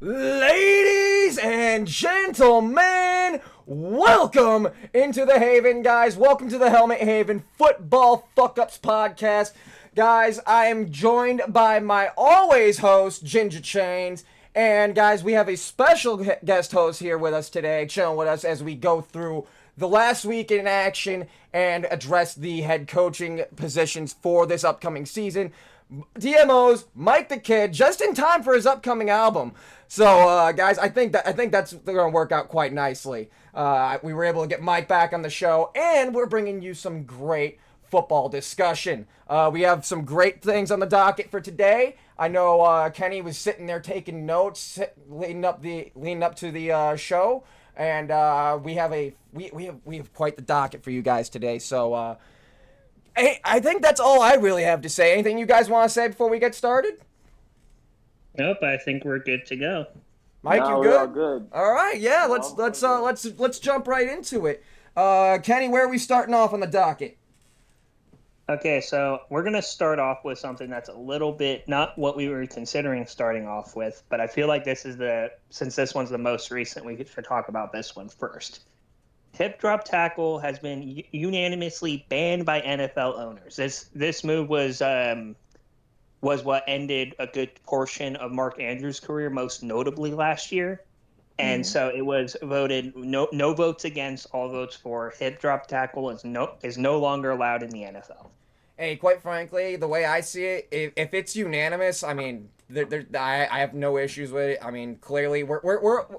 Ladies and gentlemen, welcome into the Haven, guys. Welcome to the Helmet Haven Football Fuck-Ups podcast. Guys, I am joined by my always host, Ginger Chains. And guys, we have a special guest host here with us today, chilling with us as we go through the last week in action and address the head coaching positions for this upcoming season. DMO's Mike the Kid, just in time for his upcoming album. So, guys, I think that's going to work out quite nicely. We were able to get Mike back on the show, and we're bringing you some great football discussion. We have some great things on the docket for today. I know Kenny was sitting there taking notes leading up to the show, and we have quite the docket for you guys today. So. Hey, I think that's all I really have to say. Anything you guys want to say before we get started? Nope, I think we're good to go. Mike, No, you we're all good? good. All right, yeah. Let's jump right into it. Kenny, where are we starting off on the docket? Okay, so we're going to start off with something that's a little bit not what we were considering starting off with, but I feel like since this one's the most recent, we should talk about this one first. Hip drop tackle has been unanimously banned by NFL owners. This move was what ended a good portion of Mark Andrews' career, most notably last year. And so it was voted no votes against, all votes for. Hip drop tackle is no longer allowed in the NFL. Hey, quite frankly, the way I see it, if it's unanimous, I mean, I have no issues with it. I mean, clearly,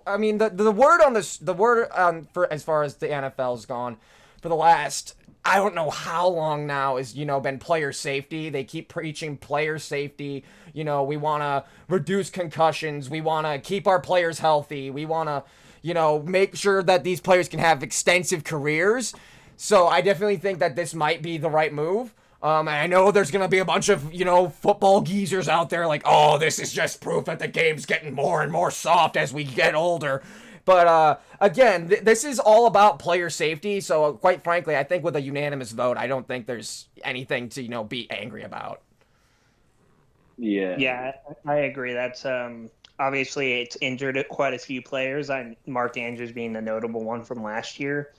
I mean, the word on this, the word for as far as the NFL's gone, for the last, I don't know how long now, is been player safety. They keep preaching player safety. We want to reduce concussions. We want to keep our players healthy. We want to, make sure that these players can have extensive careers. So I definitely think that this might be the right move. And I know there's going to be a bunch of, football geezers out there like, oh, this is just proof that the game's getting more and more soft as we get older. But, again, this is all about player safety. So, quite frankly, I think with a unanimous vote, I don't think there's anything to, be angry about. Yeah, I agree. That's obviously it's injured quite a few players. Mark Andrews being the notable one from last year.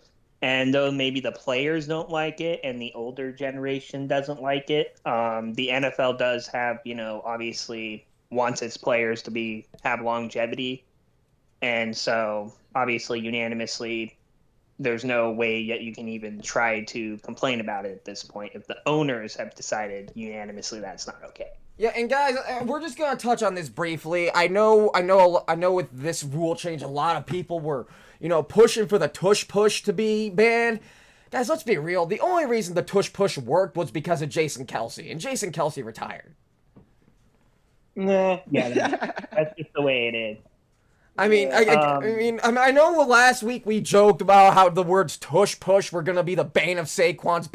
And though maybe the players don't like it and the older generation doesn't like it, the NFL does have, obviously wants its players to have longevity. And so obviously unanimously, there's no way that you can even try to complain about it at this point if the owners have decided unanimously that's not okay. Yeah, and guys, we're just gonna touch on this briefly. I know. With this rule change, a lot of people were, pushing for the tush push to be banned. Guys, let's be real. The only reason the tush push worked was because of Jason Kelce, and Jason Kelce retired. Nah, yeah, that's just the way it is. I mean, I know last week we joked about how the words tush push were gonna be the bane of Saquon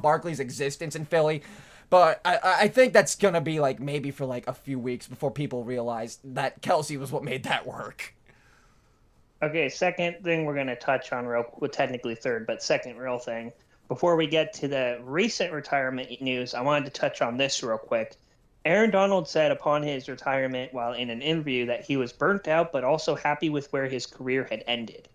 Barkley's existence in Philly. But I think that's going to be maybe for a few weeks before people realize that Kelce was what made that work. Okay, second thing we're going to touch on technically third, but second real thing. Before we get to the recent retirement news, I wanted to touch on this real quick. Aaron Donald said upon his retirement while in an interview that he was burnt out but also happy with where his career had ended.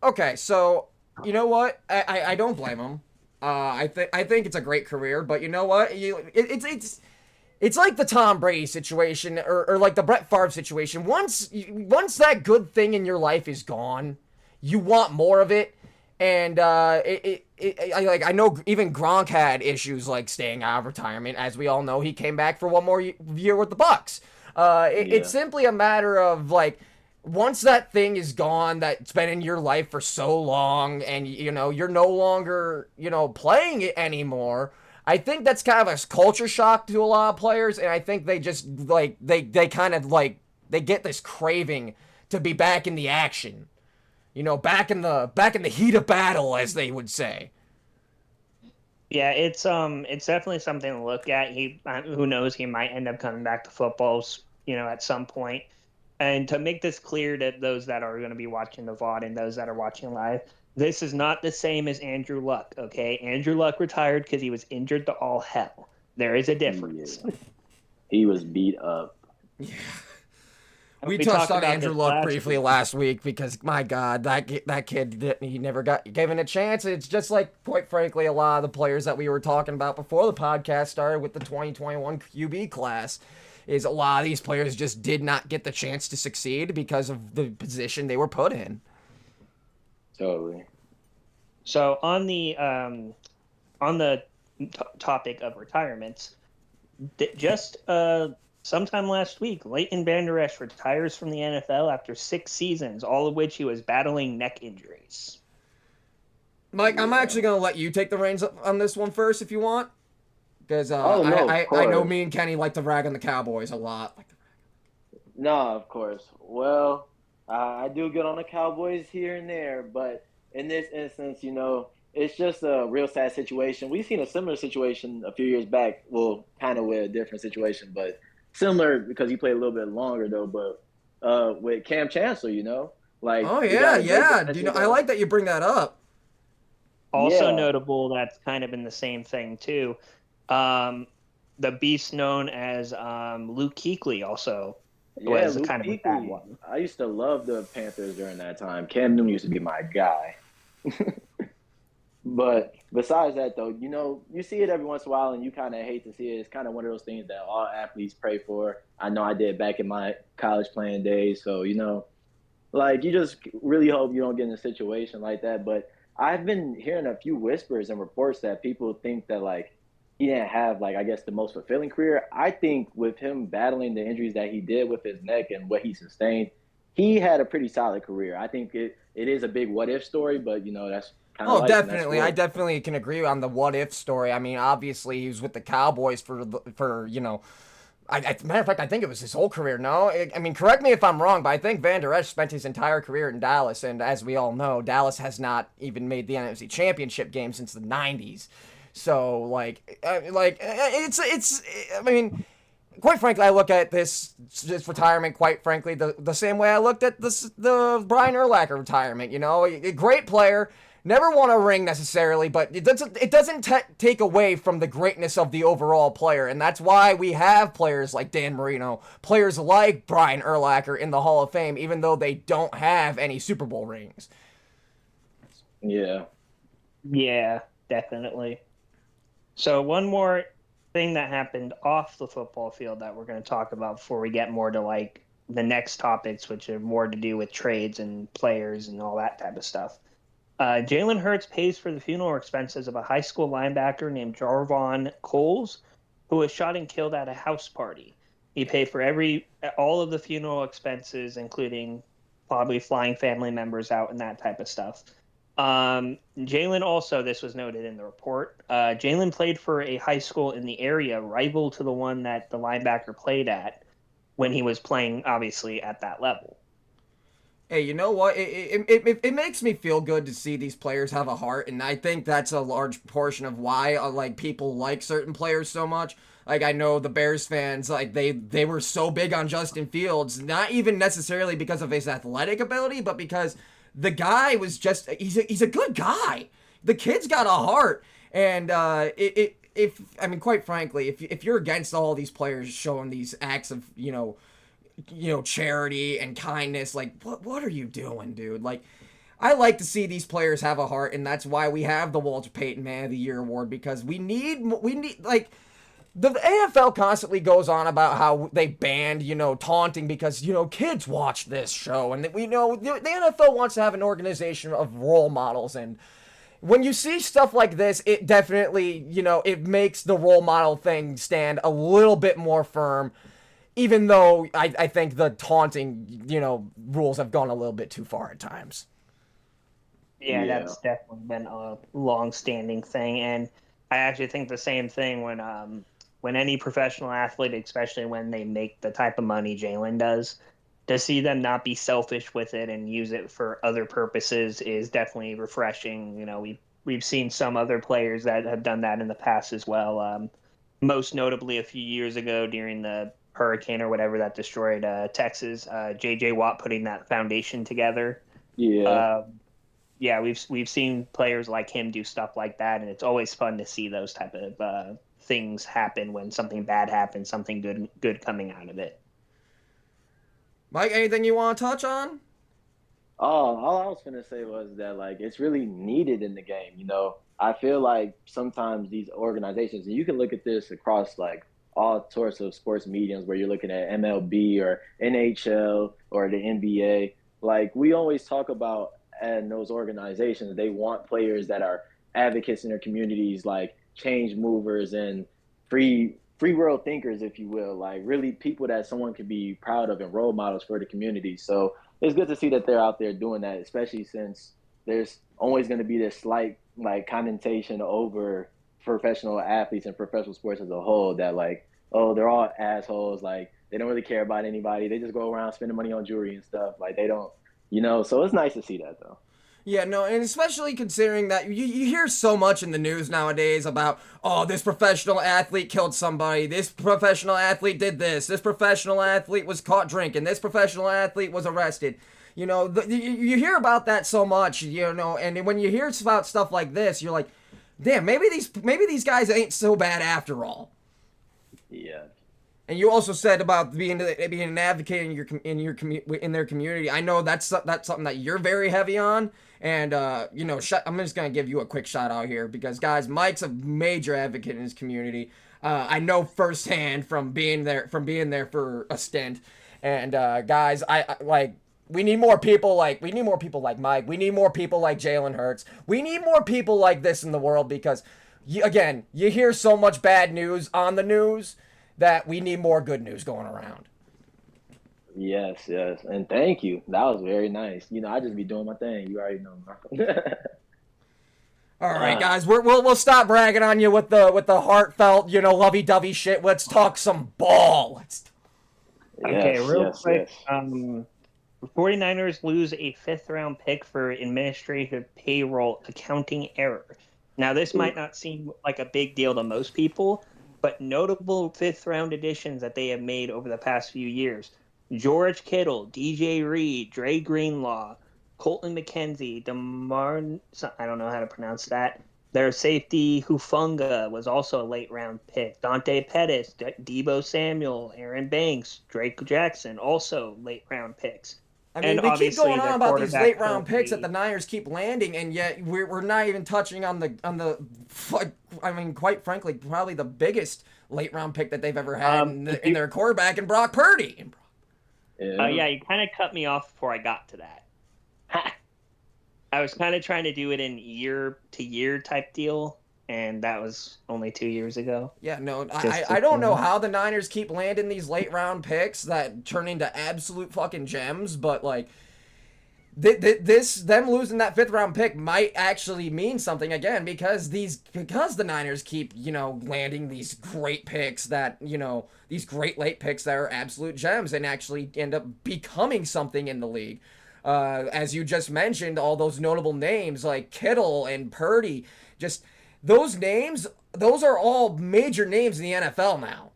Okay, so you know what? I don't blame him. I think it's a great career, but you know what? It's like the Tom Brady situation or like the Brett Favre situation. Once that good thing in your life is gone, you want more of it. And I know even Gronk had issues like staying out of retirement. As we all know, he came back for one more year with the Bucks. It's simply a matter of once that thing is gone that's been in your life for so long and you're no longer playing it anymore, I think that's kind of a culture shock to a lot of players, and I think they just they kind of they get this craving to be back in the action, back in the heat of battle, as they would say. Yeah, it's definitely something to look at. Who knows, he might end up coming back to footballs at some point. And to make this clear to those that are going to be watching the VOD and those that are watching live, this is not the same as Andrew Luck, okay? Andrew Luck retired because he was injured to all hell. There is a difference. Yeah. He was beat up. Yeah. And We we touched talked on about Andrew this Luck last briefly week. last week because my God, that kid he never got given a chance. It's just like, quite frankly, a lot of the players that we were talking about before the podcast started with the 2021 QB class. Is a lot of these players just did not get the chance to succeed because of the position they were put in. Totally. So on the topic of retirements, just sometime last week, Leighton Vander Esch retires from the NFL after 6 seasons, all of which he was battling neck injuries. Mike, I'm Yeah. actually gonna let you take the reins on this one first if you want, because Oh no, of I know course. me and Kenny like to rag on the Cowboys a lot. No, of course. Well, I do good on the Cowboys here and there, but in this instance, it's just a real sad situation. We've seen a similar situation a few years back. Well, kind of with a different situation, but similar because he played a little bit longer though. But with Cam Chancellor, like Oh we yeah, got a great yeah. Do you know? defensive I end. like that you bring that up. Also Yeah, notable, that's kind of been the same thing too. Um, the beast known as Luke Kuechly also yeah, was Luke kind of a bad Kuechly. one. I used to love the Panthers during that time. Cam Newton used to be my guy. But besides that, though, you see it every once in a while, and you kind of hate to see it. It's kind of one of those things that all athletes pray for. I know I did back in my college playing days. So, like you just really hope you don't get in a situation like that. But I've been hearing a few whispers and reports that people think that like he didn't have like I guess the most fulfilling career. I think with him battling the injuries that he did with his neck and what he sustained, he had a pretty solid career. I think it is a big what if story, but that's kind of Oh, life and that's definitely. I sports. definitely can agree on the what if story. I mean, obviously he was with the Cowboys for matter of fact, I think it was his whole career. No, I mean, correct me if I'm wrong, but I think Van Der Esch spent his entire career in Dallas, and as we all know, Dallas has not even made the NFC Championship game since the '90s. So, it's. I mean, quite frankly, I look at this retirement quite frankly the same way I looked at the Brian Urlacher retirement. A great player, never won a ring necessarily, but it doesn't take away from the greatness of the overall player, and that's why we have players like Dan Marino, players like Brian Urlacher in the Hall of Fame, even though they don't have any Super Bowl rings. Yeah. Yeah, definitely. So one more thing that happened off the football field that we're going to talk about before we get more to like the next topics, which are more to do with trades and players and all that type of stuff. Jalen Hurts pays for the funeral expenses of a high school linebacker named Jarvon Coles, who was shot and killed at a house party. He paid for all of the funeral expenses, including probably flying family members out and that type of stuff. Jalen also, this was noted in the report. Jalen played for a high school in the area, rival to the one that the linebacker played at when he was playing, obviously, at that level. Hey, you know what? It makes me feel good to see these players have a heart, and I think that's a large portion of why like people like certain players so much. Like I know the Bears fans, like they were so big on Justin Fields, not even necessarily because of his athletic ability, but because the guy was just he's a good guy. The kid's got a heart, and if I mean quite frankly, if you're against all these players showing these acts of charity and kindness, like what are you doing, dude? Like I like to see these players have a heart, and that's why we have the Walter Payton Man of the Year award, because we need like the NFL constantly goes on about how they banned, taunting because, kids watch this show, and we know the NFL wants to have an organization of role models, and when you see stuff like this, it definitely, it makes the role model thing stand a little bit more firm, even though I think the taunting, rules have gone a little bit too far at times. Yeah, Yeah. that's definitely been a long-standing thing, and I actually think the same thing when any professional athlete, especially when they make the type of money Jalen does, to see them not be selfish with it and use it for other purposes is definitely refreshing. We've seen some other players that have done that in the past as well. Most notably, a few years ago during the hurricane or whatever that destroyed Texas, J.J. Watt putting that foundation together. Yeah. Um, yeah, we've seen players like him do stuff like that, and it's always fun to see those type of things happen when something bad happens, something good coming out of it. Mike, anything you want to touch on? Oh, all I was gonna say was that like it's really needed in the game. I feel like sometimes these organizations, and you can look at this across like all sorts of sports mediums, where you're looking at MLB or NHL or the NBA. Like we always talk about, and those organizations, they want players that are advocates in their communities, like change movers and free world thinkers, if you will, like really people that someone could be proud of and role models for the community. So it's good to see that they're out there doing that, especially since there's always going to be this slight like connotation over professional athletes and professional sports as a whole that like, oh, they're all assholes, like they don't really care about anybody, they just go around spending money on jewelry and stuff, like they don't, so it's nice to see that though. Yeah, no, and especially considering that you hear so much in the news nowadays about, oh, this professional athlete killed somebody, this professional athlete did this professional athlete was caught drinking, this professional athlete was arrested. You hear about that so much, and when you hear about stuff like this, you're like, damn, maybe these guys ain't so bad after all. Yeah. And you also said about being an advocate in their community. I know that's something that you're very heavy on, and I'm just gonna give you a quick shout out here because guys, Mike's a major advocate in his community. I know firsthand from being there for a stint, and guys, I like. We need more people like Mike. We need more people like Jalen Hurts. We need more people like this in the world because, you hear so much bad news on the news that we need more good news going around. Yes, and thank you. That was very nice. I just be doing my thing. You already know. All right, guys, we'll stop bragging on you with the heartfelt, lovey-dovey shit. Let's talk some ball. Okay, real quick. 49ers lose a 5th-round pick for administrative payroll accounting error. Now, this might not seem like a big deal to most people, but notable 5th-round additions that they have made over the past few years: George Kittle, DJ Reed, Dre Greenlaw, Colton McKenzie, I don't know how to pronounce that. Their safety, Hufanga, was also a late-round pick. Dante Pettis, Debo Samuel, Aaron Banks, Drake Jackson, also late-round picks. I mean, we keep going on about these late round picks that the Niners keep landing, and yet we're not even touching on the I mean, quite frankly, probably the biggest late round pick that they've ever had in their quarterback, in Brock Purdy. Yeah, you kind of cut me off before I got to that. I was kind of trying to do it in year-to-year type deal, and that was only 2 years ago. Yeah, no, I don't know how the Niners keep landing these late round picks that turn into absolute fucking gems, but like them losing that 5th round pick might actually mean something again because the Niners keep landing these great picks that these great late picks that are absolute gems and actually end up becoming something in the league. As you just mentioned, all those notable names like Kittle and Purdy, just those names, those are all major names in the NFL now.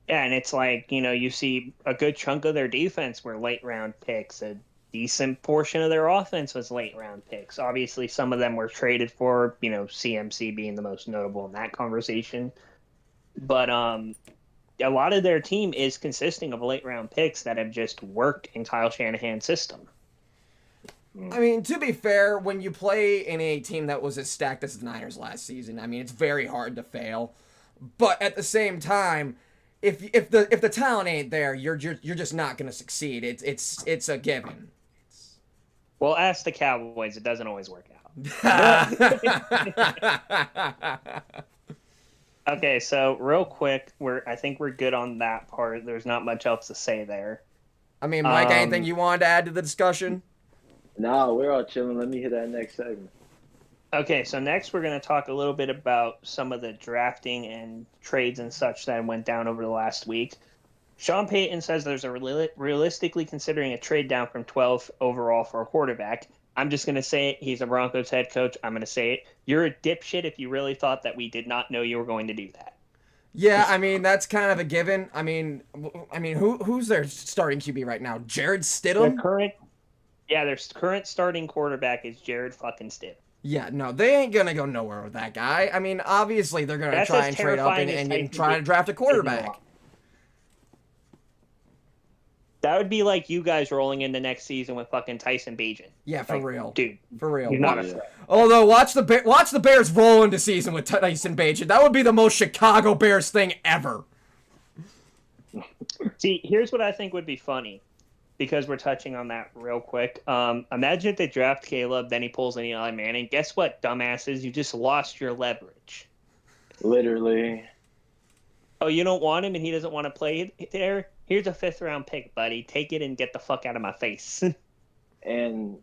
Yeah, and it's like, you see a good chunk of their defense were late round picks. A decent portion of their offense was late round picks. Obviously, some of them were traded for, CMC being the most notable in that conversation. But a lot of their team is consisting of late round picks that have just worked in Kyle Shanahan's system. I mean, to be fair, when you play in a team that was as stacked as the Niners last season, I mean, it's very hard to fail. But at the same time, if the talent ain't there, you're just not going to succeed. It's a given. Well, ask the Cowboys. It doesn't always work out. Okay, so real quick, I think we're good on that part. There's not much else to say there. I mean, Mike, anything you wanted to add to the discussion? No, we're all chilling. Let me hit that next segment. Okay, so next we're going to talk a little bit about some of the drafting and trades and such that went down over the last week. Sean Payton says there's realistically considering a trade down from 12 overall for a quarterback. I'm just going to say it. He's a Broncos head coach. I'm going to say it. You're a dipshit if you really thought that we did not know you were going to do that. Yeah, I mean, that's kind of a given. I mean, who's their starting QB right now? Jared Stidham? Their current starting quarterback is Jared fucking Stidham. Yeah, no, they ain't going to go nowhere with that guy. I mean, obviously they're going to try and trade up and try to draft a quarterback. That would be like you guys rolling into next season with fucking Tyson Bagent. Yeah, for real. Dude. For real. You're not a threat. Although, watch the Bears roll into season with Tyson Bagent. That would be the most Chicago Bears thing ever. See, here's what I think would be funny, because we're touching on that real quick. Imagine if they draft Caleb, then he pulls an Eli Manning. Guess what, dumbasses? You just lost your leverage. Literally. Oh, you don't want him and he doesn't want to play there? Here's a 5th-round pick, buddy. Take it and get the fuck out of my face. And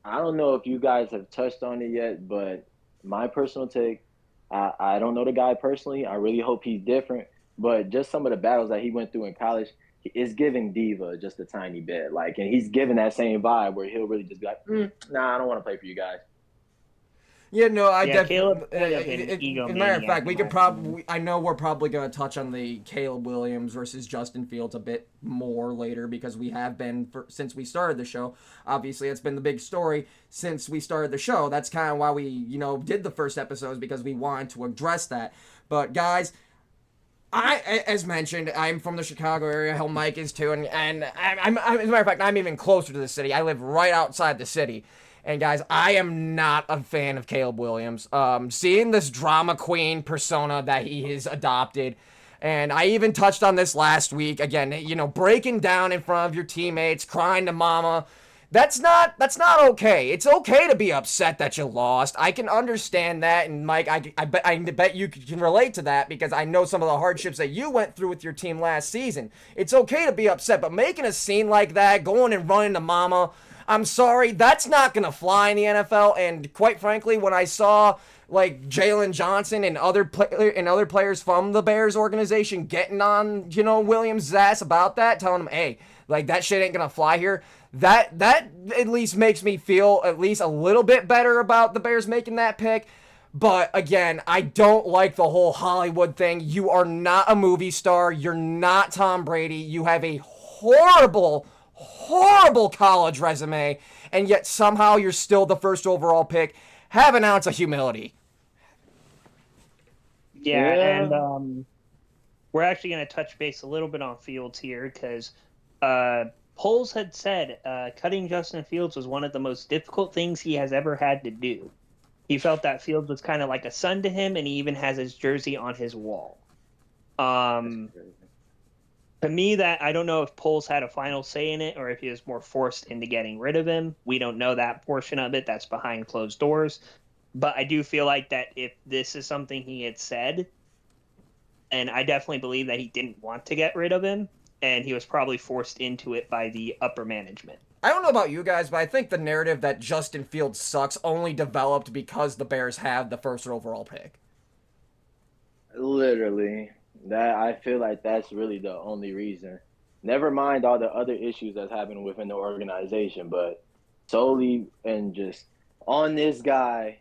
I don't know if you guys have touched on it yet, but my personal take, I don't know the guy personally. I really hope he's different. But just some of the battles that he went through in college is giving Diva just a tiny bit. Like, and he's giving that same vibe where he'll really just be like, nah, I don't want to play for you guys. Yeah, no, I Caleb, definitely. As a matter of fact, we could probably. I know we're probably going to touch on the Caleb Williams versus Justin Fields a bit more later, because we have been since we started the show. Obviously, it's been the big story since we started the show. That's kind of why we, did the first episodes, because we wanted to address that. But guys, as mentioned, I'm from the Chicago area. Hell, Mike is too, and I'm as a matter of fact, I'm even closer to the city. I live right outside the city. And guys, I am not a fan of Caleb Williams. Seeing this drama queen persona that he has adopted, and I even touched on this last week. Again, breaking down in front of your teammates, crying to mama. That's not okay. It's okay to be upset that you lost. I can understand that, and Mike, I bet you can relate to that, because I know some of the hardships that you went through with your team last season. It's okay to be upset, but making a scene like that, going and running to mama, I'm sorry, that's not going to fly in the NFL. And quite frankly, when I saw like Jalen Johnson and other players from the Bears organization getting on, Williams' ass about that, telling him, hey, like, that shit ain't going to fly here, that at least makes me feel at least a little bit better about the Bears making that pick. But again, I don't like the whole Hollywood thing. You are not a movie star. You're not Tom Brady. You have a horrible college resume, and yet somehow you're still the first overall pick. Have an ounce of humility. Yeah. And we're actually going to touch base a little bit on Fields here, because polls had said cutting Justin Fields was one of the most difficult things he has ever had to do. He felt that Fields was kind of like a son to him, and he even has his jersey on his wall. To me, that I don't know if Poles had a final say in it, or if he was more forced into getting rid of him. We don't know that portion of it. That's behind closed doors. But I do feel like that if this is something he had said, and I definitely believe that he didn't want to get rid of him, and he was probably forced into it by the upper management. I don't know about you guys, but I think the narrative that Justin Fields sucks only developed because the Bears have the first overall pick. Literally. That I feel like that's really the only reason. Never mind all the other issues that's happening within the organization, but solely and just on this guy,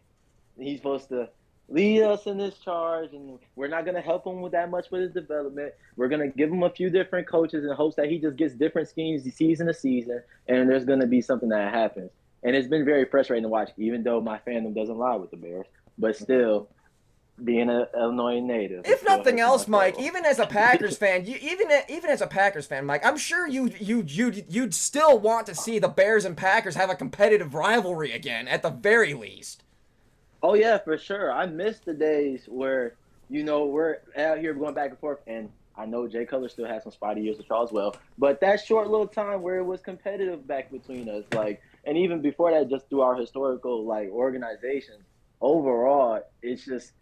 he's supposed to lead us in this charge, and we're not going to help him with that much with his development. We're going to give him a few different coaches in hopes that he just gets different schemes season to season, and there's going to be something that happens. And it's been very frustrating to watch, even though my fandom doesn't lie with the Bears, but still, being an Illinois native. If nothing else, Mike, even as a Packers fan, even as a Packers fan, Mike, I'm sure you'd still want to see the Bears and Packers have a competitive rivalry again, at the very least. Oh yeah, for sure. I miss the days where we're out here going back and forth, and I know Jay Cutler still has some spotty years with Charles well, but that short little time where it was competitive back between us, like, and even before that, just through our historical like organizations, overall, it's just.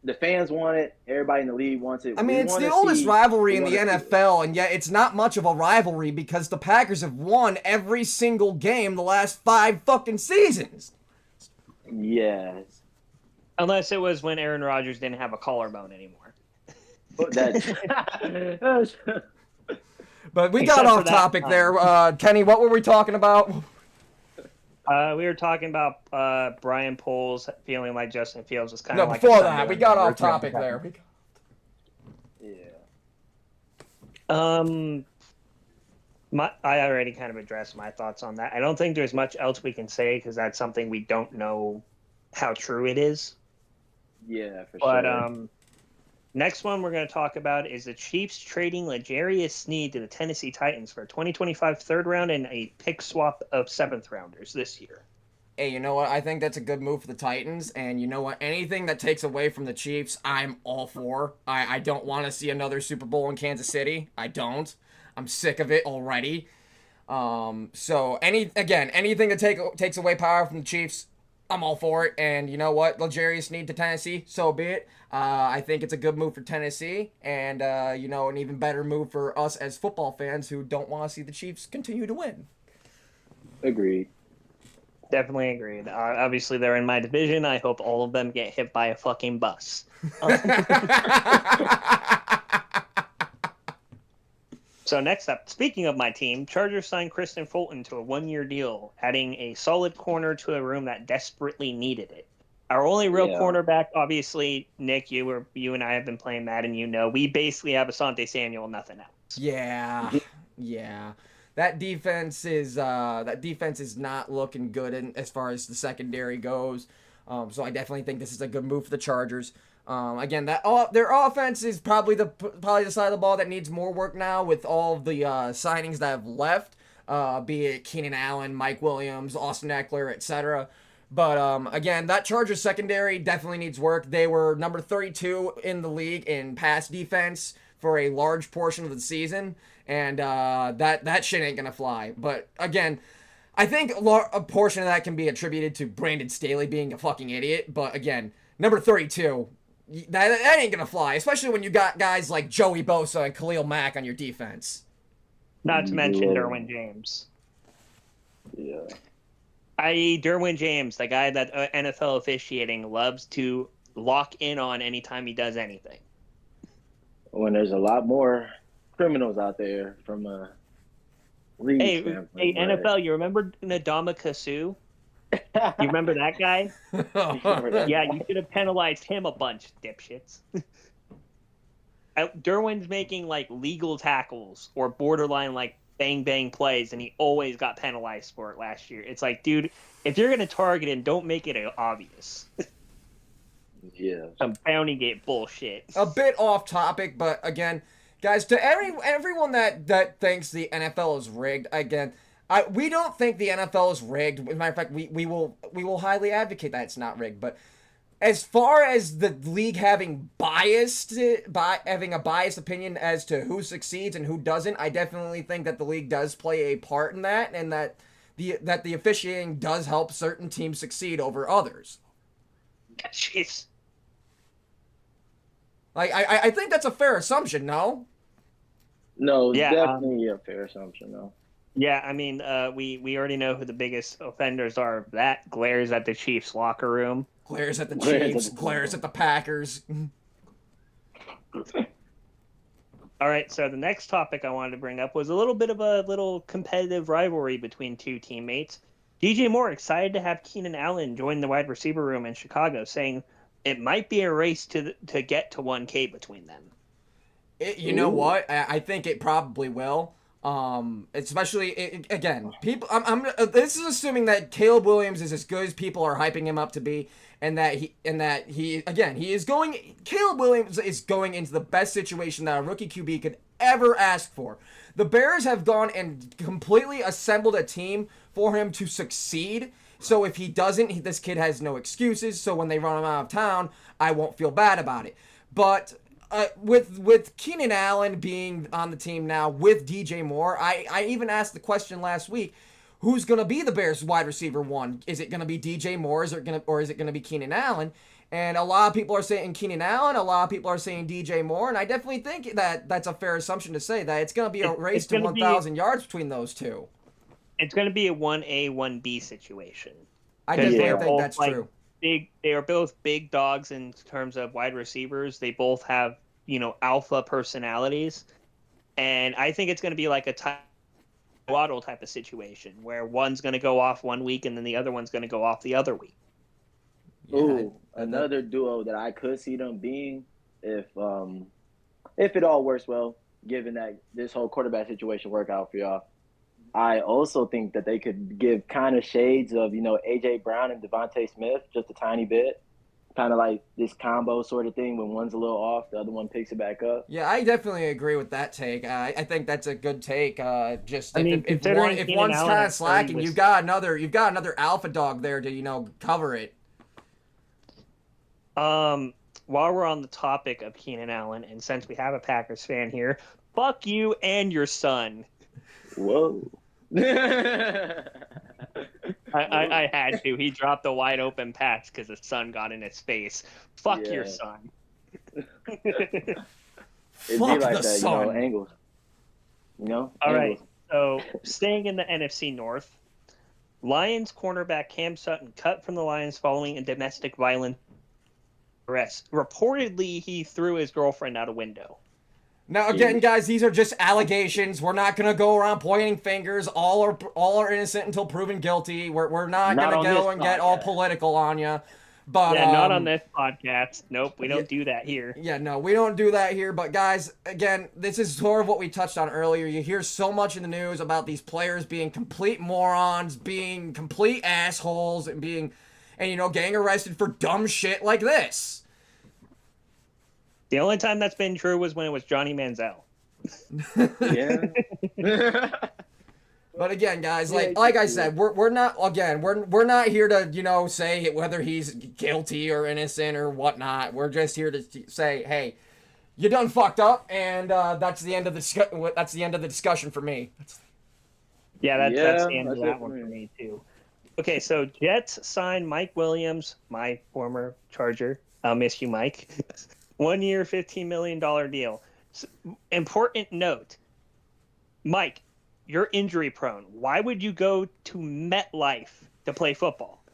The fans want it. Everybody in the league wants it. I mean, it's the oldest rivalry in the NFL, and yet it's not much of a rivalry because the Packers have won every single game the last 5 fucking seasons. Yes. Unless it was when Aaron Rodgers didn't have a collarbone anymore. But we got off topic there. Kenny, what were we talking about? We were talking about Brian Poles feeling like Justin Fields was kind of like... No, before that, we got off topic there. Yeah. I already kind of addressed my thoughts on that. I don't think there's much else we can say, because that's something we don't know how true it is. Yeah, for sure. But Next one we're going to talk about is the Chiefs trading L'Jarius Sneed to the Tennessee Titans for a 2025 third round and a pick swap of seventh rounders this year. Hey, you know what? I think that's a good move for the Titans. And you know what? Anything that takes away from the Chiefs, I'm all for. I don't want to see another Super Bowl in Kansas City. I don't. I'm sick of it already. So anything that takes away power from the Chiefs, I'm all for it. And you know what? L'Jarius Sneed to Tennessee, so be it. I think it's a good move for Tennessee, and an even better move for us as football fans who don't want to see the Chiefs continue to win. Agreed. Definitely agreed. Obviously, they're in my division. I hope all of them get hit by a fucking bus. So next up, speaking of my team, Chargers signed Kristen Fulton to a one-year deal, adding a solid corner to a room that desperately needed it. Our only real cornerback, obviously, Nick, you and I have been playing Madden. We basically have Asante Samuel, nothing else. Yeah. That defense is not looking good as far as the secondary goes. So I definitely think this is a good move for the Chargers. Again, their offense is probably the side of the ball that needs more work now with all of the signings that have left, be it Keenan Allen, Mike Williams, Austin Eckler, etc. But again, that Chargers secondary definitely needs work. They were number 32 in the league in pass defense for a large portion of the season, and that shit ain't gonna fly. But again, I think a portion of that can be attributed to Brandon Staley being a fucking idiot. But again, number 32, that ain't gonna fly, especially when you got guys like Joey Bosa and Khalil Mack on your defense. Not to mention Derwin James. Yeah. I.e. Derwin James, the guy that NFL officiating loves to lock in on anytime he does anything. When there's a lot more criminals out there from a league standpoint. Hey, NFL, you remember Ndamukong Suh? You remember that guy? Yeah, you should have penalized him a bunch, dipshits. Derwin's making like legal tackles or borderline like bang plays, and he always got penalized for it last year. It's like, dude, if you're gonna target him, don't make it obvious. Yeah. Some bounty gate bullshit. A bit off topic, but again, guys, to everyone that thinks the NFL is rigged, again, we don't think the NFL is rigged. As a matter of fact, we will highly advocate that it's not rigged. But as far as the league having a biased opinion as to who succeeds and who doesn't, I definitely think that the league does play a part in that, and that the officiating does help certain teams succeed over others. Jeez. Like I think that's a fair assumption, no? No, yeah, definitely a fair assumption, though. Yeah, I mean, we already know who the biggest offenders are. That glares at the Chiefs locker room. Glares at the Chiefs, glares at the Packers. All right, so the next topic I wanted to bring up was a little bit of a little competitive rivalry between two teammates. DJ Moore excited to have Keenan Allen join the wide receiver room in Chicago, saying it might be a race to get to 1K between them. You know what? I think it probably will. Especially again, people. This is assuming that Caleb Williams is as good as people are hyping him up to be, and that he is going. Caleb Williams is going into the best situation that a rookie QB could ever ask for. The Bears have gone and completely assembled a team for him to succeed. So if he doesn't, this kid has no excuses. So when they run him out of town, I won't feel bad about it. But with Keenan Allen being on the team now with DJ Moore, I even asked the question last week, who's going to be the Bears wide receiver one? Is it going to be DJ Moore, or is it going to be Keenan Allen? And a lot of people are saying Keenan Allen, a lot of people are saying DJ Moore, and I definitely think that that's a fair assumption to say that it's going to be a race to 1,000 yards between those two. It's going to be a 1A, 1B situation. I definitely think that's true. They are both big dogs in terms of wide receivers. They both have, alpha personalities. And I think it's going to be like a Waddle type of situation where one's going to go off one week and then the other one's going to go off the other week. Ooh, another duo that I could see them being if it all works well, given that this whole quarterback situation work out for y'all. I also think that they could give kind of shades of, A.J. Brown and Devontae Smith just a tiny bit. kind of like this combo sort of thing. When one's a little off, the other one picks it back up. Yeah, I definitely agree with that take. I think that's a good take. Just I mean, considering if Keenan one's Allen kind at of 30 slacking, was- you've got another alpha dog there to cover it. While we're on the topic of Keenan Allen, and since we have a Packers fan here, fuck you and your son. Whoa. I had to. He dropped a wide open pass because the sun got in his face. Fuck your Yeah. son. It'd be Fuck like the that, sun. angles. All angles. right. So staying in the NFC North, Lions cornerback Cam Sutton cut from the Lions following a domestic violence arrest. Reportedly, he threw his girlfriend out a window. Now again, guys, these are just allegations. We're not gonna go around pointing fingers. All are innocent until proven guilty. We're not Not gonna on go this and get all podcast. political on you. But Yeah, not on this podcast. Nope, we don't do that here. Yeah, no, we don't do that here. But guys, again, this is sort of what we touched on earlier. You hear so much in the news about these players being complete morons, being complete assholes, and getting arrested for dumb shit like this. The only time that's been true was when it was Johnny Manziel. Yeah. But again, guys, like I said, we're not here to say whether he's guilty or innocent or whatnot. We're just here to say, hey, you done fucked up, and that's the end of the discussion for me. Yeah, that's the end of that's that it one for for me. me too. Okay, so Jets signed Mike Williams, my former Charger. I'll miss you, Mike. 1 year, $15 million deal. Important note, Mike, you're injury prone. Why would you go to MetLife to play football?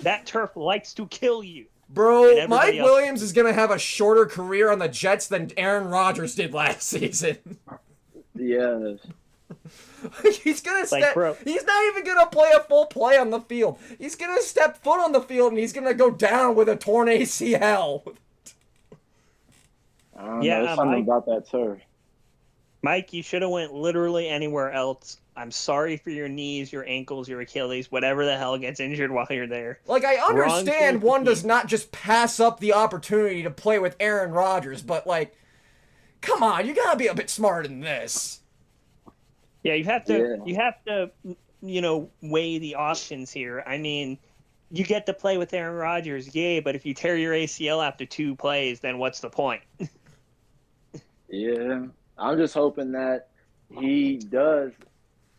That turf likes to kill you. Bro, Mike Williams is going to have a shorter career on the Jets than Aaron Rodgers did last season. Yeah. He's gonna bro. He's not even gonna play a full play on the field. He's gonna step foot on the field and he's gonna go down with a torn ACL. I don't know. There's something about that turf. Mike, you should have went literally anywhere else. I'm sorry for your knees, your ankles, your Achilles, whatever the hell gets injured while you're there. Like, I understand one does not just pass up the opportunity to play with Aaron Rodgers, but like, come on, you gotta be a bit smarter than this. Yeah, you have to, weigh the options here. I mean, you get to play with Aaron Rodgers, yay, but if you tear your ACL after 2 plays, then what's the point? Yeah. I'm just hoping that he does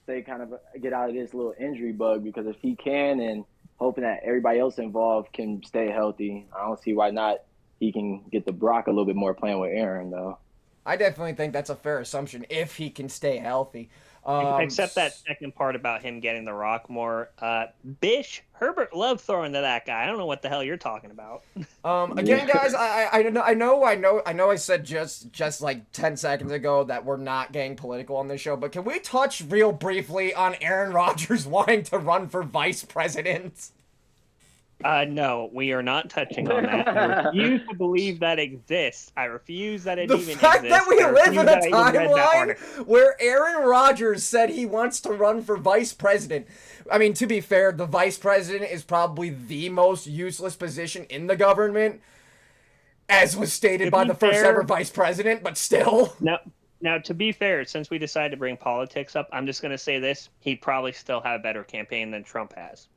kind of get out of this little injury bug, because if he can, and hoping that everybody else involved can stay healthy, I don't see why not he can get the Brock a little bit more playing with Aaron, though. I definitely think that's a fair assumption if he can stay healthy. Except that second part about him getting the rock more. Bish, Herbert loved throwing to that guy. I don't know what the hell you're talking about. Again, guys, I know I said just like 10 seconds ago that we're not getting political on this show, but can we touch real briefly on Aaron Rodgers wanting to run for vice president? No, we are not touching on that. I refuse to believe that exists. I refuse that it even exists. The fact that we live in a timeline where Aaron Rodgers said he wants to run for vice president. I mean, to be fair, the vice president is probably the most useless position in the government, as was stated by the first ever vice president, but still. Now, to be fair, since we decided to bring politics up, I'm just going to say this. He'd probably still have a better campaign than Trump has.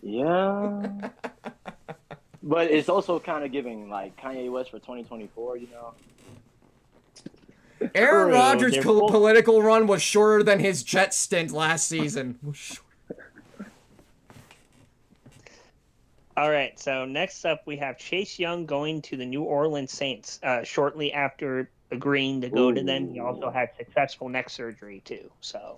Yeah. But it's also kind of giving, like, Kanye West for 2024, Aaron Rodgers' political run was shorter than his Jets stint last season. All right, so next up we have Chase Young going to the New Orleans Saints shortly after agreeing to go to them. He also had successful neck surgery too. So,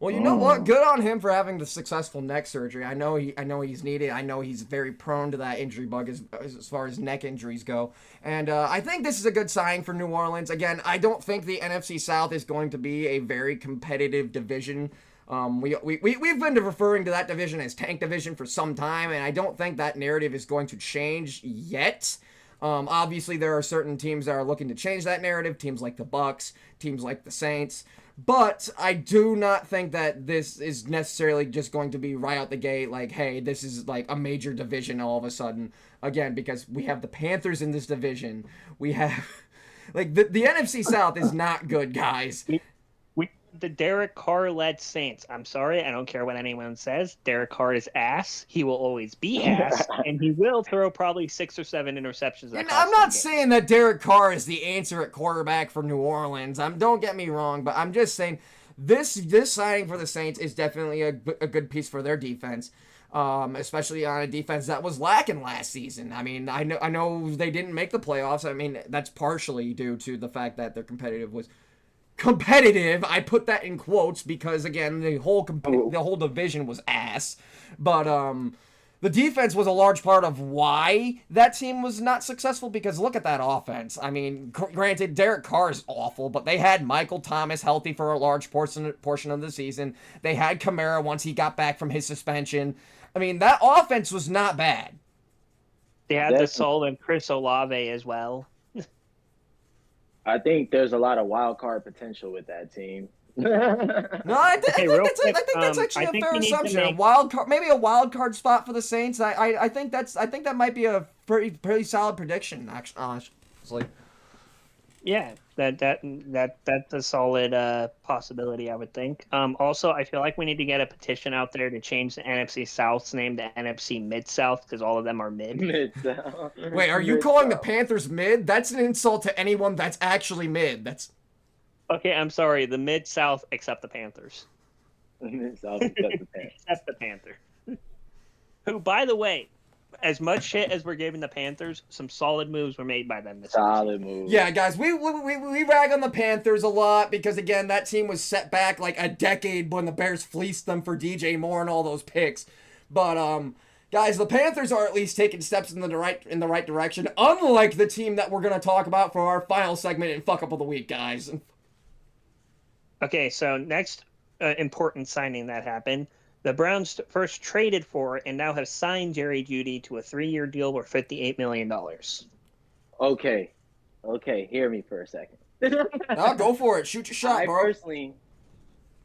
well, you know what? Good on him for having the successful neck surgery. I know he's needed. I know he's very prone to that injury bug as far as neck injuries go. And I think this is a good sign for New Orleans. Again, I don't think the NFC South is going to be a very competitive division. We've been referring to that division as tank division for some time, and I don't think that narrative is going to change yet. Obviously, there are certain teams that are looking to change that narrative, teams like the Bucks, teams like the Saints. But I do not think that this is necessarily just going to be right out the gate like, hey, this is like a major division all of a sudden. Again, because we have the Panthers in this division. We have like the NFC South is not good, guys. We the Derek Carr led Saints. I'm sorry, I don't care what anyone says. Derek Carr is ass. He will always be ass, and he will throw probably 6 or 7 interceptions. I'm not saying that Derek Carr is the answer at quarterback for New Orleans. Don't get me wrong, but I'm just saying this signing for the Saints is definitely a good piece for their defense. Especially on a defense that was lacking last season. I mean, I know they didn't make the playoffs. I mean, that's partially due to the fact that their competitive. I put that in quotes because again, the whole division was ass. But the defense was a large part of why that team was not successful because look at that offense. I mean, granted, Derek Carr is awful, but they had Michael Thomas healthy for a large portion of the season. They had Kamara once he got back from his suspension. I mean, that offense was not bad. They had the solid Chris Olave as well. I think there's a lot of wild card potential with that team. No, I think that's actually a fair assumption. Maybe a wild card spot for the Saints. I think that might be a pretty solid prediction. Actually, yeah, that's a solid possibility, I would think. Also, I feel like we need to get a petition out there to change the NFC South's name to NFC Mid South because all of them are mid. Mid-South. Wait, are you calling the Panthers mid? That's an insult to anyone that's actually mid. Okay, I'm sorry. The Mid South except the Panthers. Mid-South except the Panthers. Except the Panther. Who, by the way, as much shit as we're giving the Panthers, some solid moves were made by them this Solid season. moves. Yeah, guys, we rag on the Panthers a lot because again, that team was set back like a decade when the Bears fleeced them for DJ Moore and all those picks. But guys, the Panthers are at least taking steps in the right direction, unlike the team that we're gonna talk about for our final segment in Fuck Up of the Week, guys. Okay, so next important signing that happened. The Browns first traded for and now have signed Jerry Jeudy to a 3-year deal worth $58 million. Okay, hear me for a second. Now go for it. Shoot your shot, bro. I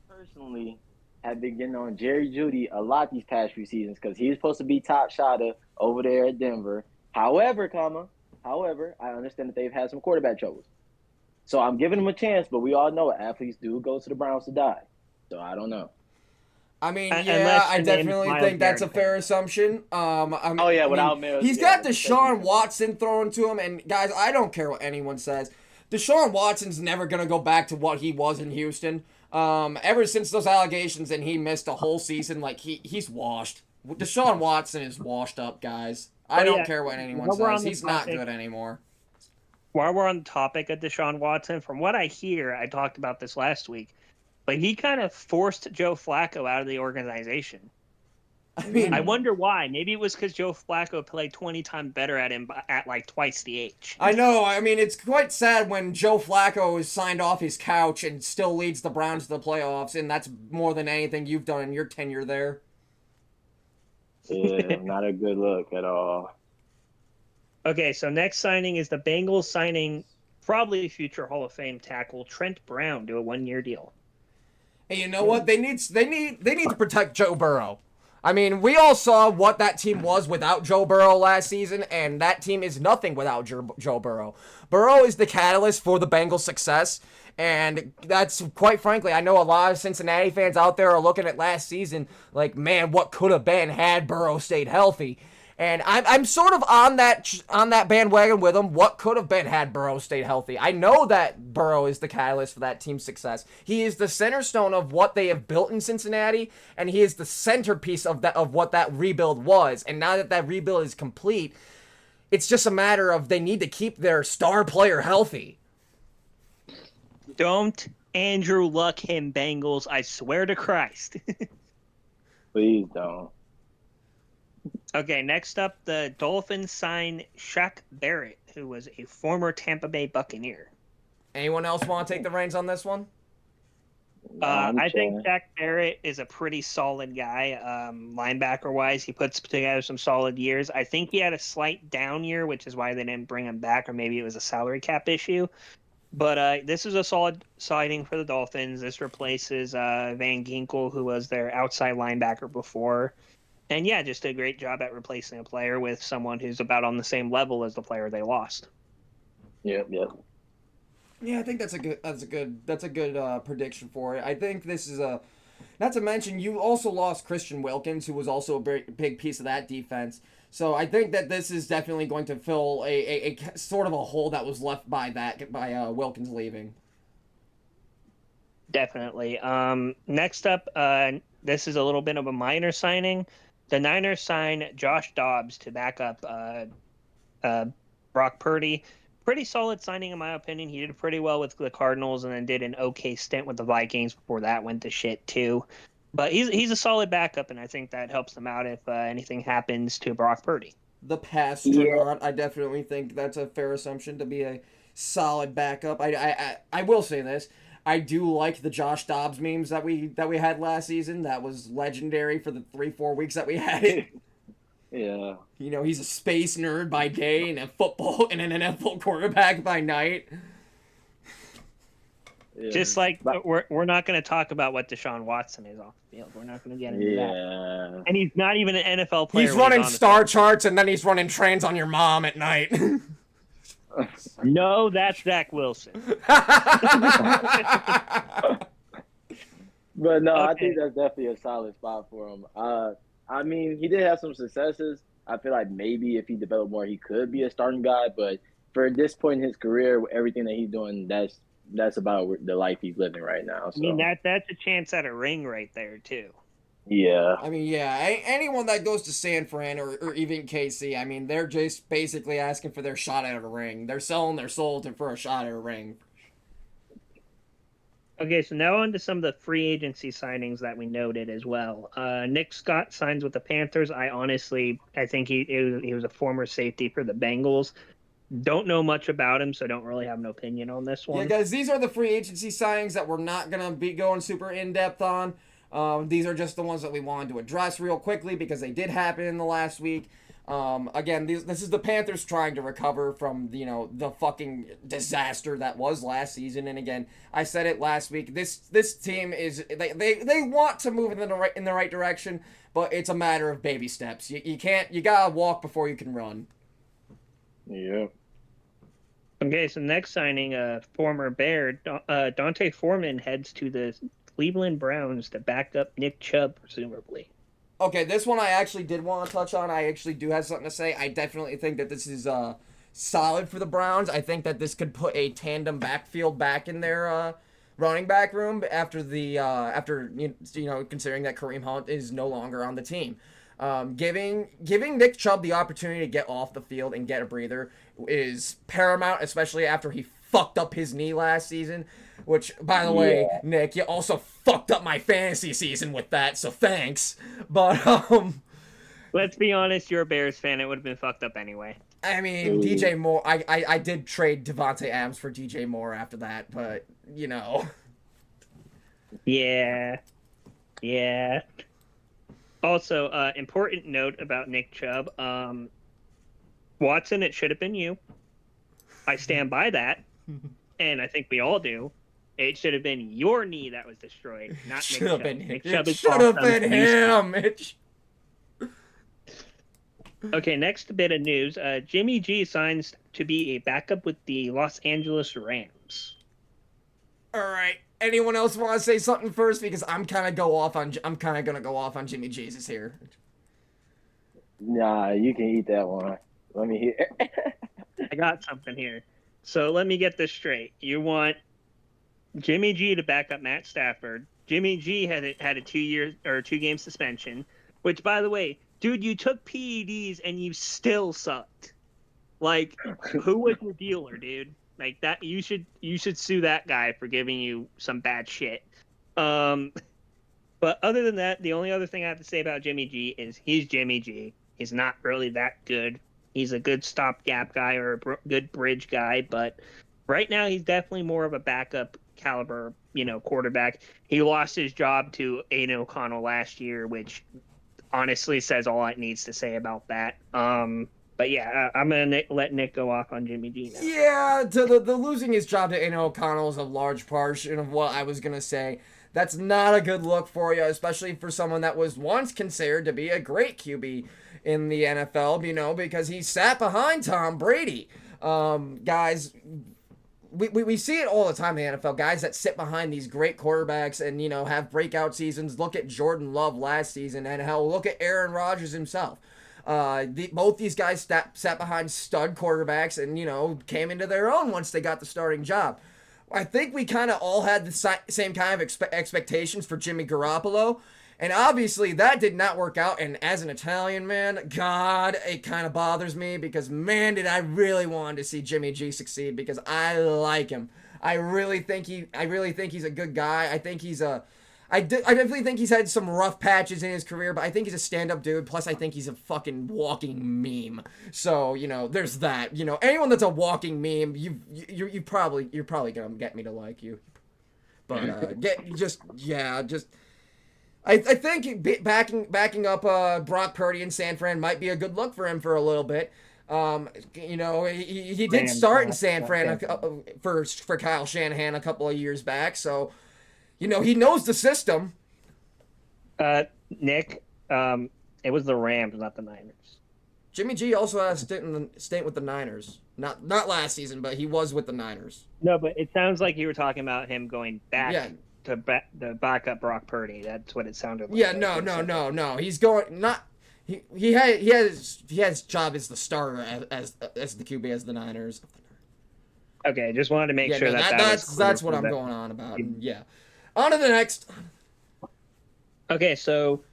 personally have been getting on Jerry Jeudy a lot these past few seasons because he's supposed to be top shotter over there at Denver. However, I understand that they've had some quarterback troubles. So I'm giving him a chance, but we all know athletes do go to the Browns to die. So I don't know. I mean, yeah, I definitely think that's a fair assumption. He's got Deshaun Watson thrown to him, and guys, I don't care what anyone says. Deshaun Watson's never gonna go back to what he was in Houston. Ever since those allegations and he missed a whole season, like he's washed. Deshaun Watson is washed up, guys. I don't care what anyone says. He's not good anymore. While we're on the topic of Deshaun Watson, from what I hear, I talked about this last week, but he kind of forced Joe Flacco out of the organization. I mean, I wonder why. Maybe it was because Joe Flacco played 20 times better at him at like twice the age. I know. I mean, it's quite sad when Joe Flacco is signed off his couch and still leads the Browns to the playoffs, and that's more than anything you've done in your tenure there. Yeah, not a good look at all. Okay, so next signing is the Bengals signing probably future Hall of Fame tackle Trent Brown to a 1-year deal. And you know what? They need to protect Joe Burrow. I mean, we all saw what that team was without Joe Burrow last season, and that team is nothing without Joe Burrow. Burrow is the catalyst for the Bengals' success, and that's, quite frankly, I know a lot of Cincinnati fans out there are looking at last season like, man, what could have been had Burrow stayed healthy. And I'm sort of on that bandwagon with him. What could have been had Burrow stayed healthy? I know that Burrow is the catalyst for that team's success. He is the center stone of what they have built in Cincinnati, and he is the centerpiece of what that rebuild was. And now that rebuild is complete, it's just a matter of they need to keep their star player healthy. Don't Andrew Luck him, Bengals. I swear to Christ. Please don't. Okay, next up, the Dolphins sign Shaq Barrett, who was a former Tampa Bay Buccaneer. Anyone else want to take the reins on this one? I think Shaq Barrett is a pretty solid guy, linebacker-wise. He puts together some solid years. I think he had a slight down year, which is why they didn't bring him back, or maybe it was a salary cap issue. But this is a solid signing for the Dolphins. This replaces Van Ginkel, who was their outside linebacker before. And yeah, just a great job at replacing a player with someone who's about on the same level as the player they lost. Yep. Yeah, I think that's a good prediction for it. I think this is a. Not to mention, you also lost Christian Wilkins, who was also a big piece of that defense. So I think that this is definitely going to fill a sort of a hole that was left by Wilkins leaving. Definitely. Next up, this is a little bit of a minor signing. The Niners sign Josh Dobbs to back up Brock Purdy. Pretty solid signing, in my opinion. He did pretty well with the Cardinals and then did an okay stint with the Vikings before that went to shit, too. But he's a solid backup, and I think that helps them out if anything happens to Brock Purdy. The Pastronaut, I definitely think that's a fair assumption to be a solid backup. I will say this. I do like the Josh Dobbs memes that we had last season. That was legendary for the 3-4 weeks that we had it. Yeah. You know, he's a space nerd by day and an NFL quarterback by night. Yeah. Just like we're not going to talk about what Deshaun Watson is off the field. We're not going to get into that. And he's not even an NFL player. He's running star charts and then he's running trains on your mom at night. No, that's Zach Wilson. But no, I think that's definitely a solid spot for him. I mean, he did have some successes. I feel like maybe if he developed more, he could be a starting guy. But for this point in his career, everything that he's doing, that's about the life he's living right now. So. I mean, that's a chance at a ring right there too. Yeah. I mean, yeah, anyone that goes to San Fran or even KC, I mean, they're just basically asking for their shot at a ring. They're selling their soul for a shot at a ring. Okay, so now on to some of the free agency signings that we noted as well. Nick Scott signs with the Panthers. I think he was a former safety for the Bengals. Don't know much about him, so don't really have an opinion on this one. Yeah, guys, these are the free agency signings that we're not going to be going super in-depth on. These are just the ones that we wanted to address real quickly because they did happen in the last week. Again, this is the Panthers trying to recover from, the fucking disaster that was last season. And again, I said it last week. This team is they want to move in the right direction, but it's a matter of baby steps. You gotta walk before you can run. Yeah. Okay, so next signing, former Bear, Dante Foreman heads to the Cleveland Browns to back up Nick Chubb, presumably. Okay, this one I actually did want to touch on. I actually do have something to say. I definitely think that this is solid for the Browns. I think that this could put a tandem backfield back in their running back room after considering that Kareem Hunt is no longer on the team. Giving Nick Chubb the opportunity to get off the field and get a breather is paramount, especially after he fucked up his knee last season. Which, by the way, Nick, you also fucked up my fantasy season with that, so thanks. But, let's be honest, you're a Bears fan. It would have been fucked up anyway. I mean, DJ Moore, I did trade Devontae Adams for DJ Moore after that, but, Yeah. Also, important note about Nick Chubb. Watson, it should have been you. I stand by that, and I think we all do. It should have been your knee that was destroyed, not Nick Chubb. Nick Chubb should have been him. Okay, next bit of news. Jimmy G signs to be a backup with the Los Angeles Rams. All right. Anyone else want to say something first? Because I'm kind of gonna go off on Jimmy Jesus here. Nah, you can eat that one. Let me hear. I got something here. So let me get this straight. You want Jimmy G to back up Matt Stafford. Jimmy G had a 2-game suspension, which, by the way, dude, you took PEDs and you still sucked. Like, who was your dealer, dude? Like that, you should sue that guy for giving you some bad shit. But other than that, the only other thing I have to say about Jimmy G is he's Jimmy G. He's not really that good. He's a good stopgap guy or a good bridge guy, but right now he's definitely more of a backup caliber, quarterback. He lost his job to Aiden O'Connell last year, which honestly says all it needs to say about that. But yeah, I'm gonna let Nick go off on Jimmy G now. Yeah, the losing his job to Aiden O'Connell is a large portion of what I was gonna say. That's not a good look for you, especially for someone that was once considered to be a great QB in the NFL. Because he sat behind Tom Brady. Guys, we see it all the time in the NFL. Guys that sit behind these great quarterbacks and have breakout seasons. Look at Jordan Love last season, and hell, look at Aaron Rodgers himself. Both these guys sat behind stud quarterbacks and came into their own once they got the starting job. I think we kind of all had the same kind of expectations for Jimmy Garoppolo. And obviously that did not work out. And as an Italian man, God, it kind of bothers me because, man, did I really want to see Jimmy G succeed because I like him. I really think he's a good guy. I definitely think he's had some rough patches in his career, but I think he's a stand-up dude. Plus, I think he's a fucking walking meme. So, there's that. Anyone that's a walking meme, you're probably gonna get me to like you. But I think backing up Brock Purdy in San Fran might be a good look for him for a little bit. He did start in San Fran for Kyle Shanahan a couple of years back, so he knows the system. Nick, it was the Rams, not the Niners. Jimmy G also had a stint with the Niners. Not last season, but he was with the Niners. No, but it sounds like you were talking about him going back to back up Brock Purdy. That's what it sounded like. Yeah, no. He's going not. He has job as the starter as the QB as the Niners. Okay, just wanted to make sure that's what I'm going on about. Yeah. On to the next. Okay, so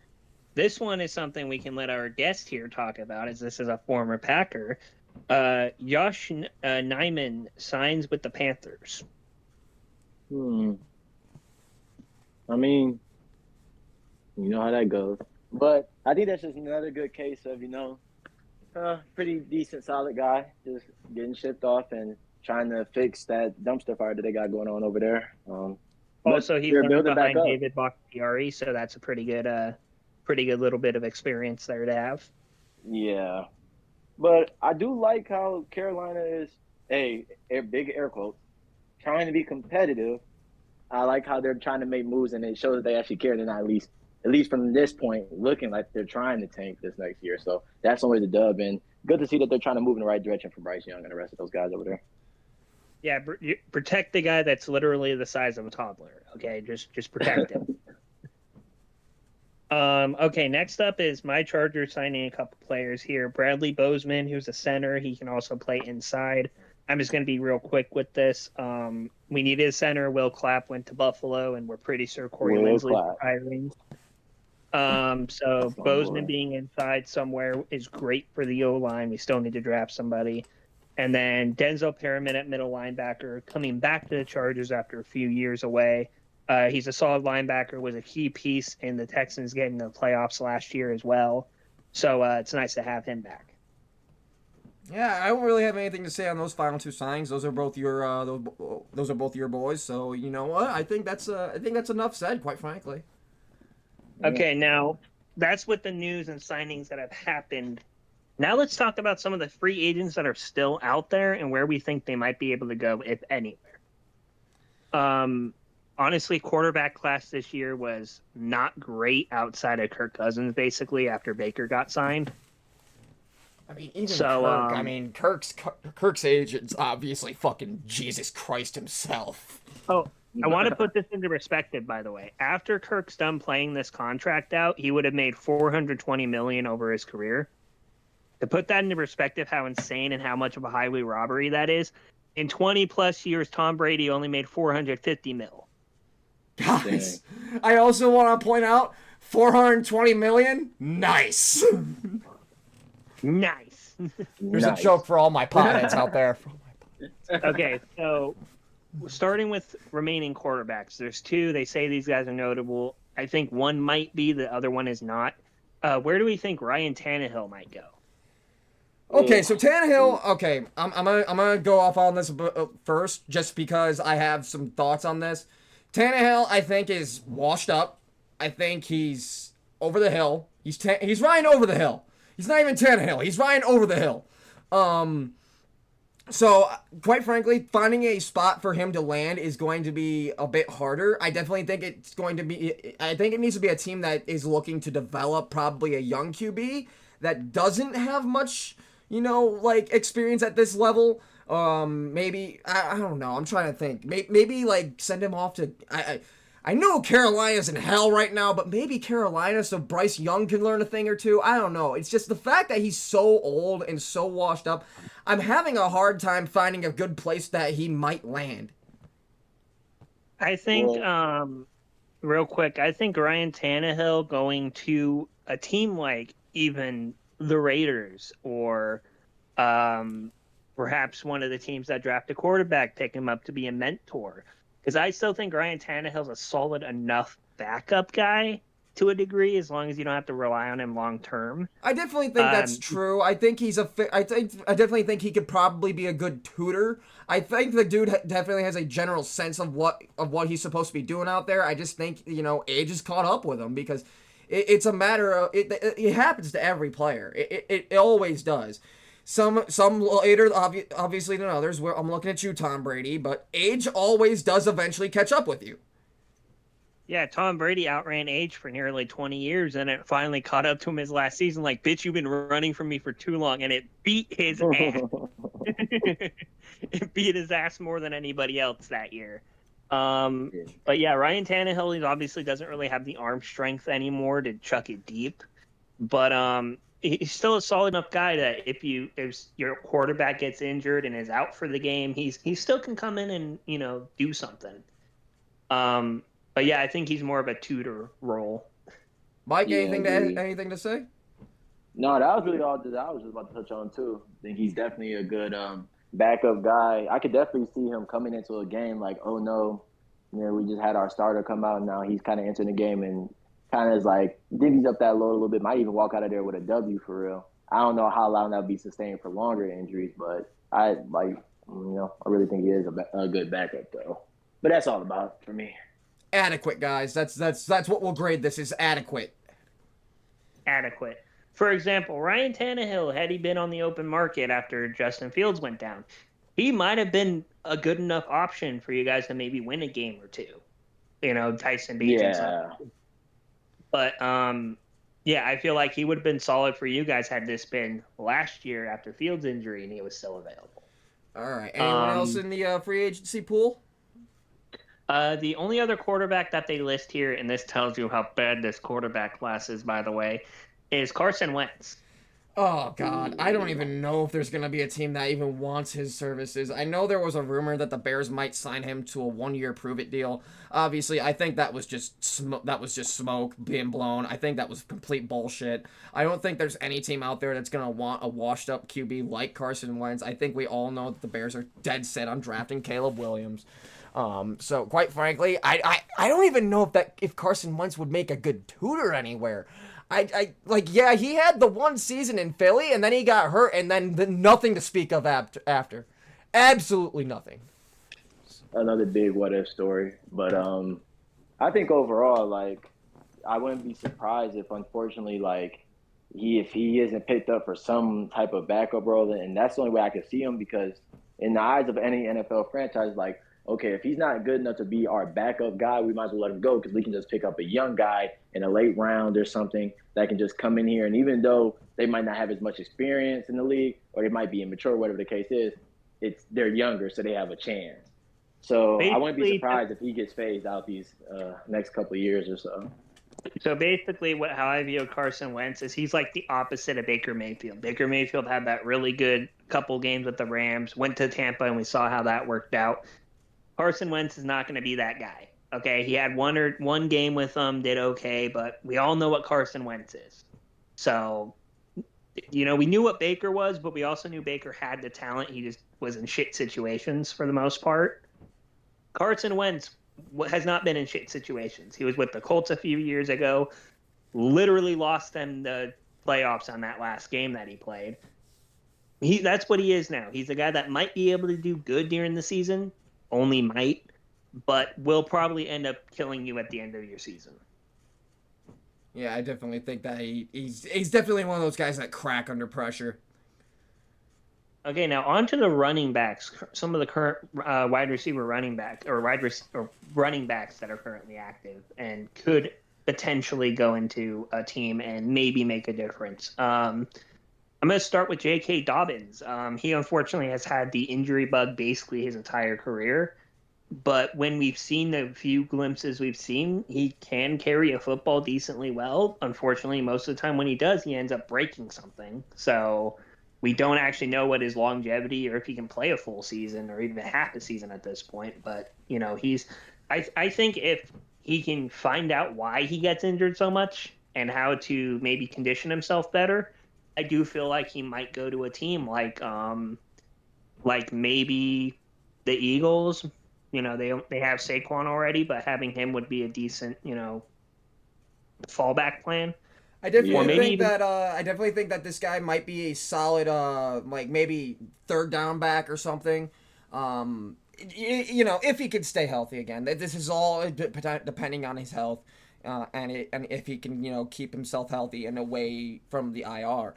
this one is something we can let our guest here talk about, as this is a former Packer. Josh Nijman signs with the Panthers. I mean, you know how that goes. But I think that's just another good case of, pretty decent, solid guy, just getting shipped off and trying to fix that dumpster fire that they got going on over there. Also, he learned behind David Bakhtiari, so that's a pretty good little bit of experience there to have. Yeah. But I do like how Carolina is, big air quotes, trying to be competitive. I like how they're trying to make moves, and it shows that they actually care. They're not, at least from this point, looking like they're trying to tank this next year. So that's always a dub, and good to see that they're trying to move in the right direction for Bryce Young and the rest of those guys over there. Yeah, protect the guy that's literally the size of a toddler. Okay, just protect him. Okay, next up is my Chargers signing a couple players here. Bradley Bozeman, who's a center. He can also play inside. I'm just going to be real quick with this. We needed a center. Will Clapp went to Buffalo, and we're pretty sure Corey Linsley's retiring. So Bozeman being inside somewhere is great for the O-line. We still need to draft somebody. And then Denzel Perriman at middle linebacker, coming back to the Chargers after a few years away. He's a solid linebacker, was a key piece in the Texans getting the playoffs last year as well. So it's nice to have him back. Yeah, I don't really have anything to say on those final two signings. Those are both your boys. So you know what? I think that's enough said, quite frankly. Okay, now that's with the news and signings that have happened. Now let's talk about some of the free agents that are still out there and where we think they might be able to go, if anywhere. Honestly, quarterback class this year was not great outside of Kirk Cousins, basically, after Baker got signed. I mean, even Kirk. Kirk's agent's obviously fucking Jesus Christ himself. Oh, I want to put this into perspective, by the way. After Kirk's done playing this contract out, he would have made $420 million over his career. To put that into perspective, how insane and how much of a highway robbery that is, in 20-plus years, Tom Brady only made $450 million. Guys, I also want to point out, $420 million? Nice. Nice. There's a joke for all my potheads out there. Okay, so starting with remaining quarterbacks, there's two. They say these guys are notable. I think one might be, the other one is not. Where do we think Ryan Tannehill might go? Okay, so Tannehill. Okay, I'm gonna go off on this first, just because I have some thoughts on this. Tannehill, I think, is washed up. I think he's over the hill. He's Ryan over the hill. He's not even Tannehill. He's Ryan over the hill. So, quite frankly, finding a spot for him to land is going to be a bit harder. I definitely think it's going to be. I think it needs to be a team that is looking to develop probably a young QB that doesn't have much, like experience at this level. Maybe I don't know. I'm trying to think. Maybe like send him off to. I know Carolina's in hell right now, but maybe Carolina so Bryce Young can learn a thing or two. I don't know. It's just the fact that he's so old and so washed up. I'm having a hard time finding a good place that he might land. I think, real quick, I think Ryan Tannehill going to a team like even the Raiders or perhaps one of the teams that draft a quarterback, pick him up to be a mentor. Because I still think Ryan Tannehill's a solid enough backup guy to a degree, as long as you don't have to rely on him long term. I definitely think that's true. I think he's I definitely think he could probably be a good tutor. I think the dude definitely has a general sense of what he's supposed to be doing out there. I just think age has caught up with him because it's a matter of it happens to every player. It always does. Some later, obviously, than others. I'm looking at you, Tom Brady, but age always does eventually catch up with you. Yeah, Tom Brady outran age for nearly 20 years, and it finally caught up to him his last season. Like, bitch, you've been running from me for too long, and it beat his ass. It beat his ass more than anybody else that year. But yeah, Ryan Tannehill, he obviously doesn't really have the arm strength anymore to chuck it deep. But he's still a solid enough guy that if your quarterback gets injured and is out for the game, he still can come in and do something. But yeah, I think he's more of a tutor role. Mike, anything to say? No, that was really all that I was just about to touch on too. I think he's definitely a good backup guy. I could definitely see him coming into a game like, oh no, we just had our starter come out, and now he's kind of entering the game and kind of is like divvies up that load a little bit. Might even walk out of there with a W for real. I don't know how long that'll be sustained for longer injuries, but I really think he is a good backup though. But that's all about for me. Adequate, guys. That's what we'll grade this is adequate. Adequate. For example, Ryan Tannehill, had he been on the open market after Justin Fields went down, he might have been a good enough option for you guys to maybe win a game or two. Tyson Bagent's up. But yeah, I feel like he would have been solid for you guys had this been last year after Fields' injury and he was still available. All right. Anyone else in the free agency pool? The only other quarterback that they list here, and this tells you how bad this quarterback class is, by the way, is Carson Wentz. Oh, God. I don't even know if there's going to be a team that even wants his services. I know there was a rumor that the Bears might sign him to a one-year prove-it deal. Obviously, I think that was just smoke being blown. I think that was complete bullshit. I don't think there's any team out there that's going to want a washed-up QB like Carson Wentz. I think we all know that the Bears are dead set on drafting Caleb Williams. So quite frankly, I don't even know if Carson Wentz would make a good tutor anywhere. Yeah, he had the one season in Philly and then he got hurt and then nothing to speak of after. Absolutely nothing. Another big what if story, but I think overall, like, I wouldn't be surprised if unfortunately, like, if he isn't picked up for some type of backup role, and that's the only way I could see him, because in the eyes of any NFL franchise, like, okay, if he's not good enough to be our backup guy, we might as well let him go, because we can just pick up a young guy in a late round or something that can just come in here. And even though they might not have as much experience in the league, or they might be immature, whatever the case is, they're younger, so they have a chance. So I wouldn't be surprised if he gets phased out these next couple of years or so. So basically how I view Carson Wentz is he's like the opposite of Baker Mayfield. Baker Mayfield had that really good couple games with the Rams, went to Tampa, and we saw how that worked out. Carson Wentz is not going to be that guy. Okay, he had one game with them, did okay, but we all know what Carson Wentz is. So, we knew what Baker was, but we also knew Baker had the talent. He just was in shit situations for the most part. Carson Wentz has not been in shit situations. He was with the Colts a few years ago, literally lost them the playoffs on that last game that he played. That's what he is now. He's a guy that might be able to do good during the season, only might, but will probably end up killing you at the end of your season. Yeah, I definitely think that he's definitely one of those guys that crack under pressure. Okay, now on to the running backs. Some of the current wide receiver running back or or running backs that are currently active and could potentially go into a team and maybe make a difference. I'm going to start with J.K. Dobbins. He unfortunately has had the injury bug basically his entire career. But when we've seen the few glimpses we've seen, he can carry a football decently well. Unfortunately, most of the time when he does, he ends up breaking something. So we don't actually know what his longevity or if he can play a full season or even half a season at this point. But, I think if he can find out why he gets injured so much and how to maybe condition himself better, I do feel like he might go to a team like maybe the Eagles. They have Saquon already, but having him would be a decent, fallback plan. I Or definitely maybe think even that this guy might be a solid like maybe third down back or something. If he could stay healthy again. This is all depending on his health. And if he can, keep himself healthy and away from the IR.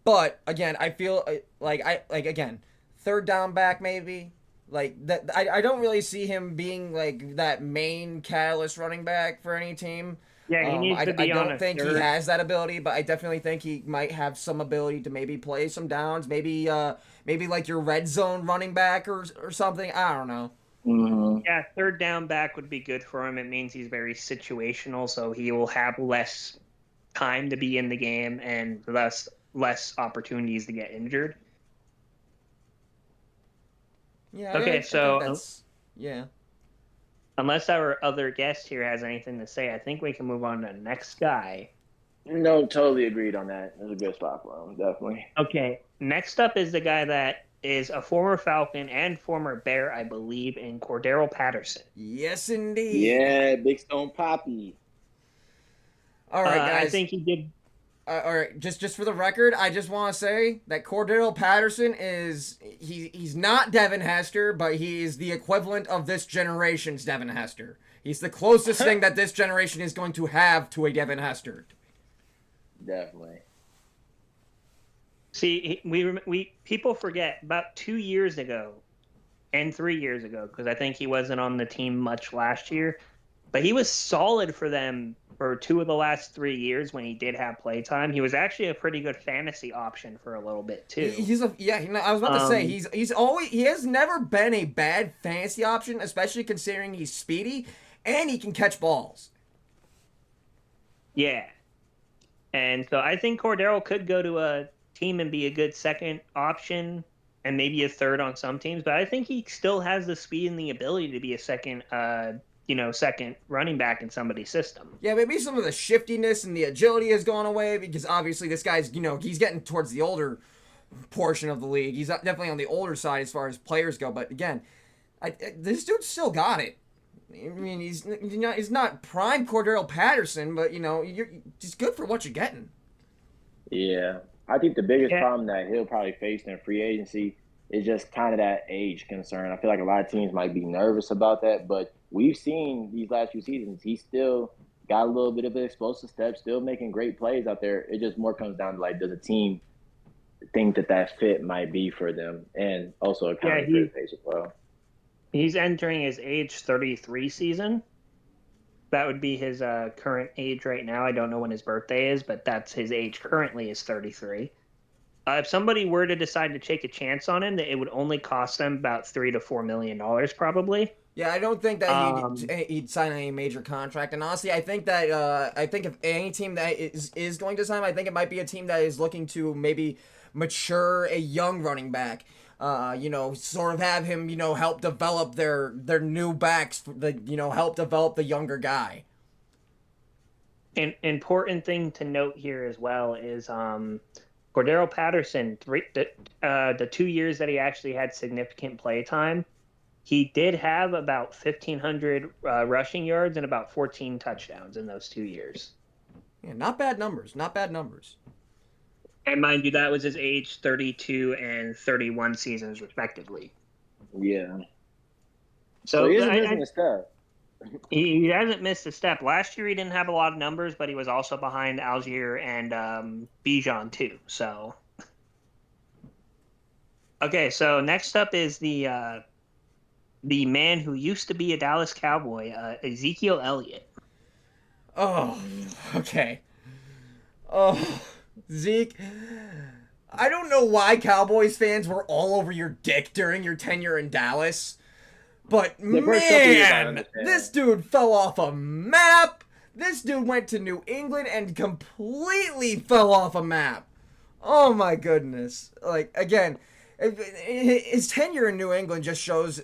But again, I feel again, third down back maybe. Like that, I don't really see him being like that main catalyst running back for any team. yeah, he needs to I be on don't a think he third. has that ability, but I definitely think he might have some ability to maybe play some downs, maybe like your red zone running back or something. I don't know. Hmm. Yeah, third down back would be good for him. It means he's very situational, so he will have less time to be in the game and less opportunities to get injured. Yeah, Okay, I think so that's yeah. unless our other guest here has anything to say, I think we can move on to the next guy. No, totally agreed on that. It was a good spot for him, definitely. Okay, next up is the guy that is a former Falcon and former Bear, I believe, in Cordero Patterson. Yes, indeed. Yeah, Big Stone Poppy. All right, I guys. think he did. All right, just for the record, I just want to say that Cordero Patterson he's not Devin Hester, but he is the equivalent of this generation's Devin Hester. He's the closest thing that this generation is going to have to a Devin Hester. Definitely. See, we people forget about 2 years ago and 3 years ago because I think he wasn't on the team much last year, but he was solid for them for 2 of the last 3 years when he did have play time. He was actually a pretty good fantasy option for a little bit too. I was about to say Um, he has never been a bad fantasy option, especially considering he's speedy and he can catch balls. yeah, and so I think Cordero could go to a team and be a good second option and maybe a third on some teams, but I think he still has the speed and the ability to be a second running back in somebody's system. Yeah, maybe some of the shiftiness and the agility has gone away because obviously this guy's, he's getting towards the older portion of the league. He's definitely on the older side as far as players go, but again, this dude's still got it. I mean, he's not prime Cordero Patterson, but you're just good for what you're getting. Yeah. I think the biggest Yeah, problem that he'll probably face in free agency is just kind of that age concern. I feel like a lot of teams might be nervous about that, but we've seen these last few seasons, he still got a little bit of an explosive step, still making great plays out there. It just more comes down to like, does a team think that fit might be for them, and also yeah, accounting for his pace as well. he's entering his age 33 season. That would be his current age right now. I don't know when his birthday is, but that's his age currently is 33. If somebody were to decide to take a chance on him, that it would only cost them about $3 to $4 million probably. Yeah, I don't think that Um, he'd sign any major contract. And honestly, I think that I think if any team that is going to sign him, I think it might be a team that is looking to maybe mature a young running back. Sort of have him, help develop their new backs. Help develop the younger guy. an important thing to note here as well is Cordero Patterson, the 2 years that he actually had significant play time, he did have about 1,500 rushing yards and about 14 touchdowns in those 2 years. Yeah, not bad numbers. Not bad numbers. And mind you, that was his age 32 and 31 seasons, respectively. Yeah. So So he isn't missing a step. he hasn't missed a step. Last year, he didn't have a lot of numbers, but he was also behind Algier and Bijan, too. So Okay, so next up is the man who used to be a Dallas Cowboy, Ezekiel Elliott. Oh, okay. Oh, Zeke. I don't know why Cowboys fans were all over your dick during your tenure in Dallas, but The first couple years, I man, understand. this dude fell off a map. This dude went to New England and completely fell off a map. Oh my goodness! Like again, his tenure in New England just goes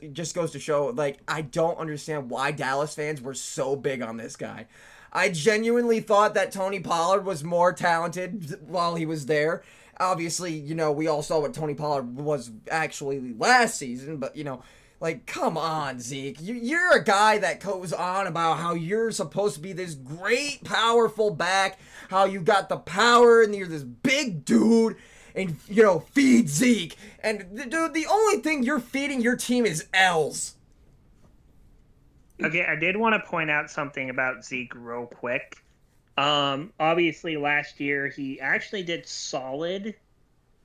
to show. Like I don't understand why Dallas fans were so big on this guy. I genuinely thought that Tony Pollard was more talented while he was there. Obviously, we all saw what Tony Pollard was actually last season, but like, come on, Zeke. You're a guy that goes on about how you're supposed to be this great, powerful back, how you got the power and you're this big dude, and, feed Zeke. And, dude, the only thing you're feeding your team is L's. Okay, I did want to point out something about Zeke real quick. Obviously, last year he actually did solid,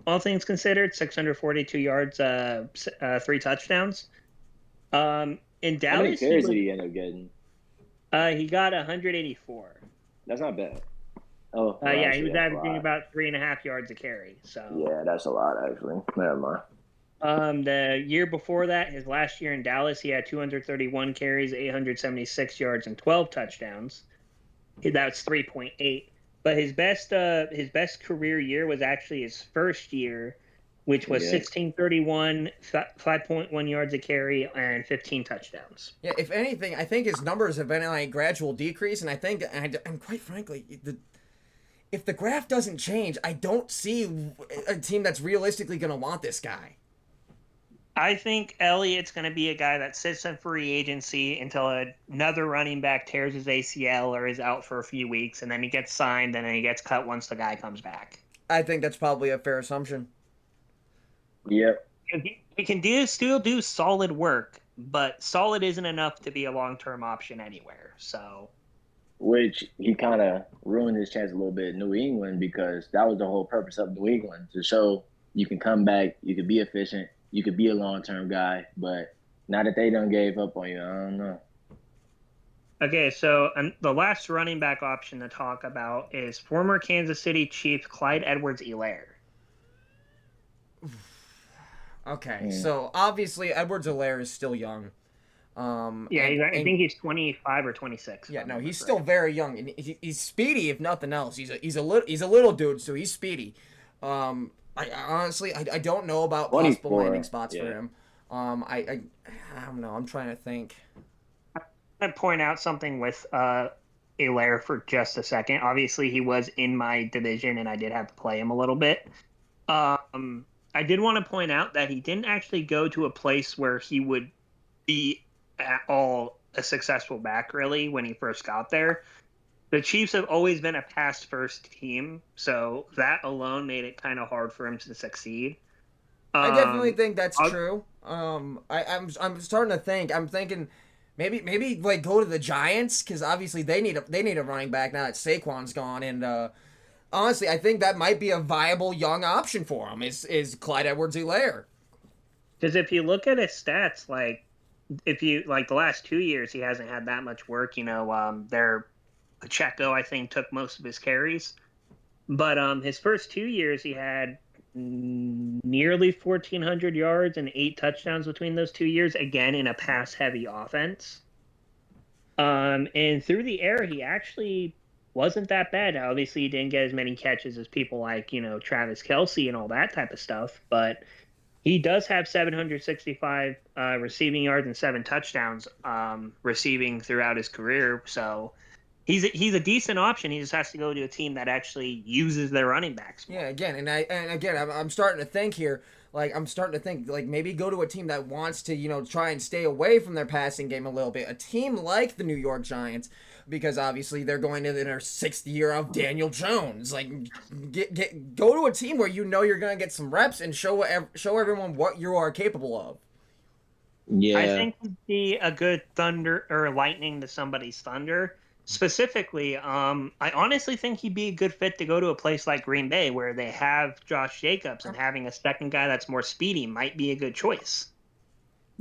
all things considered, 642 yards, 3 touchdowns. In How many Dallas, carries did he end up getting? he got 184. That's not bad. Oh, well, Yeah, he actually, was that's a averaging lot. about 3.5 yards a carry. So, Yeah, that's a lot, actually. Never mind. the year before that, his last year in Dallas, he had 231 carries, 876 yards, and 12 touchdowns. That's 3.8. But his best career year was actually his first year, which was Yeah. 1631, 5.1 yards a carry, and 15 touchdowns. Yeah, if anything, I think his numbers have been in a gradual decrease, and I think, and quite frankly, if the graph doesn't change, I don't see a team that's realistically going to want this guy. I think Elliott's going to be a guy that sits in free agency until another running back tears his ACL or is out for a few weeks, and then he gets signed, and then he gets cut once the guy comes back. I think that's probably a fair assumption. Yep. He can still do solid work, but solid isn't enough to be a long-term option anywhere. So, Which he kind of ruined his chance a little bit in New England because that was the whole purpose of New England, to show you can come back, you could be efficient, you could be a long-term guy. But now that they done gave up on you, I don't know. okay, so the last running back option to talk about is former Kansas City Chief Clyde Edwards-Helaire. Okay, so obviously Edwards-Helaire is still young. Yeah, I think he's 25 or 26. Yeah, no, he's still very young, and he's speedy if nothing else. He's a little dude, so he's speedy. I honestly I don't know about possible 24, landing spots for yeah. him. I don't know. I'm trying to think. I'm to point out something with Helaire for just a second. Obviously, he was in my division, and I did have to play him a little bit. I did want to point out that he didn't actually go to a place where he would be at all a successful back, really, when he first got there. The Chiefs have always been a pass-first team, so that alone made it kind of hard for him to succeed. I definitely think that's I'll- true. I'm starting to think. I'm thinking maybe like go to the Giants because obviously they need a running back now that Saquon's gone, and honestly I think that might be a viable young option for him. Is Clyde Edwards-Helaire? Because if you look at his stats, like if you like the last 2 years, he hasn't had that much work. Pacheco, I think, took most of his carries, but his first 2 years he had nearly 1,400 yards and 8 touchdowns between those 2 years. Again, in a pass-heavy offense. And through the air, he actually wasn't that bad. Obviously, he didn't get as many catches as people like Travis Kelce and all that type of stuff, but he does have 765 receiving yards and 7 touchdowns receiving throughout his career. So he's a decent option. He just has to go to a team that actually uses their running backs more. Yeah, again, I'm starting to think here. Like maybe go to a team that wants to try and stay away from their passing game a little bit. A team like the New York Giants, because obviously they're going to their 6th year of Daniel Jones. Like go to a team where you're gonna get some reps and show everyone what you are capable of. Yeah. I think he'd be a good thunder or lightning to somebody's thunder. Specifically, I honestly think he'd be a good fit to go to a place like Green Bay where they have Josh Jacobs, and having a second guy that's more speedy might be a good choice.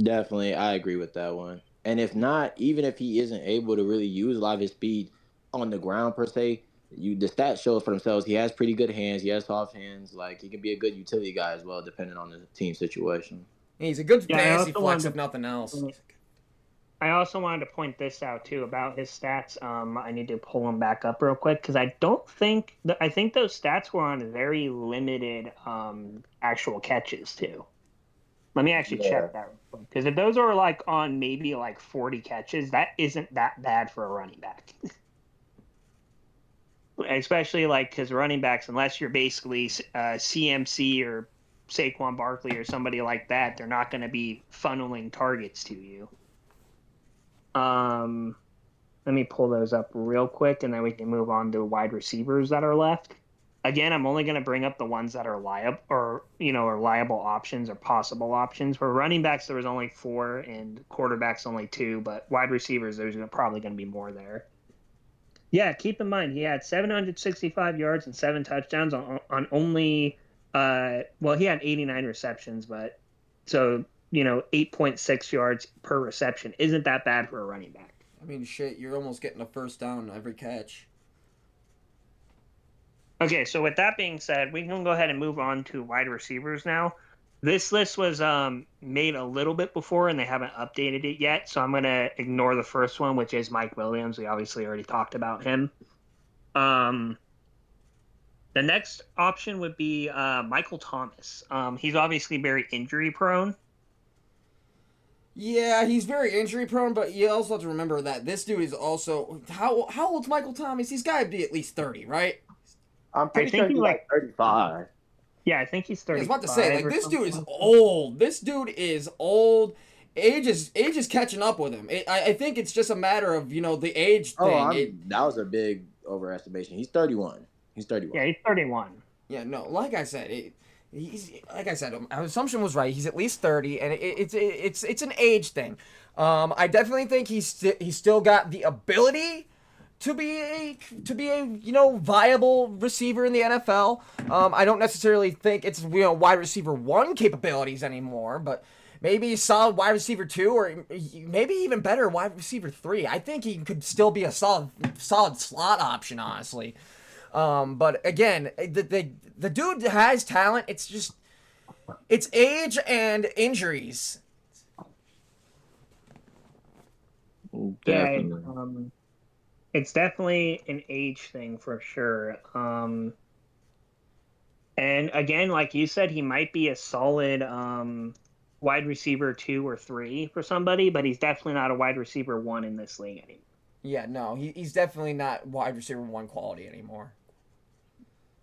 Definitely, I agree with that one. And if not, even if he isn't able to really use a lot of his speed on the ground per se, the stats show for themselves. He has pretty good hands. He has soft hands. Like he can be a good utility guy as well, depending on the team situation. He's a good Yeah, fantasy flex if nothing else. I also wanted to point this out too about his stats. I need to pull them back up real quick because I don't think I think those stats were on very limited actual catches too. Let me actually Yeah. check that real quick because if those are like on maybe like 40 catches, that isn't that bad for a running back. Especially like because running backs, unless you're basically CMC or Saquon Barkley or somebody like that, they're not going to be funneling targets to you. Um, Let me pull those up real quick, and then we can move on to wide receivers that are left. Again, I'm only going to bring up the ones that are liable or are liable options or possible options. For running backs, there was only 4, and quarterbacks only 2, but wide receivers, there's probably going to be more there. Yeah, keep in mind he had 765 yards and 7 touchdowns on only he had 89 receptions, but so 8.6 yards per reception isn't that bad for a running back. I mean, shit, you're almost getting a first down every catch. Okay, so with that being said, we can go ahead and move on to wide receivers now. This list was made a little bit before, and they haven't updated it yet, so I'm going to ignore the first one, which is Mike Williams. We obviously already talked about him. The next option would be Michael Thomas. He's obviously very injury prone. Yeah, he's very injury prone, but you also have to remember that this dude is also how old's Michael Thomas? He's got to be at least 30, right? I'm pretty sure he's like 35. Yeah, I think he's 35. I was about to say, like, this dude is old. This dude is old. Age is catching up with him. I think it's just a matter of the age thing. That was a big overestimation. He's 31. He's 31. Yeah, he's 31. Yeah, no, like I said, our assumption was right. He's at least 30, and it's an age thing. I definitely think he's still got the ability to be a viable receiver in the NFL. I don't necessarily think it's wide receiver 1 capabilities anymore, but maybe a solid wide receiver 2, or maybe even better wide receiver 3. I think he could still be a solid slot option, honestly. But again, the dude has talent. It's just it's age and injuries. Definitely. Yeah, it's definitely an age thing for sure. And again, like you said, he might be a solid wide receiver 2 or 3 for somebody, but he's definitely not a wide receiver 1 in this league anymore. Yeah, no, he's definitely not wide receiver 1 quality anymore.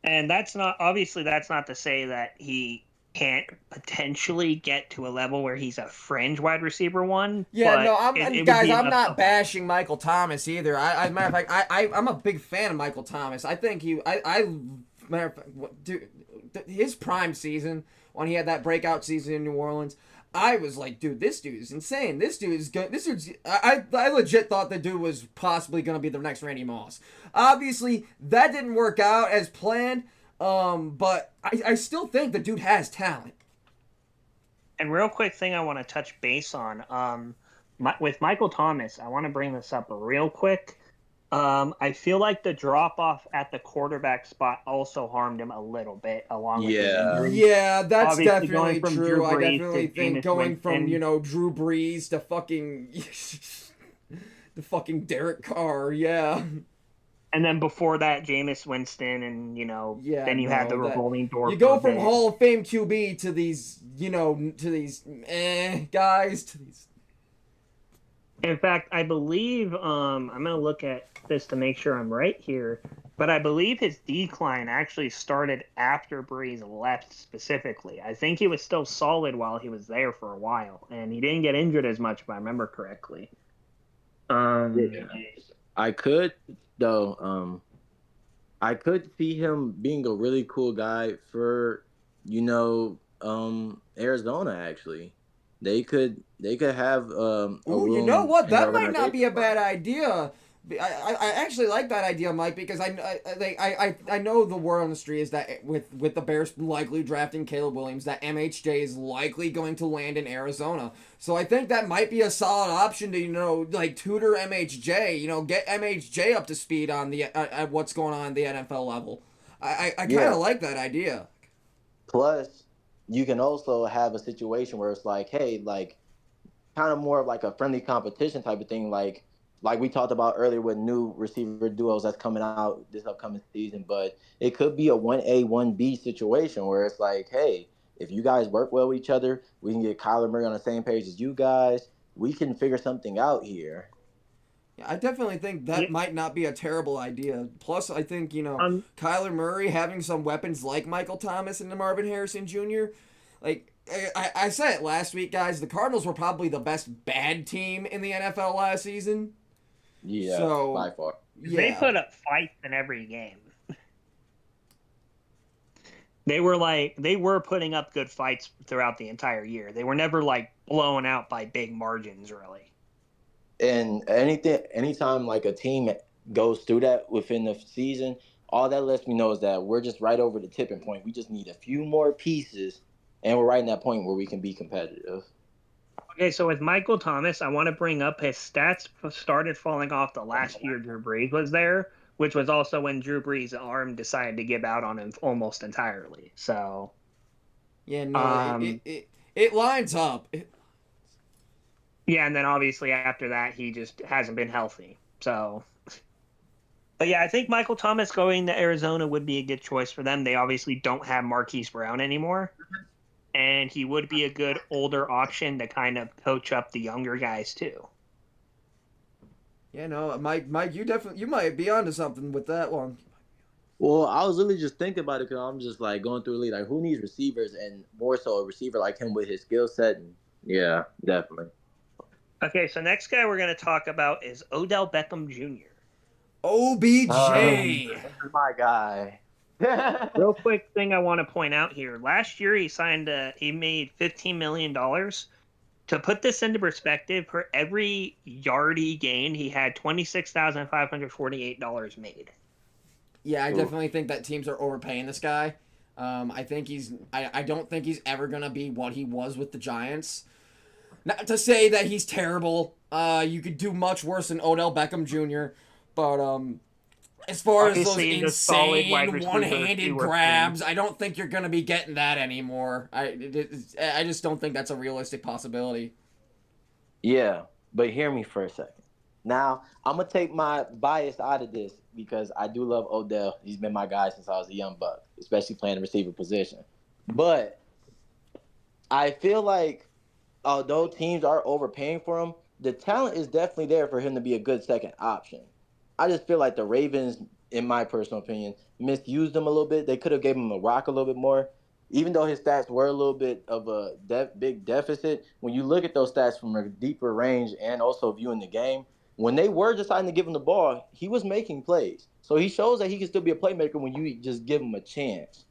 And that's not to say that he can't potentially get to a level where he's a fringe wide receiber 1. Yeah, no, I'm not bashing Michael Thomas either. Matter of fact, I'm a big fan of Michael Thomas. I think matter of fact, dude, his prime season when he had that breakout season in New Orleans, I was like, dude, this dude is insane. This dude's I legit thought the dude was possibly gonna be the next Randy Moss. Obviously, that didn't work out as planned. But I still think the dude has talent. And real quick thing I want to touch base on, with Michael Thomas, I want to bring this up real quick. I feel like the drop off at the quarterback spot also harmed him a little bit, along with his injury. Yeah, that's Obviously, definitely true. I definitely think going from Drew Brees to fucking the fucking Derek Carr, yeah. And then before that, Jameis Winston, and then you had the revolving door. You go from Hall of Fame QB to these, guys. To these. In fact, I believe I'm gonna look at this to make sure I'm right here, but I believe his decline actually started after Brees left specifically. I think he was still solid while he was there for a while, and he didn't get injured as much, if I remember correctly. I could. Though, I could see him being a really cool guy for, Arizona. Actually, they could have. Ooh, you know what? That might not be a bad idea. I actually like that idea, Mike, because I know the word on the street is that with the Bears likely drafting Caleb Williams, that MHJ is likely going to land in Arizona. So I think that might be a solid option to like tutor MHJ, get MHJ up to speed on the at what's going on at the NFL level. I kind Yeah. of like that idea. Plus, you can also have a situation where it's like, hey, like kind of more of like a friendly competition type of thing, like we talked about earlier with new receiver duos that's coming out this upcoming season. But it could be a 1A 1B situation where it's like, hey, if you guys work well with each other, we can get Kyler Murray on the same page as you guys. We can figure something out here. Yeah, I definitely think that Yeah, might not be a terrible idea. Plus, I think, um, Kyler Murray having some weapons like Michael Thomas and Marvin Harrison Jr. Like, I said it last week, guys, the Cardinals were probably the best bad team in the NFL last season. Yeah, So, by far. they yeah. put up fights in every game. They were putting up good fights throughout the entire year. They were never like blown out by big margins, really. And anytime like a team goes through that within the season, all that lets me know is that we're just right over the tipping point. We just need a few more pieces, and we're right in that point where we can be competitive. Okay, so with Michael Thomas, I want to bring up his stats started falling off the last year Drew Brees was there, which was also when Drew Brees' arm decided to give out on him almost entirely. So, Yeah, no, um, it lines up. yeah, and then obviously after that, he just hasn't been healthy. So, but yeah, I think Michael Thomas going to Arizona would be a good choice for them. They obviously don't have Marquise Brown anymore, and he would be a good older option to kind of coach up the younger guys too. Yeah, no, Mike, you might be onto something with that one. Well, I was really just thinking about it because I'm just like going through the league, like who needs receivers, and more so a receiver like him with his skill set. And yeah, definitely. Okay, so next guy we're going to talk about is Odell Beckham Jr. OBJ. This is my guy. Real quick thing I want to point out here. Last year he made $15 million. To put this into perspective, for every yard he gained, he had $26,548 made. Yeah, I Ooh. definitely think that teams are overpaying this guy. I think I don't think he's ever gonna be what he was with the Giants. Not to say that he's terrible. You could do much worse than Odell Beckham Jr. But as far as those Obviously, the solid wide insane receiver one-handed 2 or 3. grabs, I don't think you're gonna be getting that anymore. I just don't think that's a realistic possibility. Yeah, but hear me for a second. Now, I'm gonna take my bias out of this because I do love Odell. He's been my guy since I was a young buck, especially playing the receiver position. But I feel like although teams are overpaying for him, the talent is definitely there for him to be a good second option. I just feel like the Ravens, in my personal opinion, misused him a little bit. They could have gave him a rock a little bit more. Even though his stats were a little bit of a big deficit, when you look at those stats from a deeper range and also viewing the game, when they were deciding to give him the ball, he was making plays. So he shows that he can still be a playmaker when you just give him a chance.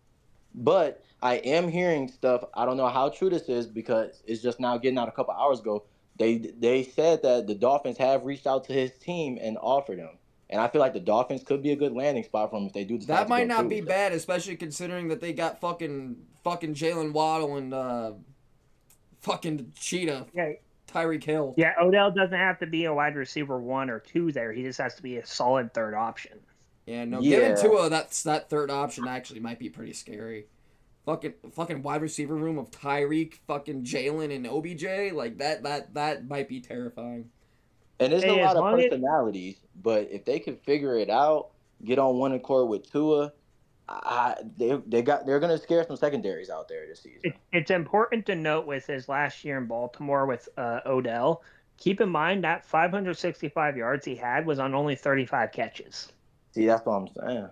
But I am hearing stuff. I don't know how true this is because it's just now getting out a couple hours ago. They said that the Dolphins have reached out to his team and offered him. And I feel like the Dolphins could be a good landing spot for him if they do decide That to might go not through be with it. bad, especially considering that they got fucking Jalen Waddle and fucking Cheetah Yeah, Tyreek Hill. yeah. Odell doesn't have to be a wide receiver 1 or 2 there. He just has to be a solid third option. Yeah, no, giving Yeah. Tua that third option actually might be pretty scary. Fucking wide receiver room of Tyreek, fucking Jalen, and OBJ, like that might be terrifying. And there's a Hey, as lot of long as personalities, but if they can figure it out, get on one accord with Tua, they're gonna scare some secondaries out there this season. it's important to note with his last year in Baltimore with Odell, keep in mind that 565 yards he had was on only 35 catches. See, that's what I'm saying.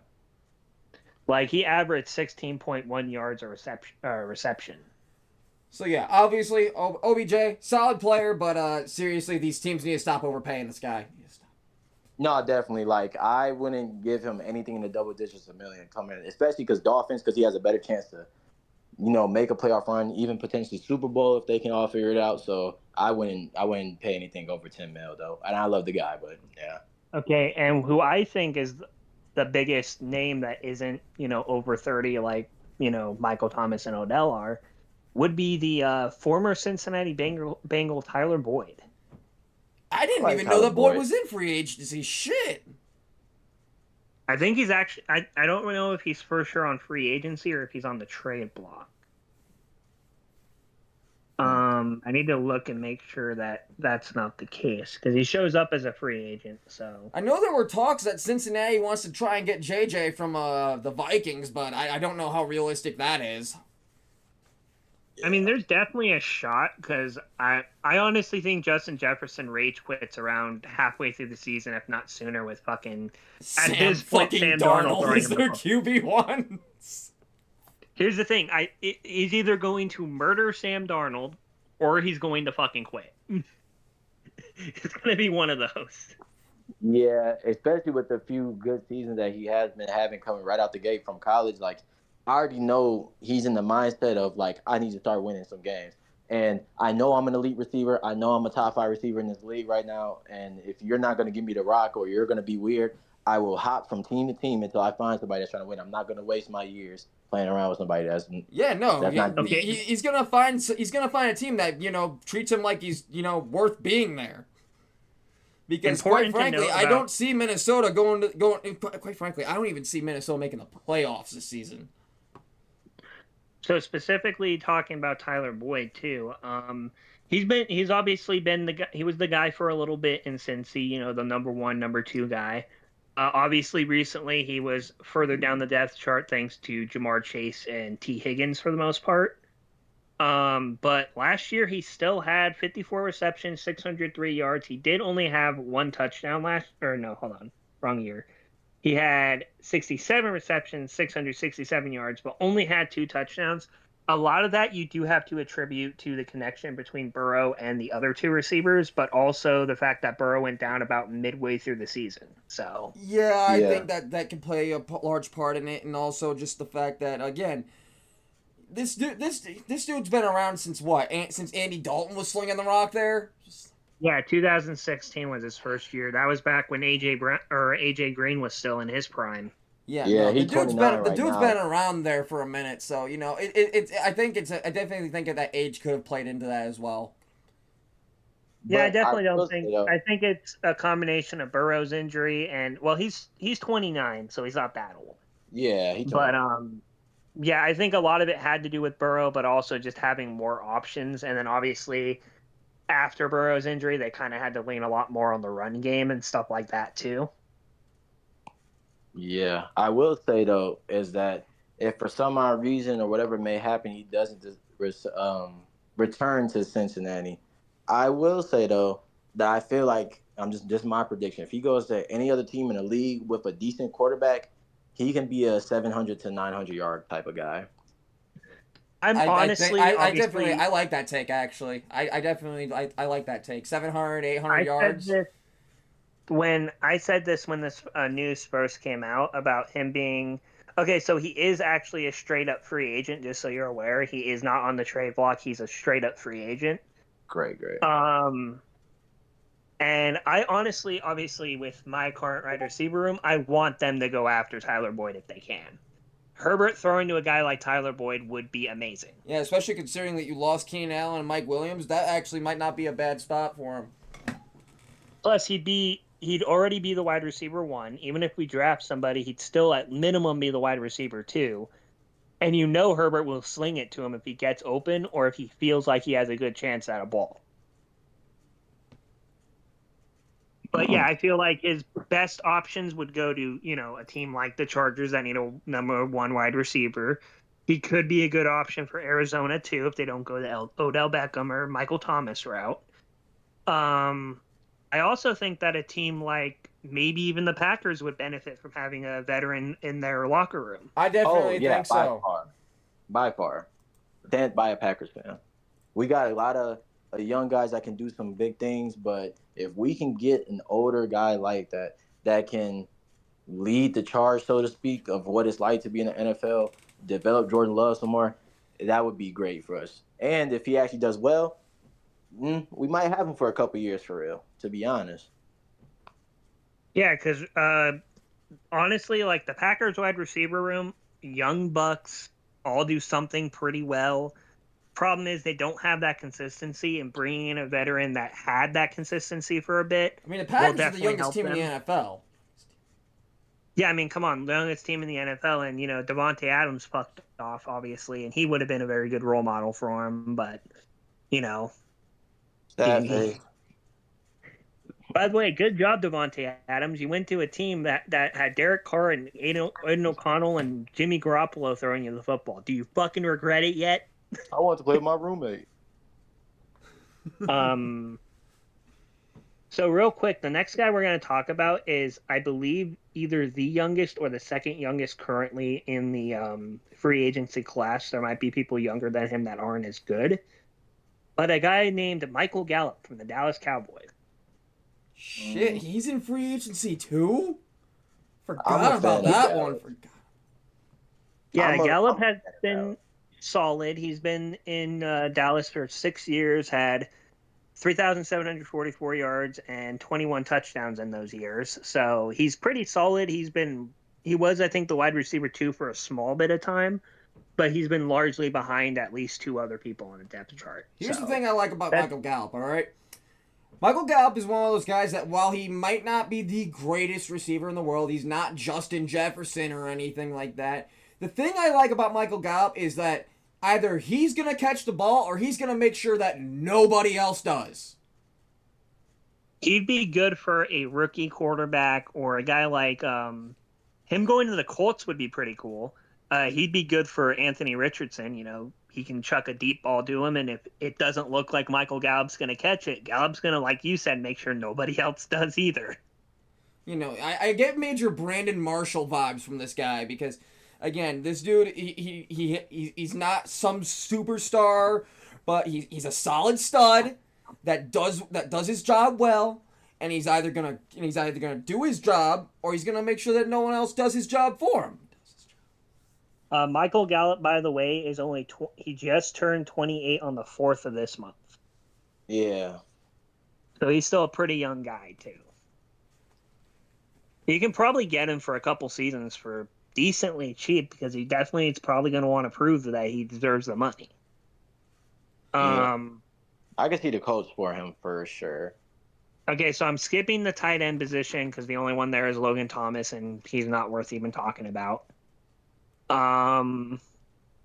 Like he averaged 16.1 yards a reception. So yeah, obviously OBJ solid player, but seriously, these teams need to stop overpaying this guy. No, definitely. Like I wouldn't give him anything in the double digits a million coming, especially because Dolphins, because he has a better chance to, make a playoff run, even potentially Super Bowl if they can all figure it out. So I wouldn't pay anything over 10 mil though. And I love the guy, but yeah. Okay, and who I think is the biggest name that isn't, over 30 like, Michael Thomas and Odell are, would be the former Cincinnati Bengal Tyler Boyd. I I didn't like even know Tyler that boy Boyd. was in free agency. Shit. I think he's actually I don't know if he's for sure on free agency or if he's on the trade block. I need to look and make sure that that's not the case because he shows up as a free agent. So I know there were talks that Cincinnati wants to try and get JJ from the Vikings, but I don't know how realistic that is. I mean, there's definitely a shot because I honestly think Justin Jefferson rage quits around halfway through the season, if not sooner, with fucking at Sam his point fucking Sam Darnold Darnold throwing is him the their ball. QB1. Here's the thing: he's either going to murder Sam Darnold or he's going to fucking quit. It's gonna be one of those. Yeah, especially with the few good seasons that he has been having coming right out the gate from college. Like, I already know he's in the mindset of like, I need to start winning some games. And I know I'm an elite receiver. I know I'm a top 5 receiver in this league right now. And if you're not going to give me the rock or you're going to be weird, I will hop from team to team until I find somebody that's trying to win. I'm not going to waste my years playing around with somebody Yeah, no, that's not. Okay, he's gonna find a team that treats him like he's worth being there. Because quite important to frankly, note I about don't see Minnesota going. Quite frankly, I don't even see Minnesota making the playoffs this season. so specifically talking about Tyler Boyd too. He's obviously been the guy. He was the guy for a little bit in Cincy, the number one, number two guy. Obviously, recently he was further down the depth chart thanks to Jamar Chase and T. Higgins for the most part. But last year he still had 54 receptions, 603 yards. He did only have one touchdown or no, hold on, wrong year. He had 67 receptions, 667 yards, but only had two touchdowns. A lot of that you do have to attribute to the connection between Burrow and the other two receivers, but also the fact that Burrow went down about midway through the season. So, Yeah, I Yeah, think that can play a large part in it, and also just the fact that again, this dude's been around since what? Since Andy Dalton was slinging the rock there. yeah, 2016 was his first year. That was back when AJ Green was still in his prime. Yeah, yeah, no, the he's dude's 29 been right now. around there for a minute, so I definitely think that age could have played into that as well. Yeah, I But I definitely don't will say think. though, I think it's a combination of Burrow's injury and well, he's 29, so he's not that old. yeah, he's But 29. yeah, I think a lot of it had to do with Burrow, but also just having more options. And then obviously after Burrow's injury, they kind of had to lean a lot more on the run game and stuff like that too. Yeah, I will say though is that if for some odd reason or whatever may happen, he doesn't return to Cincinnati. I will say though that I feel like I'm just my prediction. If he goes to any other team in the league with a decent quarterback, he can be a 700 to 900 yard type of guy. I'm I think honestly, I definitely obviously, I like that take actually. I definitely I like that take. 700, 800 I said yards. this when this news first came out about him being okay. So he is actually a straight up free agent. Just so you're aware, he is not on the trade block. He's a straight up free agent. Great, great. Um, and I honestly, obviously, with my current wide receiver room, I want them to go after Tyler Boyd if they can. Herbert throwing to a guy like Tyler Boyd would be amazing. Yeah, especially considering that you lost Keenan Allen and Mike Williams, that actually might not be a bad spot for him. Plus, he'd already be the wide receiver one. Even if we draft somebody, he'd still at minimum be the wide receiver two. And Herbert will sling it to him if he gets open or if he feels like he has a good chance at a ball. But yeah, I feel like his best options would go to, a team like the Chargers that need a number one wide receiver. He could be a good option for Arizona too if they don't go the Odell Beckham or Michael Thomas route. Um, I also think that a team like maybe even the Packers would benefit from having a veteran in their locker room. I Oh definitely yeah, think so. by far, stand by a Packers fan. We got a lot of young guys that can do some big things, but if we can get an older guy like that that can lead the charge, so to speak, of what it's like to be in the NFL, develop Jordan Love some more, that would be great for us. And if he actually does well, we might have him for a couple years for real. To be honest. Yeah, because honestly, like the Packers wide receiver room, young bucks all do something pretty well. Problem is they don't have that consistency, and bringing in a veteran that had that consistency for a bit I mean, the will Packers are the definitely youngest help team in the them. NFL. Yeah, I mean, come on, the youngest team in the NFL, and Devontae Adams fucked off, obviously, and he would have been a very good role model for him, but you know, Sad he. face. By the way, good job, Devontae Adams. You went to a team that had Derek Carr and Aiden O'Connell and Jimmy Garoppolo throwing you the football. Do you fucking regret it yet? I want to play with my roommate. Um. So real quick, the next guy we're going to talk about is, I believe, either the youngest or the second youngest currently in the free agency class. There might be people younger than him that aren't as good, but a guy named Michael Gallup from the Dallas Cowboys. Shit, he's in free agency too? I'm a Forgot about fan of that Gallup. one. Forgot. Yeah, I'm a Gallup fan has of been Gallup. solid. He's been in Dallas for 6 years, had 3,744 yards and 21 touchdowns in those years. So he's pretty solid. He was, I think, the wide receiver two for a small bit of time, but he's been largely behind at least two other people on the depth chart. Here's the So thing I like about that, Michael Gallup, all right? Michael Gallup is one of those guys that while he might not be the greatest receiver in the world, he's not Justin Jefferson or anything like that. The thing I like about Michael Gallup is that either he's going to catch the ball or he's going to make sure that nobody else does. he'd be good for a rookie quarterback or a guy like him going to the Colts would be pretty cool. He'd be good for Anthony Richardson. He can chuck a deep ball to him, and if it doesn't look like Michael Gallup's going to catch it, Gallup's going to, like you said, make sure nobody else does either. I get major Brandon Marshall vibes from this guy because, again, this dude, he's not some superstar, but he's a solid stud that does his job well, and he's either gonna do his job or he's gonna make sure that no one else does his job for him. Michael Gallup, by the way, is he just turned 28 on the 4th of this month. Yeah. So he's still a pretty young guy, too. You can probably get him for a couple seasons for decently cheap because he definitely is probably going to want to prove that he deserves the money. Yeah. I can see the Colts for him for sure. Okay, so I'm skipping the tight end position because the only one there is Logan Thomas, and he's not worth even talking about.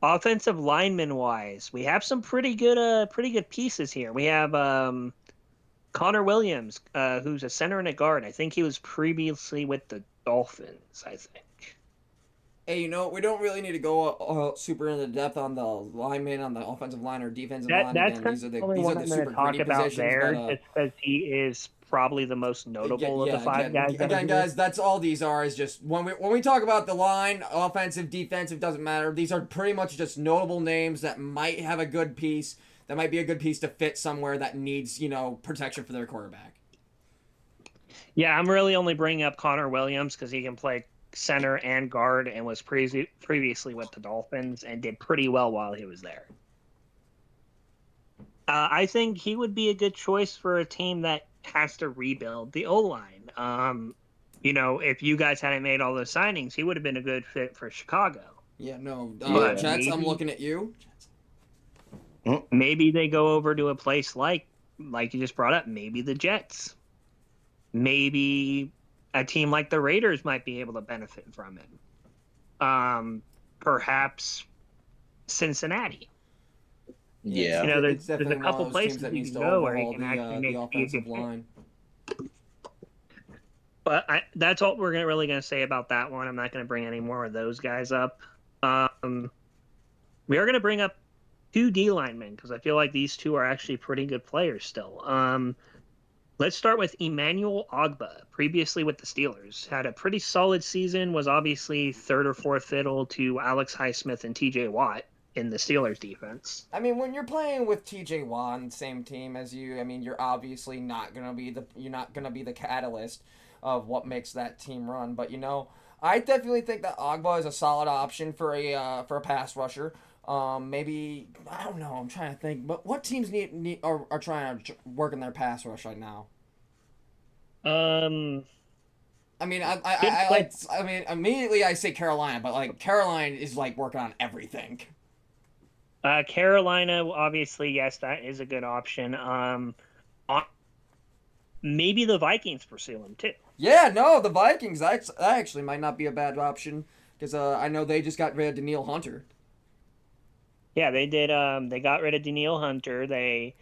Offensive lineman wise, we have some pretty good pieces here. We have Connor Williams, who's a center and a guard. I think he was previously with the Dolphins, I think. Hey, we don't really need to go super into depth on the lineman, on the offensive line or defensive line. That's Again, kind these are of the the only these are one the I'm going super to talk gritty about positions. there, But just because he is probably the most notable of the five guys. Again, guys, that's all these are. Is just when we talk about the line, offensive, defensive, doesn't matter. These are pretty much just notable names that might have a good piece. That might be a good piece to fit somewhere that needs protection for their quarterback. Yeah, I'm really only bringing up Connor Williams because he can play center and guard and was previously with the Dolphins and did pretty well while he was there. I think he would be a good choice for a team that has to rebuild the O-line. If you guys hadn't made all those signings, he would have been a good fit for Chicago. Yeah, no, Yeah. Jets. I'm looking at you. Maybe they go over to a place like you just brought up. Maybe the Jets. Maybe a team like the Raiders might be able to benefit from it. Perhaps Cincinnati. Yeah. There's a couple places that you needs can to go where overhaul you can actually make the a offensive good line. But that's all we're really going to say about that one. I'm not going to bring any more of those guys up. We are going to bring up two D linemen because I feel like these two are actually pretty good players still. Let's start with Emmanuel Ogbah, previously with the Steelers. Had a pretty solid season, was obviously third or fourth fiddle to Alex Highsmith and TJ Watt in the Steelers defense. I mean, when you're playing with TJ Watt on the same team as you, I mean, you're obviously not gonna be the catalyst of what makes that team run. But I definitely think that Ogbah is a solid option for a pass rusher. Maybe I don't know. I'm trying to think. But what teams are trying to work in their pass rush right now? I mean, I like. I mean, immediately I say Carolina, but like Carolina is like working on everything. Carolina, obviously, yes, that is a good option. Maybe the Vikings pursue him too. Yeah, no, the Vikings. That actually might not be a bad option because I know they just got rid of Daniil Hunter. Yeah, they did. They got rid of Daniil Hunter. They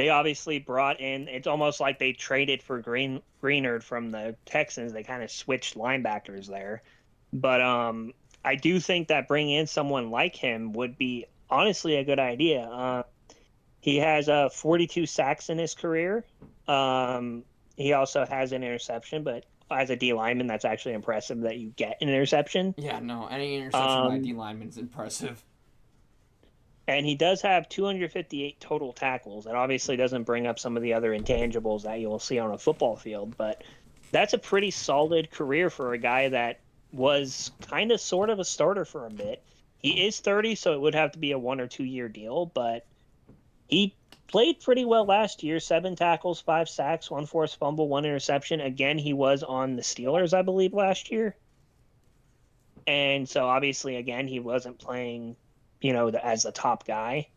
obviously brought in. It's almost like they traded for Greenard from the Texans. They kind of switched linebackers there, but I do think that bringing in someone like him would be honestly a good idea. He has 42 sacks in his career. He also has an interception, but as a D lineman, that's actually impressive that you get an interception. Yeah, no, any interception by D lineman is impressive. And he does have 258 total tackles. That obviously doesn't bring up some of the other intangibles that you'll see on a football field, but that's a pretty solid career for a guy that was kind of sort of a starter for a bit. He is 30, so it would have to be a 1 or 2 year deal, but he played pretty well last year. 7 tackles, 5 sacks, 1 forced fumble, 1 interception. Again, he was on the Steelers, I believe, last year. And so obviously, again, he wasn't playing, as the top guy.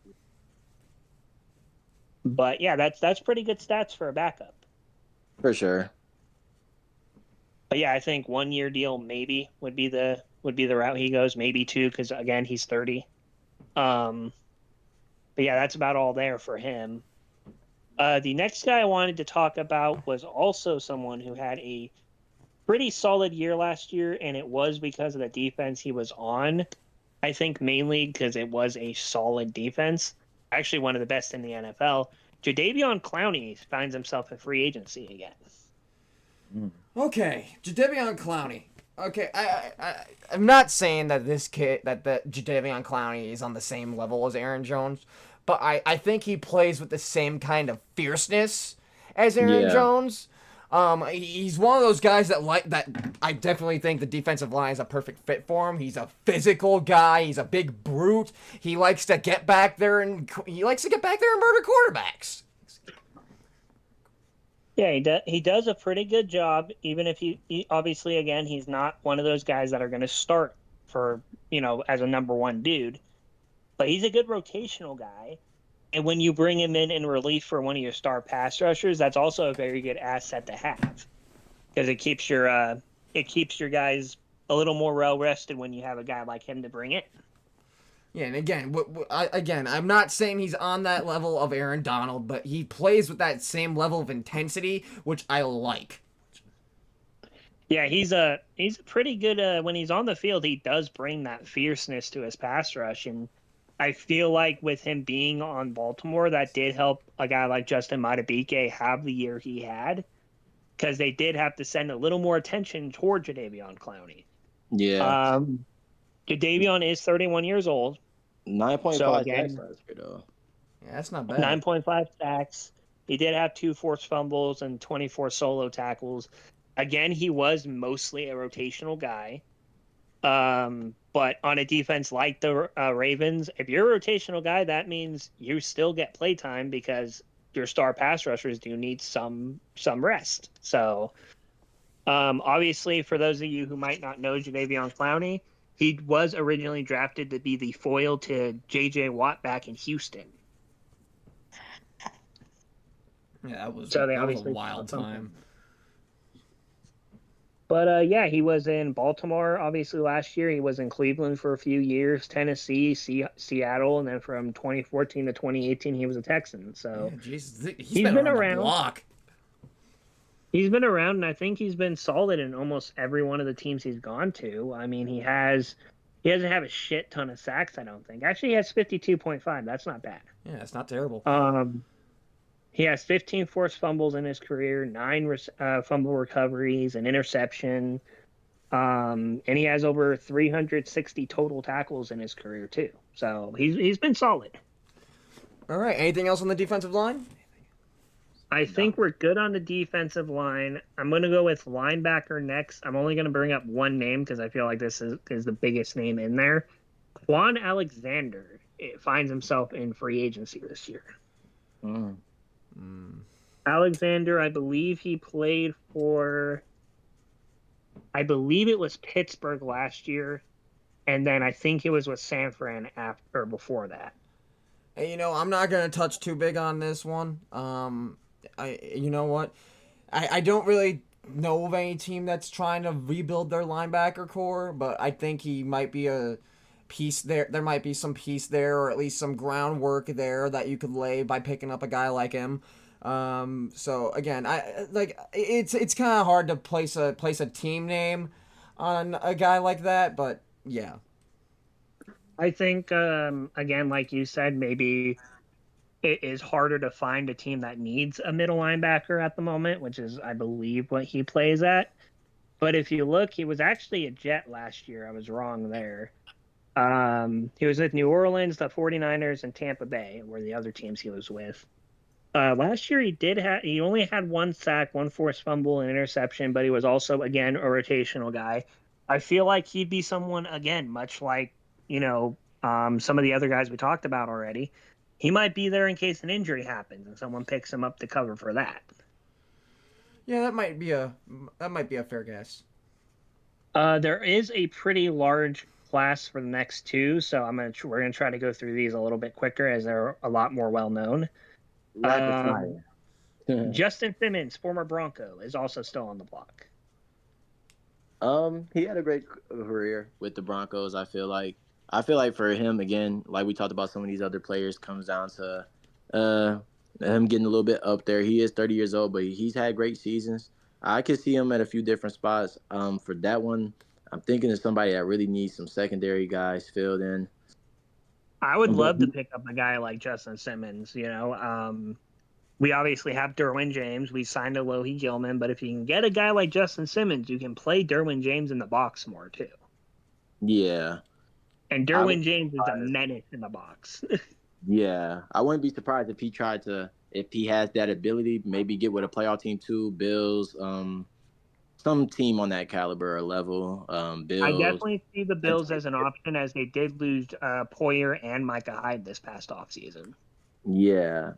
But yeah, that's pretty good stats for a backup. For sure. But yeah, I think 1 year deal maybe would be the route he goes. Maybe 2, because again, he's 30. But yeah, that's about all there for him. The next guy I wanted to talk about was also someone who had a pretty solid year last year, and it was because of the defense he was on. I think mainly because it was a solid defense. Actually, one of the best in the NFL. Jadeveon Clowney finds himself in free agency again. Okay, Jadeveon Clowney. Okay, I'm not saying that that Jadeveon Clowney is on the same level as Aaron Jones, but I think he plays with the same kind of fierceness as Aaron Jones. He's one of those guys that I definitely think the defensive line is a perfect fit for him. He's a physical guy. He's a big brute. He likes to get back there and murder quarterbacks. Yeah, he does a pretty good job, even if he obviously, again, he's not one of those guys that are going to start for, as a number 1 dude. But he's a good rotational guy. And when you bring him in relief for one of your star pass rushers, that's also a very good asset to have. Because it keeps your guys a little more well rested when you have a guy like him to bring it. Yeah, and again, I'm not saying he's on that level of Aaron Donald, but he plays with that same level of intensity, which I like. Yeah, he's a pretty good when he's on the field. He does bring that fierceness to his pass rush, and I feel like with him being on Baltimore, that did help a guy like Justin Madubuike have the year he had, because they did have to send a little more attention toward Jadeveon Clowney. Yeah. Jadeveon is 31 years old. 9.5 so sacks last year, though. Yeah, that's not bad. 9.5 sacks. He did have 2 forced fumbles and 24 solo tackles. Again, he was mostly a rotational guy. But on a defense like the Ravens, if you're a rotational guy, that means you still get playtime because your star pass rushers do need some rest. So, obviously, for those of you who might not know Jadeveon Clowney, he was originally drafted to be the foil to J.J. Watt back in Houston. Yeah, that was a wild time. But yeah, he was in Baltimore, obviously, last year. He was in Cleveland for a few years, Tennessee, Seattle, and then from 2014 to 2018, he was a Texan. So yeah, Jesus, he's been around the block. He's been around, and I think he's been solid in almost every one of the teams he's gone to. I mean, he doesn't have a shit ton of sacks, I don't think. Actually, he has 52.5. That's not bad. Yeah, it's not terrible. He has 15 forced fumbles in his career, 9 fumble recoveries, an interception, and he has over 360 total tackles in his career too. So he's been solid. All right. Anything else on the defensive line? I think we're good on the defensive line. I'm going to go with linebacker next. I'm only going to bring up one name because I feel like this is the biggest name in there. Quan Alexander finds himself in free agency this year. Alexander, I believe he played for I believe it was Pittsburgh last year, and then I think it was with San Fran after or before that. And I'm not gonna touch too big on this one. You know what? I don't really know of any team that's trying to rebuild their linebacker core, but I think he might be a piece there. There might be some piece there, or at least some groundwork there that you could lay by picking up a guy like him. So again, I like it's kind of hard to place a team name on a guy like that, but yeah. I think, again, like you said, maybe it is harder to find a team that needs a middle linebacker at the moment, which is, I believe, what he plays at. But if you look, he was actually a Jet last year. I was wrong there. He was with New Orleans, the 49ers, and Tampa Bay were the other teams he was with. Last year he only had one sack, one forced fumble, and interception, but he was also again a rotational guy. I feel like he'd be someone again, much like some of the other guys we talked about already. He might be there in case an injury happens and someone picks him up to cover for that. Yeah, that might be a fair guess. There is a pretty large class for the next two, so we're gonna try to go through these a little bit quicker as they're a lot more well known. Rapid fire. Justin Simmons, former Bronco, is also still on the block. He had a great career with the Broncos. I feel like for him again, like we talked about some of these other players, comes down to uh him getting a little bit up there. He is 30 years old, but he's had great seasons. I could see him at a few different spots. For that one, I'm thinking of somebody that really needs some secondary guys filled in. I would But love to pick up a guy like Justin Simmons. We obviously have Derwin James. We signed a Lohi Gilman, but if you can get a guy like Justin Simmons, you can play Derwin James in the box more too. yeah, And I would Derwin be James is a surprised. menace in the box. Yeah, I wouldn't be surprised if if he has that ability, maybe get with a playoff team too, Bills, some team on that caliber or level, I Bills. definitely see the Bills as an option as they did lose Poyer and Micah Hyde this past offseason. Yeah,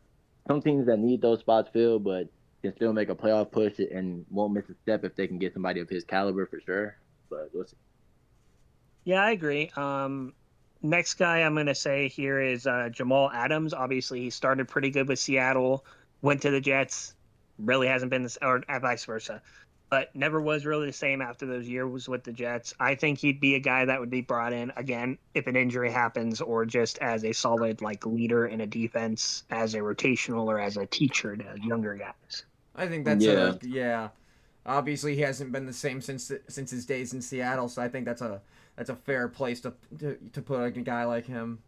some teams that need those spots filled, but can still make a playoff push and won't miss a step if they can get somebody of his caliber for sure. But we'll see. Yeah, I agree. Next guy I'm going to say here is Jamal Adams. Obviously, he started pretty good with Seattle, went to the Jets, really hasn't been this, or vice versa, but never was really the same after those years with the Jets. I think he'd be a guy that would be brought in again if an injury happens, or just as a solid like leader in a defense, as a rotational or as a teacher to younger guys. I think that's Yeah, yeah. Obviously, he hasn't been the same since his days in Seattle, so I think that's a fair place to put a guy like him.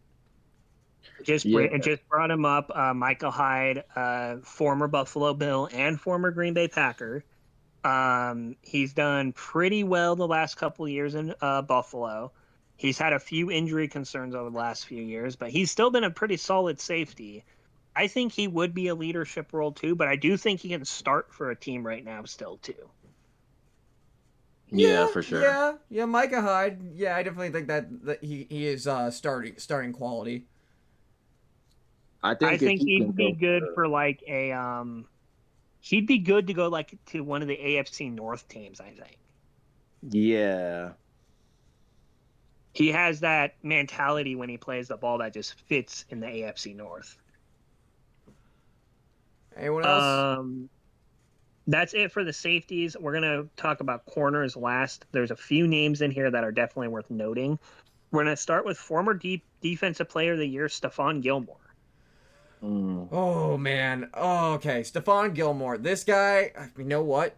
yeah, Just brought him up. Michael Hyde, former Buffalo Bill and former Green Bay Packer. He's done pretty well the last couple of years in Buffalo. He's had a few injury concerns over the last few years, but he's still been a pretty solid safety. I think he would be a leadership role too, but I do think he can start for a team right now still too. yeah, Yeah, for sure. yeah. Micah Hyde. Yeah, I definitely think that he is starting quality. I I think if think he can he'd be go, good for like a he'd be good to go like to one of the AFC North teams, I think. yeah, He has that mentality when he plays the ball that just fits in the AFC North. Anyone else? Um, that's it for the safeties. We're gonna talk about corners last. There's a few names in here that are definitely worth noting. We're gonna start with former defensive player of the year, Stephon Gilmore. mm, Oh man. Oh, okay. Stephon Gilmore. This guy. You know what?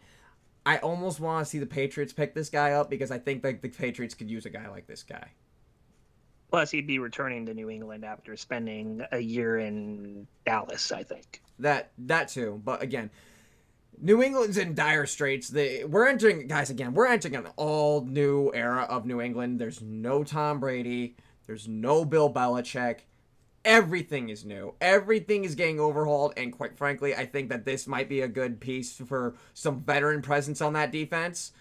I almost want to see the Patriots pick this guy up because I think like the Patriots could use a guy like this guy. Plus, he'd be returning to New England after spending a year in Dallas, I think. That too. But again, New England's in dire straits. We're entering, guys. Again, we're entering an all new era of New England. There's no Tom Brady. There's no Bill Belichick. Everything is new. Everything is getting overhauled, and quite frankly, I think that this might be a good piece for some veteran presence on that defense.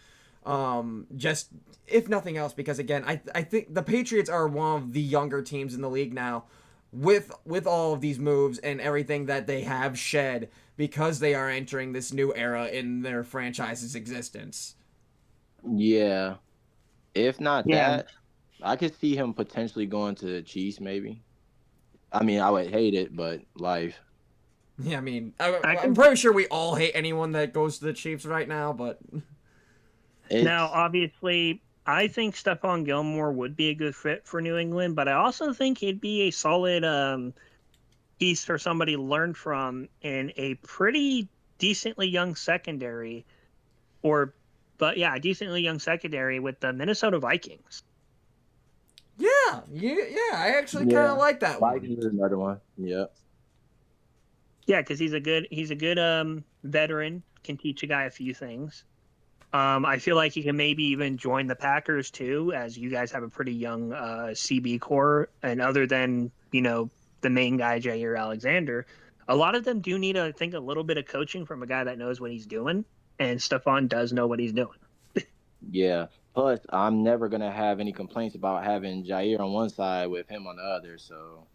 Just if nothing else, because again, I think the Patriots are one of the younger teams in the league now, with all of these moves and everything that they have shed because they are entering this new era in their franchise's existence. Yeah. If not Yeah. that, I could see him potentially going to the Chiefs. Maybe. I mean, I would hate it, but life. Yeah, I mean, I I'm can pretty sure we all hate anyone that goes to the Chiefs right now, but now It's obviously I think Stephon Gilmore would be a good fit for New England, but I also think he'd be a solid piece for somebody to learn from in a pretty decently young secondary, or but yeah, a decently young secondary with the Minnesota Vikings. yeah, I actually kind of yeah. like that one. Vikings is another one. Yeah. Yeah, because he's a good veteran, can teach a guy a few things. I feel like he can maybe even join the Packers too, as you guys have a pretty young CB core, and other than the main guy Jair Alexander, a lot of them do need, I think, a little bit of coaching from a guy that knows what he's doing, and Stephon does know what he's doing. Yeah. Plus, I'm never gonna have any complaints about having Jair on one side with him on the other. So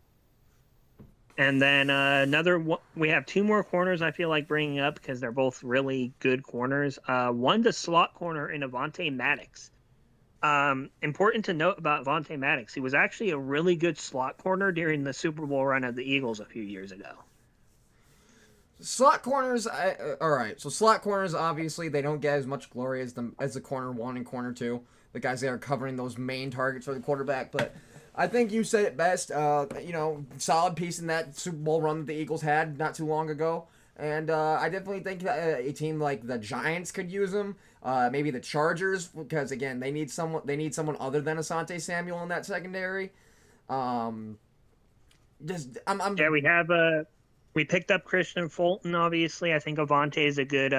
And then we have two more corners I feel like bringing up because they're both really good corners. One, the slot corner in Avonte Maddox. Important to note about Vontae Maddox, he was actually a really good slot corner during the Super Bowl run of the Eagles a few years ago. Slot corners, all right. So slot corners, obviously, they don't get as much glory as the corner one and corner two, the guys that are covering those main targets for the quarterback. But I think you said it best. Solid piece in that Super Bowl run that the Eagles had not too long ago. And I definitely think that a team like the Giants could use him. Maybe the Chargers, because again, they need someone. They need someone other than Asante Samuel in that secondary. Um, I'm Yeah, we picked up Christian Fulton. Obviously, I think Avante is a good.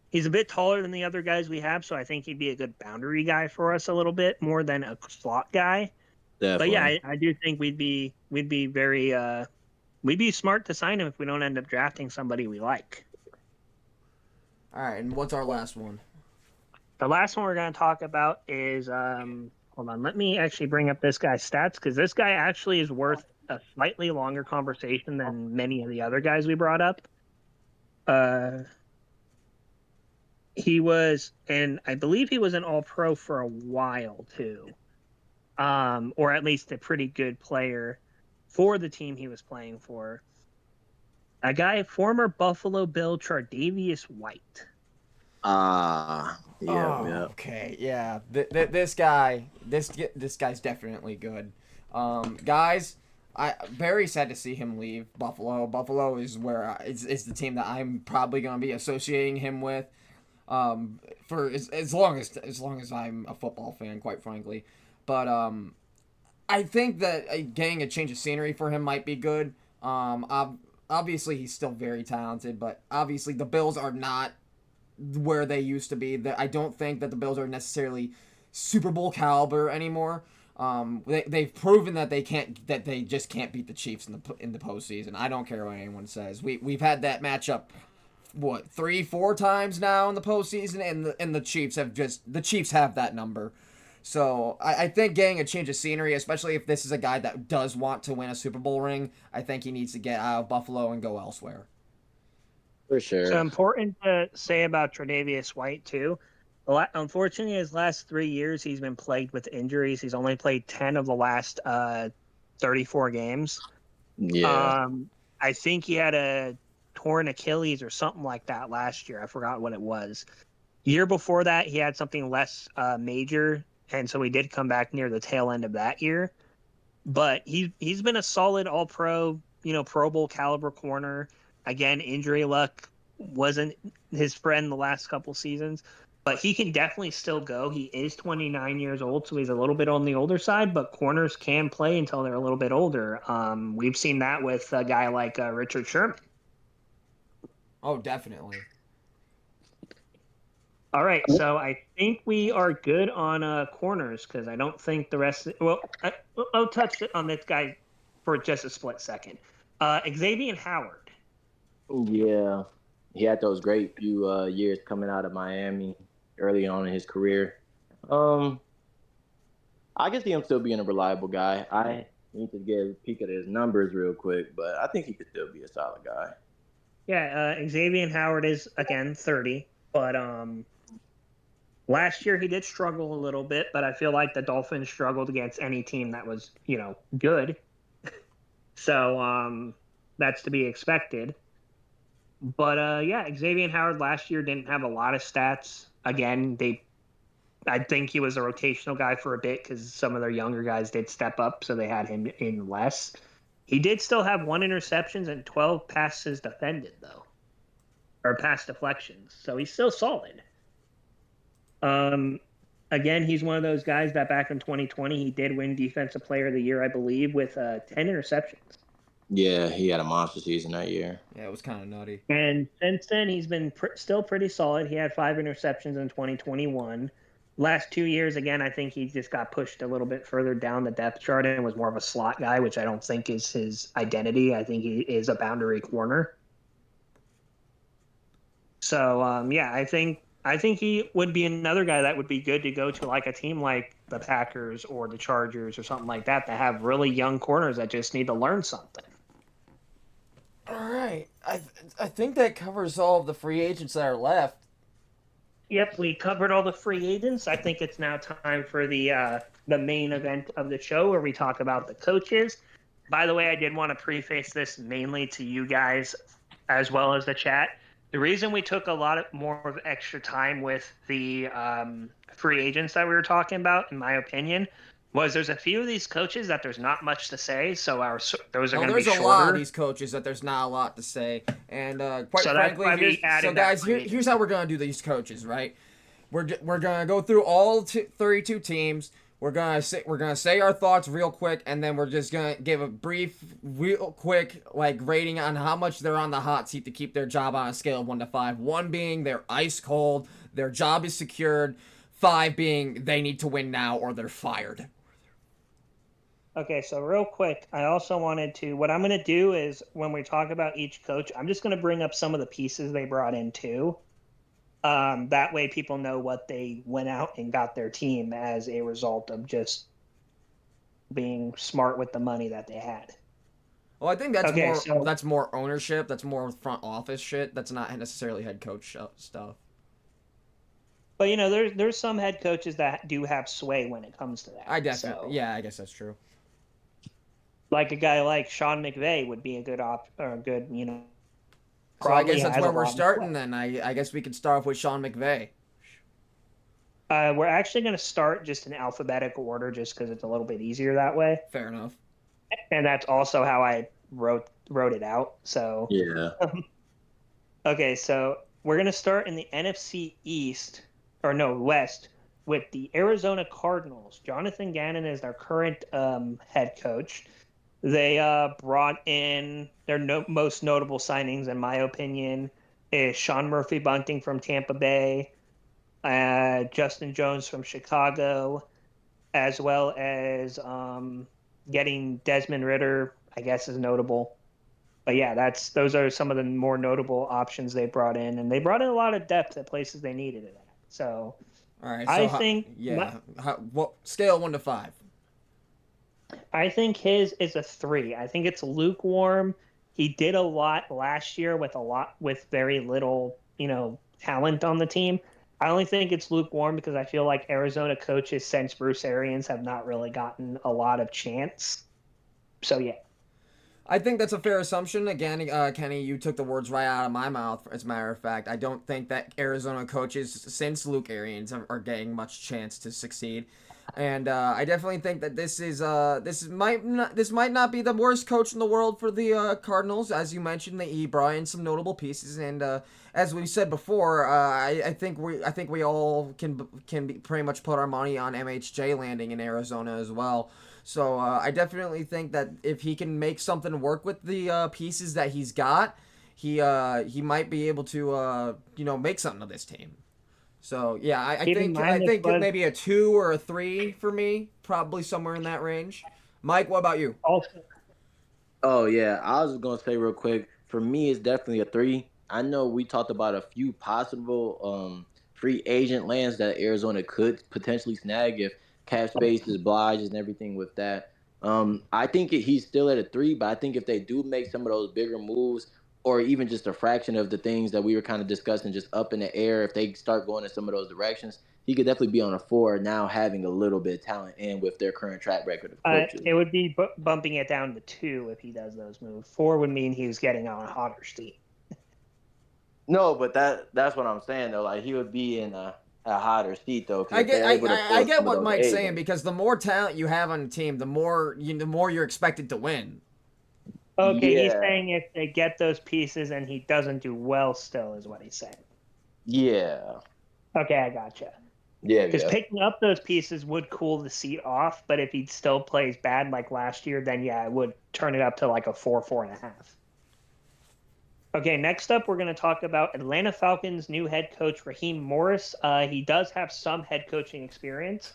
He's a bit taller than the other guys we have, so I think he'd be a good boundary guy for us a little bit more than a slot guy. But yeah, definitely. I do think we'd be very we'd be smart to sign him if we don't end up drafting somebody we like. all right. And what's our last one? The last one we're going to talk about is hold on, let me actually bring up this guy's stats because this guy actually is worth a slightly longer conversation than many of the other guys we brought up. Uh, he was, and I believe he was an All Pro for a while too, or at least a pretty good player for the team he was playing for. A guy, former Buffalo Bill Chardavius White. Yeah, Oh, yeah. okay, yeah. This guy, this guy's definitely good. Guys, I very sad to see him leave Buffalo. Buffalo is where is the team that I'm probably gonna be associating him with. For as long as I'm a football fan, quite frankly. But I think that getting a change of scenery for him might be good. Obviously he's still very talented, but obviously the Bills are not where they used to be. That I don't think that the Bills are necessarily Super Bowl caliber anymore. They've proven that they just can't beat the Chiefs in the postseason. I don't care what anyone says. We've had that matchup what 3-4 times now in the postseason, and the Chiefs have that number. So I think getting a change of scenery, especially if this is a guy that does want to win a Super Bowl ring, I think he needs to get out of Buffalo and go elsewhere. For So sure. important to say about Tre'Davious White too. Unfortunately, his last 3 years he's been plagued with injuries. He's only played 10 of the last 34 games. Yeah. I think he had a torn Achilles or something like that last year. I forgot what it was. Year before that, he had something less major, and so he did come back near the tail end of that year. But he's been a solid All Pro, Pro Bowl caliber corner. Again, injury luck wasn't his friend the last couple seasons, but he can definitely still go. He is 29 years old, so he's a little bit on the older side, but corners can play until they're a little bit older. We've seen that with a guy like Richard Sherman. Oh, definitely. All right, so I think we are good on corners because I don't think the rest. Well, I'll touch on this guy for just a split second. Xavier Howard. Yeah. He had those great few years coming out of Miami early on in his career. Um, I can see him still being a reliable guy. I need to get a peek at his numbers real quick, but I think he could still be a solid guy. Yeah, Xavier Howard is again 30, but Last year he did struggle a little bit, but I feel like the Dolphins struggled against any team that was, good. So that's to be expected. But yeah, Xavier Howard last year didn't have a lot of stats. Again, I think he was a rotational guy for a bit because some of their younger guys did step up, so they had him in less. He did still have 1 interceptions and 12 passes defended though, or pass deflections. So he's still solid. Um, Again, he's one of those guys that back in 2020 he did win Defensive Player of the Year, I believe, with 10 interceptions. Yeah, he had a monster season that year. Yeah, it was kind of nutty. And since then, he's been still pretty solid. He had 5 interceptions in 2021. Last 2 years, again, I think he just got pushed a little bit further down the depth chart and was more of a slot guy, which I don't think is his identity. I think he is a boundary corner. So yeah, I think he would be another guy that would be good to go to like a team like the Packers or the Chargers or something like that have really young corners that just need to learn something. All right, I think that covers all of the free agents that are left. Yep, we covered all the free agents. I think it's now time for the main event of the show where we talk about the coaches. By the way, I did want to preface this mainly to you guys as well as the chat. The reason we took a lot more of extra time with the free agents that we were talking about, in my opinion, was there's a few of these coaches that there's not much to say, so those are going to be shorter. There's a lot of these coaches that there's not a lot to say, and quite frankly, guys, here's how we're going to do these coaches, right? We're going to go through all 32 teams. We're gonna say our thoughts real quick, and then we're just gonna give a brief, real quick rating on how much they're on the hot seat to keep their job on a scale of 1 to 5. 1 being they're ice cold, their job is secured. 5 being they need to win now or they're fired. Okay, so real quick, I also wanted to. What I'm gonna do is when we talk about each coach, I'm just gonna bring up some of the pieces they brought in too. That way people know what they went out and got their team as a result of just being smart with the money that they had. Well, I think that's more ownership. That's more front office shit. That's not necessarily head coach stuff. But there's some head coaches that do have sway when it comes to that. I guess that's true. Like a guy like Sean McVay would be a good So I guess that's where we're starting then. I guess we could start off with Sean McVay. We're actually going to start just in alphabetical order just because it's a little bit easier that way. Fair enough. And that's also how I wrote it out. So yeah. Okay, so we're going to start in the NFC West with the Arizona Cardinals. Jonathan Gannon is their current head coach. They brought in their most notable signings, in my opinion, is Sean Murphy-Bunting from Tampa Bay, Justin Jones from Chicago, as well as getting Desmond Ridder, I guess, is notable. But yeah, those are some of the more notable options they brought in, and they brought in a lot of depth at places they needed it at. So, all right, scale 1 to 5. I think his is a 3. I think it's lukewarm. He did a lot last year with very little, talent on the team. I only think it's lukewarm because I feel like Arizona coaches since Bruce Arians have not really gotten a lot of chance. So yeah. I think that's a fair assumption. Again, Kenny, you took the words right out of my mouth. As a matter of fact, I don't think that Arizona coaches since Luke Arians are getting much chance to succeed. And I definitely think that this might not be the worst coach in the world for the Cardinals. As you mentioned, he brought in some notable pieces, and as we said before, I think we all can pretty much put our money on MHJ landing in Arizona as well. So I definitely think that if he can make something work with the pieces that he's got, he might be able to make something of this team. So yeah, I think maybe a 2 or a 3 for me, probably somewhere in that range. Mike, what about you? Oh yeah, I was gonna say real quick. For me, it's definitely a 3. I know we talked about a few possible free agent lands that Arizona could potentially snag if cap space is obliges and everything with that. I think he's still at a 3, but I think if they do make some of those bigger moves, or even just a fraction of the things that we were kind of discussing just up in the air, if they start going in some of those directions, he could definitely be on a 4 now, having a little bit of talent and with their current track record of coaches. It would be bumping it down to 2 if he does those moves. 4 would mean he was getting on a hotter seat. No, but that's what I'm saying though. Like he would be in a hotter seat though. I get, I get what Mike's saying, agents. because the more talent you have on the team, the more you're expected to win. Okay, he's Yeah. saying if they get those pieces and he doesn't do well still is what he's saying. Yeah. Okay, I gotcha. Yeah. Because picking up those pieces would cool the seat off, but if he still plays bad like last year, then yeah, it would turn it up to like a 4, 4.5. Okay, next up, we're going to talk about Atlanta Falcons' new head coach, Raheem Morris. He does have some head coaching experience.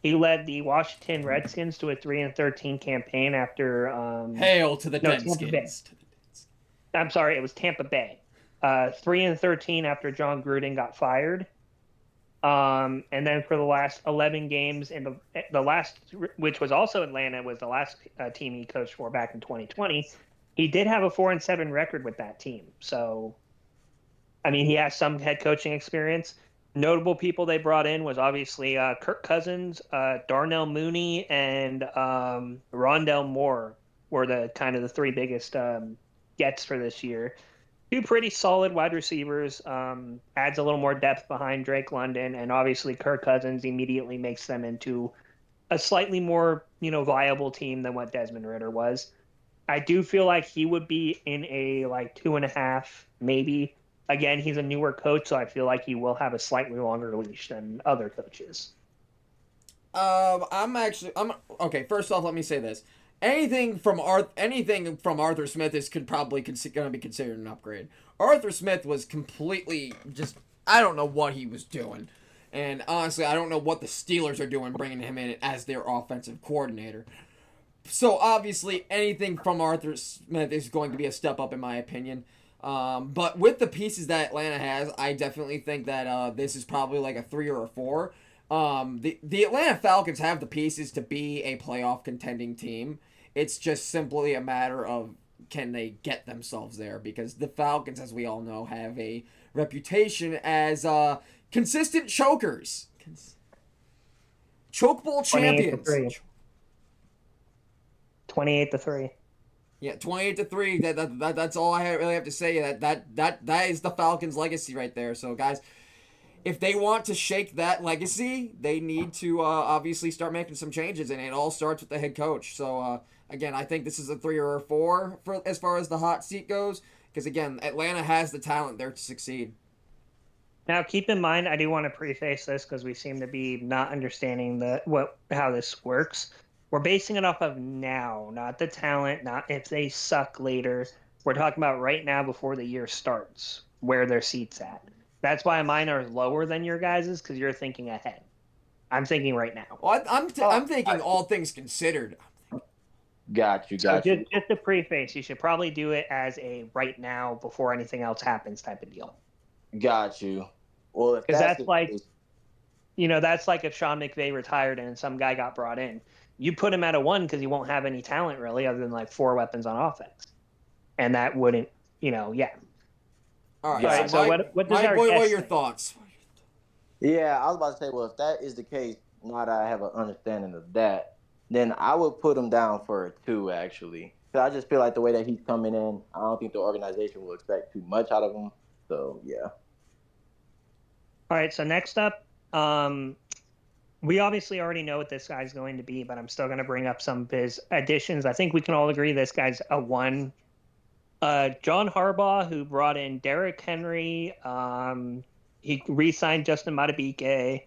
He led the Washington Redskins to a 3-13 campaign after Hail to the Deadskins. I'm sorry, it was Tampa Bay. 3-13 after John Gruden got fired. And then for the last 11 games, in the last, which was also Atlanta, was the last team he coached for back in 2020. He did have a 4-7 record with that team. So, I mean, he has some head coaching experience. Notable people they brought in was obviously Kirk Cousins, Darnell Mooney, and Rondell Moore were the kind of the 3 biggest gets for this year. 2 pretty solid wide receivers, adds a little more depth behind Drake London, and obviously Kirk Cousins immediately makes them into a slightly more, viable team than what Desmond Ridder was. I do feel like he would be in a like 2.5, maybe. Again, he's a newer coach, so I feel like he will have a slightly longer leash than other coaches. I'm okay. First off, let me say this: anything from Arthur Smith is probably going to be considered an upgrade. Arthur Smith was completely just, I don't know what he was doing, and honestly, I don't know what the Steelers are doing bringing him in as their offensive coordinator. So obviously, anything from Arthur Smith is going to be a step up in my opinion. But with the pieces that Atlanta has, I definitely think that this is probably like a 3 or a 4. The Atlanta Falcons have the pieces to be a playoff contending team. It's just simply a matter of can they get themselves there, because the Falcons, as we all know, have a reputation as consistent chokers. Choke bowl champions. 28-3. Yeah, 28-3. That's all I really have to say. That is the Falcons' legacy right there. So, guys, if they want to shake that legacy, they need to obviously start making some changes, and it all starts with the head coach. So, again, I think this is a 3 or a 4 for as far as the hot seat goes, because again, Atlanta has the talent there to succeed. Now, keep in mind, I do want to preface this because we seem to be not understanding how this works. We're basing it off of now, not the talent, not if they suck later. We're talking about right now before the year starts, where their seat's at. That's why mine are lower than your guys's, because you're thinking ahead. I'm thinking right now. Well, I'm thinking all things considered. Got you. Just to preface, you should probably do it as a right now before anything else happens type of deal. Got you. Well, because that's like, that's like if Sean McVay retired and some guy got brought in. You put him at a 1 because he won't have any talent really other than like 4 weapons on offense. And that wouldn't, yeah. All right, so what does Mike, our what are guest your think? thoughts? Yeah, I was about to say, well, if that is the case, now that I have an understanding of that, then I would put him down for a 2, actually. Because I just feel like the way that he's coming in, I don't think the organization will expect too much out of him. So, yeah. All right, so next up, we obviously already know what this guy's going to be, but I'm still going to bring up some of his additions. I think we can all agree this guy's a 1. John Harbaugh, who brought in Derrick Henry, he re-signed Justin Madubuike,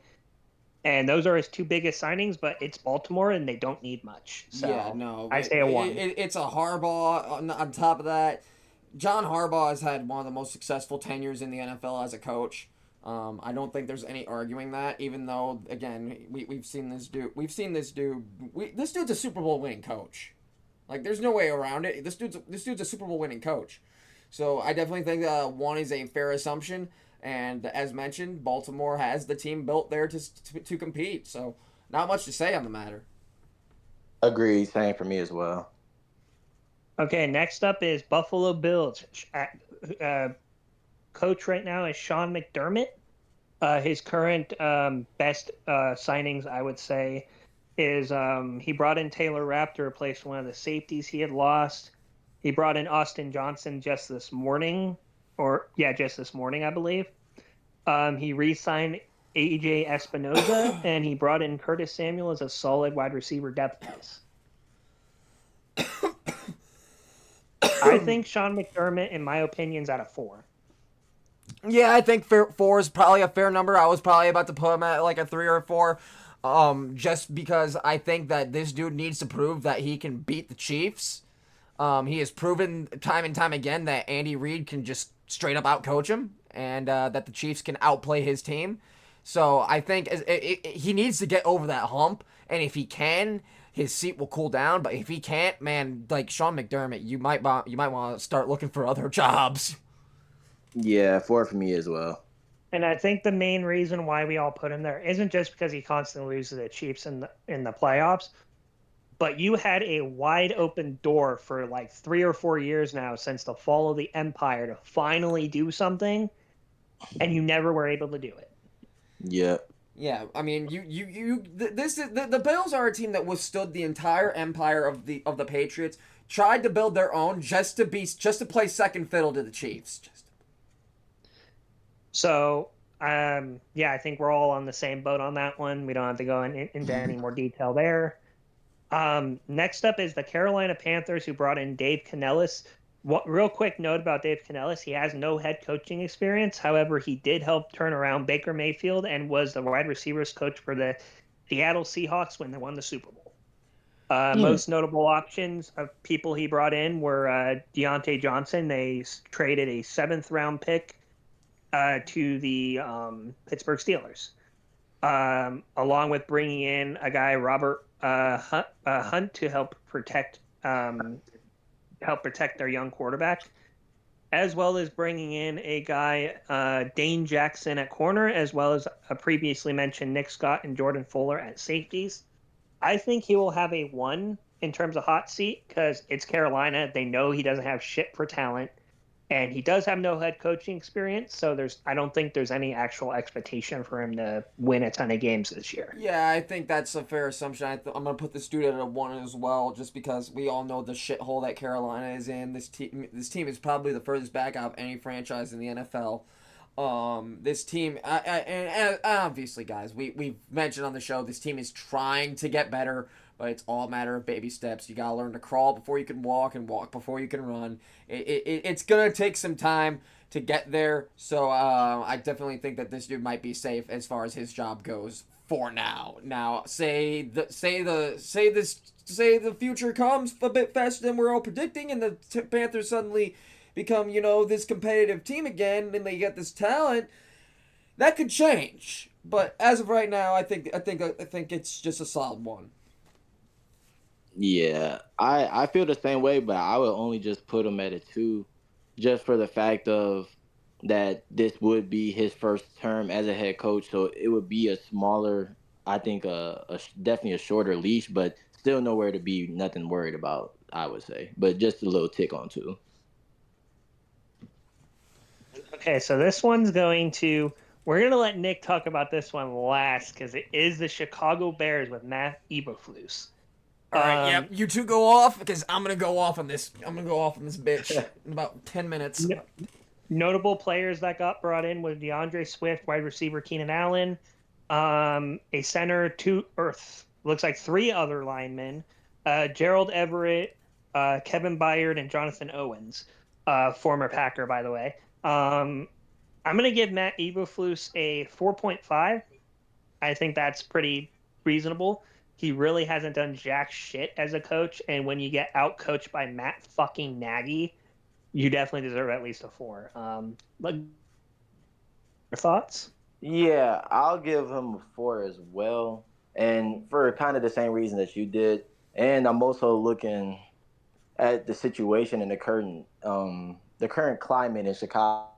and those are his 2 biggest signings, but it's Baltimore, and they don't need much. So Yeah, no. I say a 1. It's a Harbaugh. On top of that, John Harbaugh has had one of the most successful tenures in the NFL as a coach. I don't think there's any arguing that, even though, again, we've seen this dude. This dude's a Super Bowl winning coach. Like, there's no way around it. This dude's a Super Bowl winning coach. So I definitely think 1 is a fair assumption. And as mentioned, Baltimore has the team built there to compete. So not much to say on the matter. Agreed. Same for me as well. Okay, next up is Buffalo Bills. Coach right now is Sean McDermott. His current best signings, I would say, is he brought in Taylor Rapp to replace one of the safeties he had lost. He brought in Austin Johnson just this morning, just this morning, I believe. He re-signed AJ Espinoza, and he brought in Curtis Samuel as a solid wide receiver depth piece. I think Sean McDermott, in my opinion, is at a 4. Yeah, I think 4 is probably a fair number. I was probably about to put him at like a 3 or a 4. Just because I think that this dude needs to prove that he can beat the Chiefs. He has proven time and time again that Andy Reid can just straight up outcoach him, and that the Chiefs can outplay his team. So I think he needs to get over that hump, and if he can, his seat will cool down. But if he can't, man, like Sean McDermott, you might want to start looking for other jobs. Yeah, 4 for me as well. And I think the main reason why we all put him there isn't just because he constantly loses to the Chiefs in the playoffs, but you had a wide open door for like 3 or 4 years now since the fall of the Empire to finally do something, and you never were able to do it. Yeah. Yeah, I mean, the Bills are a team that withstood the entire empire of the Patriots, tried to build their own just to play second fiddle to the Chiefs. So, I think we're all on the same boat on that one. We don't have to go into any more detail there. Next up is the Carolina Panthers, who brought in Dave Canellis. Real quick note about Dave Canellis: he has no head coaching experience. However, he did help turn around Baker Mayfield and was the wide receivers coach for the Seattle Seahawks when they won the Super Bowl. Most notable options of people he brought in were Deontay Johnson. They traded a 7th-round pick to the Pittsburgh Steelers, along with bringing in a guy, Robert Hunt, to help protect their young quarterback, as well as bringing in a guy, Dane Jackson at corner, as well as a previously mentioned Nick Scott and Jordan Fuller at safeties. I think he will have a 1 in terms of hot seat because it's Carolina. They know he doesn't have shit for talent. And he does have no head coaching experience, so I don't think there's any actual expectation for him to win a ton of games this year. Yeah, I think that's a fair assumption. I'm gonna put this dude at a 1 as well, just because we all know the shithole that Carolina is in. This team is probably the furthest back out of any franchise in the NFL. This team, and obviously, guys, we've mentioned on the show, this team is trying to get better, but it's all a matter of baby steps. You gotta learn to crawl before you can walk, and walk before you can run. It's gonna take some time to get there. So I definitely think that this dude might be safe as far as his job goes for now. Now, say the future comes a bit faster than we're all predicting, and the Panthers suddenly become, this competitive team again, and they get this talent. That could change. But as of right now, I think it's just a solid 1. Yeah, I feel the same way, but I would only just put him at a 2, just for the fact of that this would be his first term as a head coach, so it would be a smaller, I think, definitely a shorter leash, but still nowhere to be nothing worried about, I would say, but just a little tick on 2. Okay, so this one's we're going to let Nick talk about this one last because it is the Chicago Bears with Matt Eberflus. All right, yep. You two go off because I'm gonna go off on this. I'm gonna go off on this bitch in about 10 minutes. Notable players that got brought in was DeAndre Swift, wide receiver Keenan Allen, a center, looks like 3 other linemen, Gerald Everett, Kevin Byard, and Jonathan Owens, former Packer, by the way. I'm gonna give Matt Eberflus a 4.5. I think that's pretty reasonable. He really hasn't done jack shit as a coach, and when you get out-coached by Matt fucking Nagy, you definitely deserve at least a 4. Your thoughts? Yeah, I'll give him a 4 as well, and for kind of the same reason that you did. And I'm also looking at the situation and the current climate in Chicago.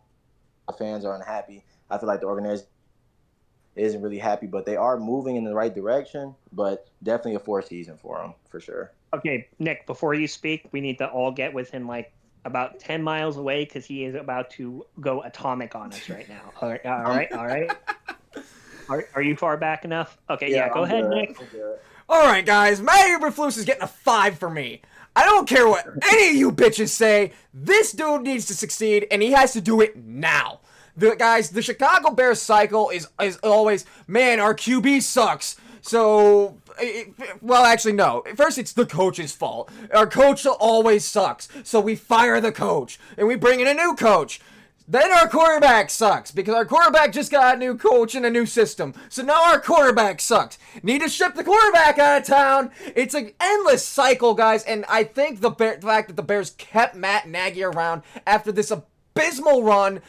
Fans are unhappy. I feel like the organization isn't really happy, but they are moving in the right direction. But definitely a 4 season for them, for sure. Okay, Nick, before you speak, we need to all get within like about 10 miles away because he is about to go atomic on us right now. All right. Are you far back enough? Okay, Yeah, go I'm ahead, good. Nick. I'm good. All right, guys. Matt Eberflus is getting a 5 for me. I don't care what any of you bitches say. This dude needs to succeed, and he has to do it now. The Chicago Bears cycle is always, man, our QB sucks. So, well, actually, no. First, it's the coach's fault. Our coach always sucks. So we fire the coach, and we bring in a new coach. Then our quarterback sucks because our quarterback just got a new coach and a new system. So now our quarterback sucks. Need to ship the quarterback out of town. It's an endless cycle, guys. And I think the fact that the Bears kept Matt Nagy around after this abysmal run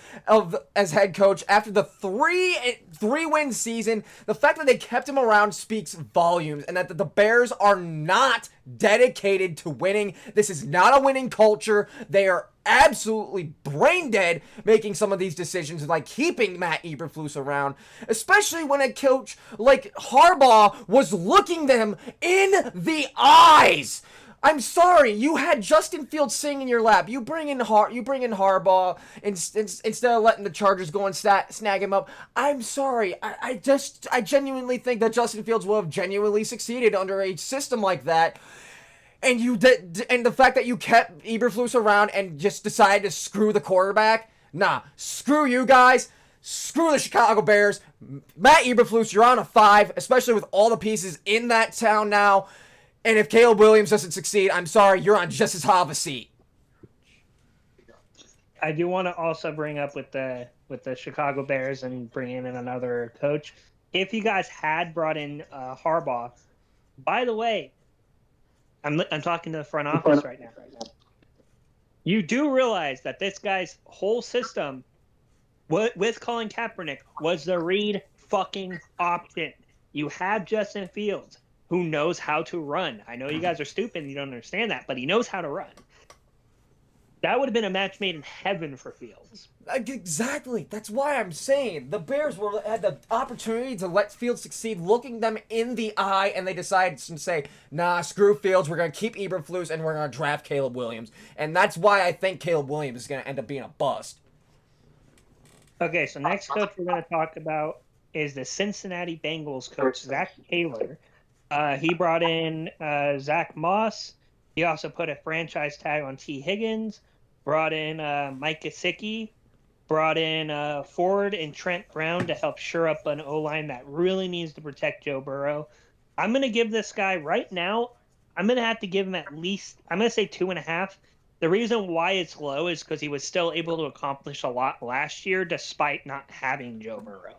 as head coach, after the three-win season, the fact that they kept him around speaks volumes, and that the Bears are not dedicated to winning. This is not a winning culture. They are absolutely brain dead making some of these decisions, like keeping Matt Eberflus around, especially when a coach like Harbaugh was looking them in the eyes. I'm sorry, you had Justin Fields sitting in your lap. You bring in Harbaugh instead of letting the Chargers go and snag him up. I'm sorry. I genuinely think that Justin Fields will have genuinely succeeded under a system like that. And and the fact that you kept Eberflus around and just decided to screw the quarterback, nah, screw you guys, screw the Chicago Bears. Matt Eberflus, you're on a 5, especially with all the pieces in that town now. And if Caleb Williams doesn't succeed, I'm sorry, you're on just as hot of a seat. I do want to also bring up with the Chicago Bears and bringing in another coach. If you guys had brought in Harbaugh, by the way, I'm talking to the front office right now. You do realize that this guy's whole system with Colin Kaepernick was the read fucking option. You have Justin Fields, who knows how to run. I know you guys are stupid and you don't understand that, but he knows how to run. That would have been a match made in heaven for Fields. Exactly. That's why I'm saying the Bears had the opportunity to let Fields succeed, looking them in the eye, and they decided to say, nah, screw Fields, we're going to keep Eberflus, and we're going to draft Caleb Williams. And that's why I think Caleb Williams is going to end up being a bust. Okay, so next coach we're going to talk about is the Cincinnati Bengals coach, Zach Taylor. He brought in Zach Moss. He also put a franchise tag on T. Higgins, brought in Mike Gesicki, brought in Ford and Trent Brown to help shore up an O-line that really needs to protect Joe Burrow. I'm going to give this guy right now, I'm going to have to give him at least, I'm going to say 2.5. The reason why it's low is because he was still able to accomplish a lot last year despite not having Joe Burrow.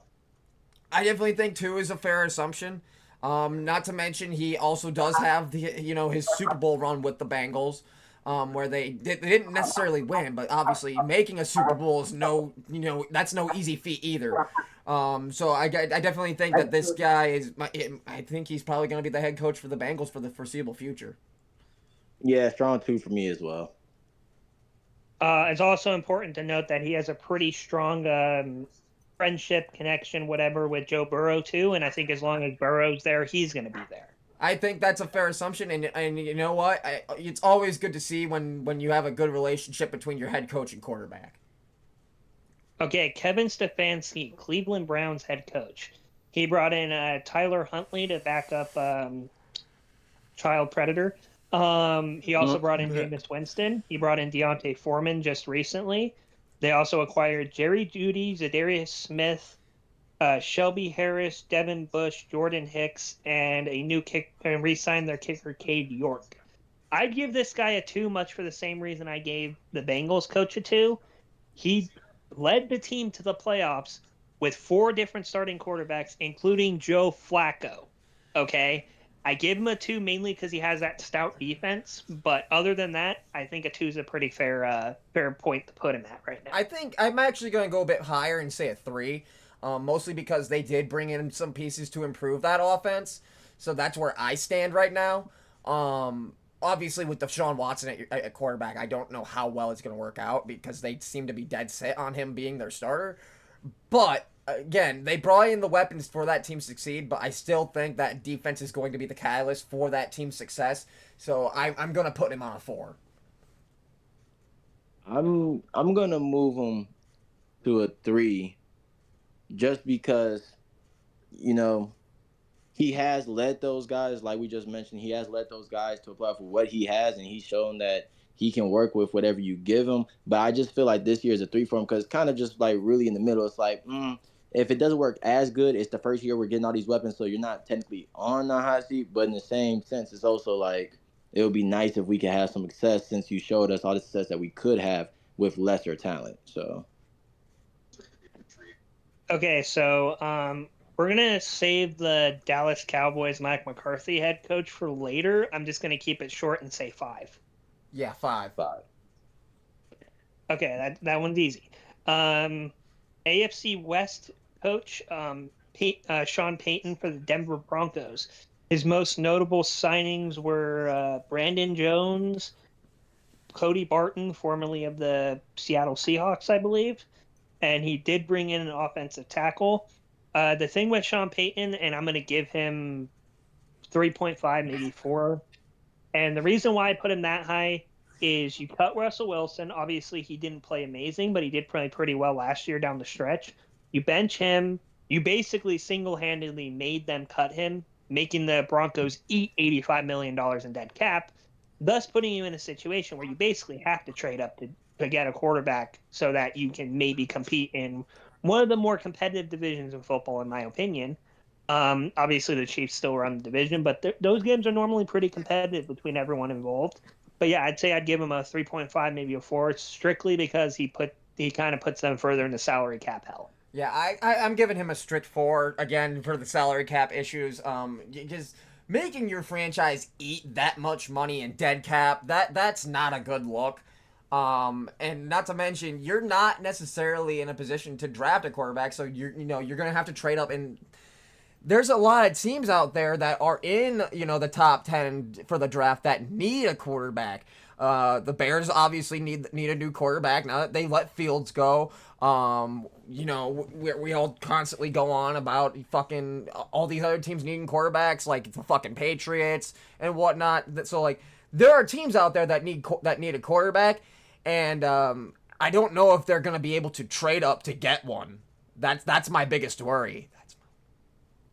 I definitely think 2 is a fair assumption. Not to mention he also does have his Super Bowl run with the Bengals, where they didn't necessarily win, but obviously making a Super Bowl is that's no easy feat either. So I definitely think that this guy I think he's probably going to be the head coach for the Bengals for the foreseeable future. Yeah, strong 2 for me as well. It's also important to note that he has a pretty strong friendship connection, whatever, with Joe Burrow too. And I think as long as Burrow's there, he's going to be there. I think that's a fair assumption, and you know what? It's always good to see when you have a good relationship between your head coach and quarterback. Okay, Kevin Stefanski, Cleveland Browns head coach. He brought in Tyler Huntley to back up Child Predator. He also brought in Jameis Winston. He brought in Deontay Foreman just recently. They also acquired Jerry Jeudy, Zadarius Smith, Shelby Harris, Devin Bush, Jordan Hicks, and a new kick, and re-signed their kicker Cade York. I'd give this guy a 2 much for the same reason I gave the Bengals coach a 2. He led the team to the playoffs with 4 different starting quarterbacks, including Joe Flacco. Okay? I give him a 2 mainly because he has that stout defense, but other than that, I think a 2 is a pretty fair point to put him at right now. I think I'm actually going to go a bit higher and say a 3, mostly because they did bring in some pieces to improve that offense. So that's where I stand right now. Obviously, with Deshaun Watson at quarterback, I don't know how well it's going to work out because they seem to be dead set on him being their starter. But again, they brought in the weapons for that team to succeed, but I still think that defense is going to be the catalyst for that team's success. So I'm going to put him on a 4. I'm going to move him to a 3 just because you know, he has led those guys, like we just mentioned, he has led those guys to apply for what he has, and he's shown that he can work with whatever you give him. But I just feel like this year is a three for him because it's kind of just like really in the middle. It's like, if it doesn't work as good, it's the first year we're getting all these weapons, so you're not technically on the hot seat. But in the same sense, it's also like it would be nice if we could have some success since you showed us all the success that we could have with lesser talent. So. Okay, so we're gonna save the Dallas Cowboys Mike McCarthy head coach for later. I'm just gonna keep it short and say 5. Yeah, 5. Okay, that one's easy. AFC West coach Sean Payton for the Denver Broncos. His most notable signings were Brandon Jones, Cody Barton, formerly of the Seattle Seahawks, I believe, and he did bring in an offensive tackle. The thing with Sean Payton, and I'm going to give him 3.5, maybe 4. And the reason why I put him that high is you cut Russell Wilson. Obviously, he didn't play amazing, but he did play pretty well last year down the stretch. You bench him. You basically single-handedly made them cut him, making the Broncos eat $85 million in dead cap, thus putting you in a situation where you basically have to trade up to get a quarterback so that you can maybe compete in one of the more competitive divisions in football, in my opinion. Obviously, the Chiefs still run the division, but those games are normally pretty competitive between everyone involved. But yeah, I'd say I'd give him a 3.5, maybe a 4, strictly because he kind of puts them further into salary cap hell. Yeah, I'm giving him a strict 4 again for the salary cap issues. Just making your franchise eat that much money in dead cap, that's not a good look. And not to mention, you're not necessarily in a position to draft a quarterback, so you're gonna have to trade up. And there's a lot of teams out there that are in the top 10 for the draft that need a quarterback. The Bears obviously need a new quarterback now that they let Fields go. We all constantly go on about fucking all these other teams needing quarterbacks, like the fucking Patriots and whatnot. So like, there are teams out there that need a quarterback, and I don't know if they're gonna be able to trade up to get one. That's my biggest worry.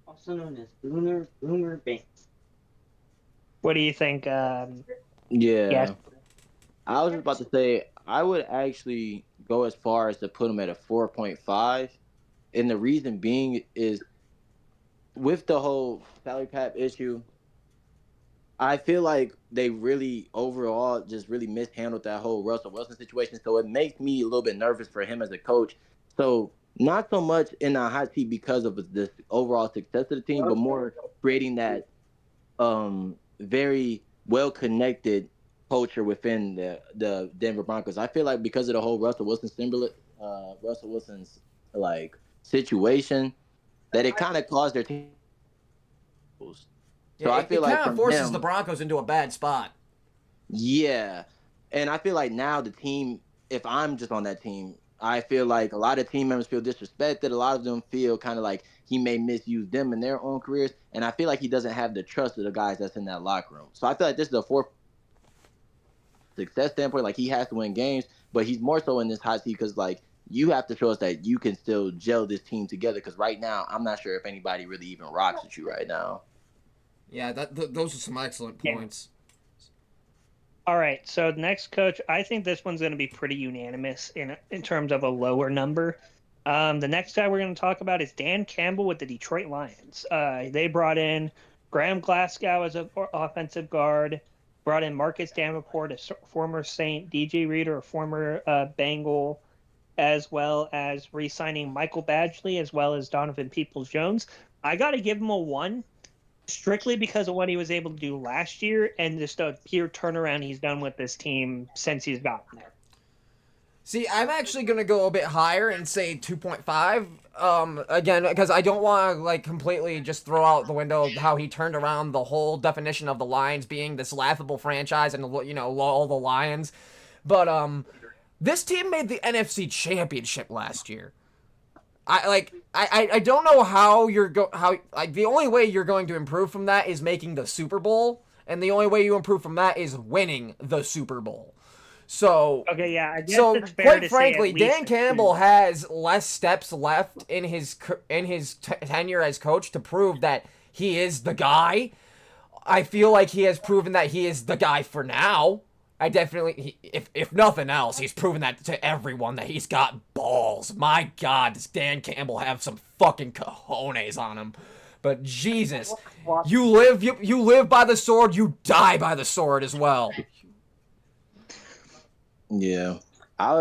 Also known as Boomer Banks. What do you think? Yeah. Yes. I was just about to say I would actually go as far as to put him at a 4.5, and the reason being is with the whole salary cap issue, I feel like they really overall just really mishandled that whole Russell Wilson situation. So it makes me a little bit nervous for him as a coach. So not so much in the hot seat because of the overall success of the team, but more creating that very well connected culture within the Denver Broncos. I feel like because of the whole Russell Wilson's like situation, that it kind of caused their team. So I feel like it kind of forces the Broncos into a bad spot. Yeah, and I feel like now the team, if I'm just on that team, I feel like a lot of team members feel disrespected. A lot of them feel kind of like he may misuse them in their own careers, and I feel like he doesn't have the trust of the guys that's in that locker room. So I feel like this is a fourth success standpoint. Like, he has to win games, but he's more so in this hot seat because like you have to show us that you can still gel this team together. Because right now, I'm not sure if anybody really even rocks with you right now. Yeah, those are some excellent points. All right, so the next coach, I think this one's going to be pretty unanimous in terms of a lower number. The next guy we're going to talk about is Dan Campbell with the Detroit Lions. They brought in Graham Glasgow as an offensive guard, brought in Marcus Davenport, a former Saint, DJ Reader, a former Bengal, as well as re-signing Michael Badgley, as well as Donovan Peoples-Jones. I got to give him a 1. Strictly because of what he was able to do last year and just a pure turnaround he's done with this team since he's gotten there. See, I'm actually going to go a bit higher and say 2.5. Again, because I don't want to like completely just throw out the window how he turned around the whole definition of the Lions being this laughable franchise and, all the Lions. But this team made the NFC Championship last year. I don't know how the only way you're going to improve from that is making the Super Bowl, and the only way you improve from that is winning the Super Bowl. So, Okay, yeah, I guess so it's fair quite to frankly, say at least Dan a Campbell 2. has less steps left in his tenure as coach to prove that he is the guy. I feel like he has proven that he is the guy for now. I definitely, if nothing else, he's proven that to everyone that he's got balls. My God, does Dan Campbell have some fucking cojones on him? But Jesus, you live by the sword, you die by the sword as well. Yeah, I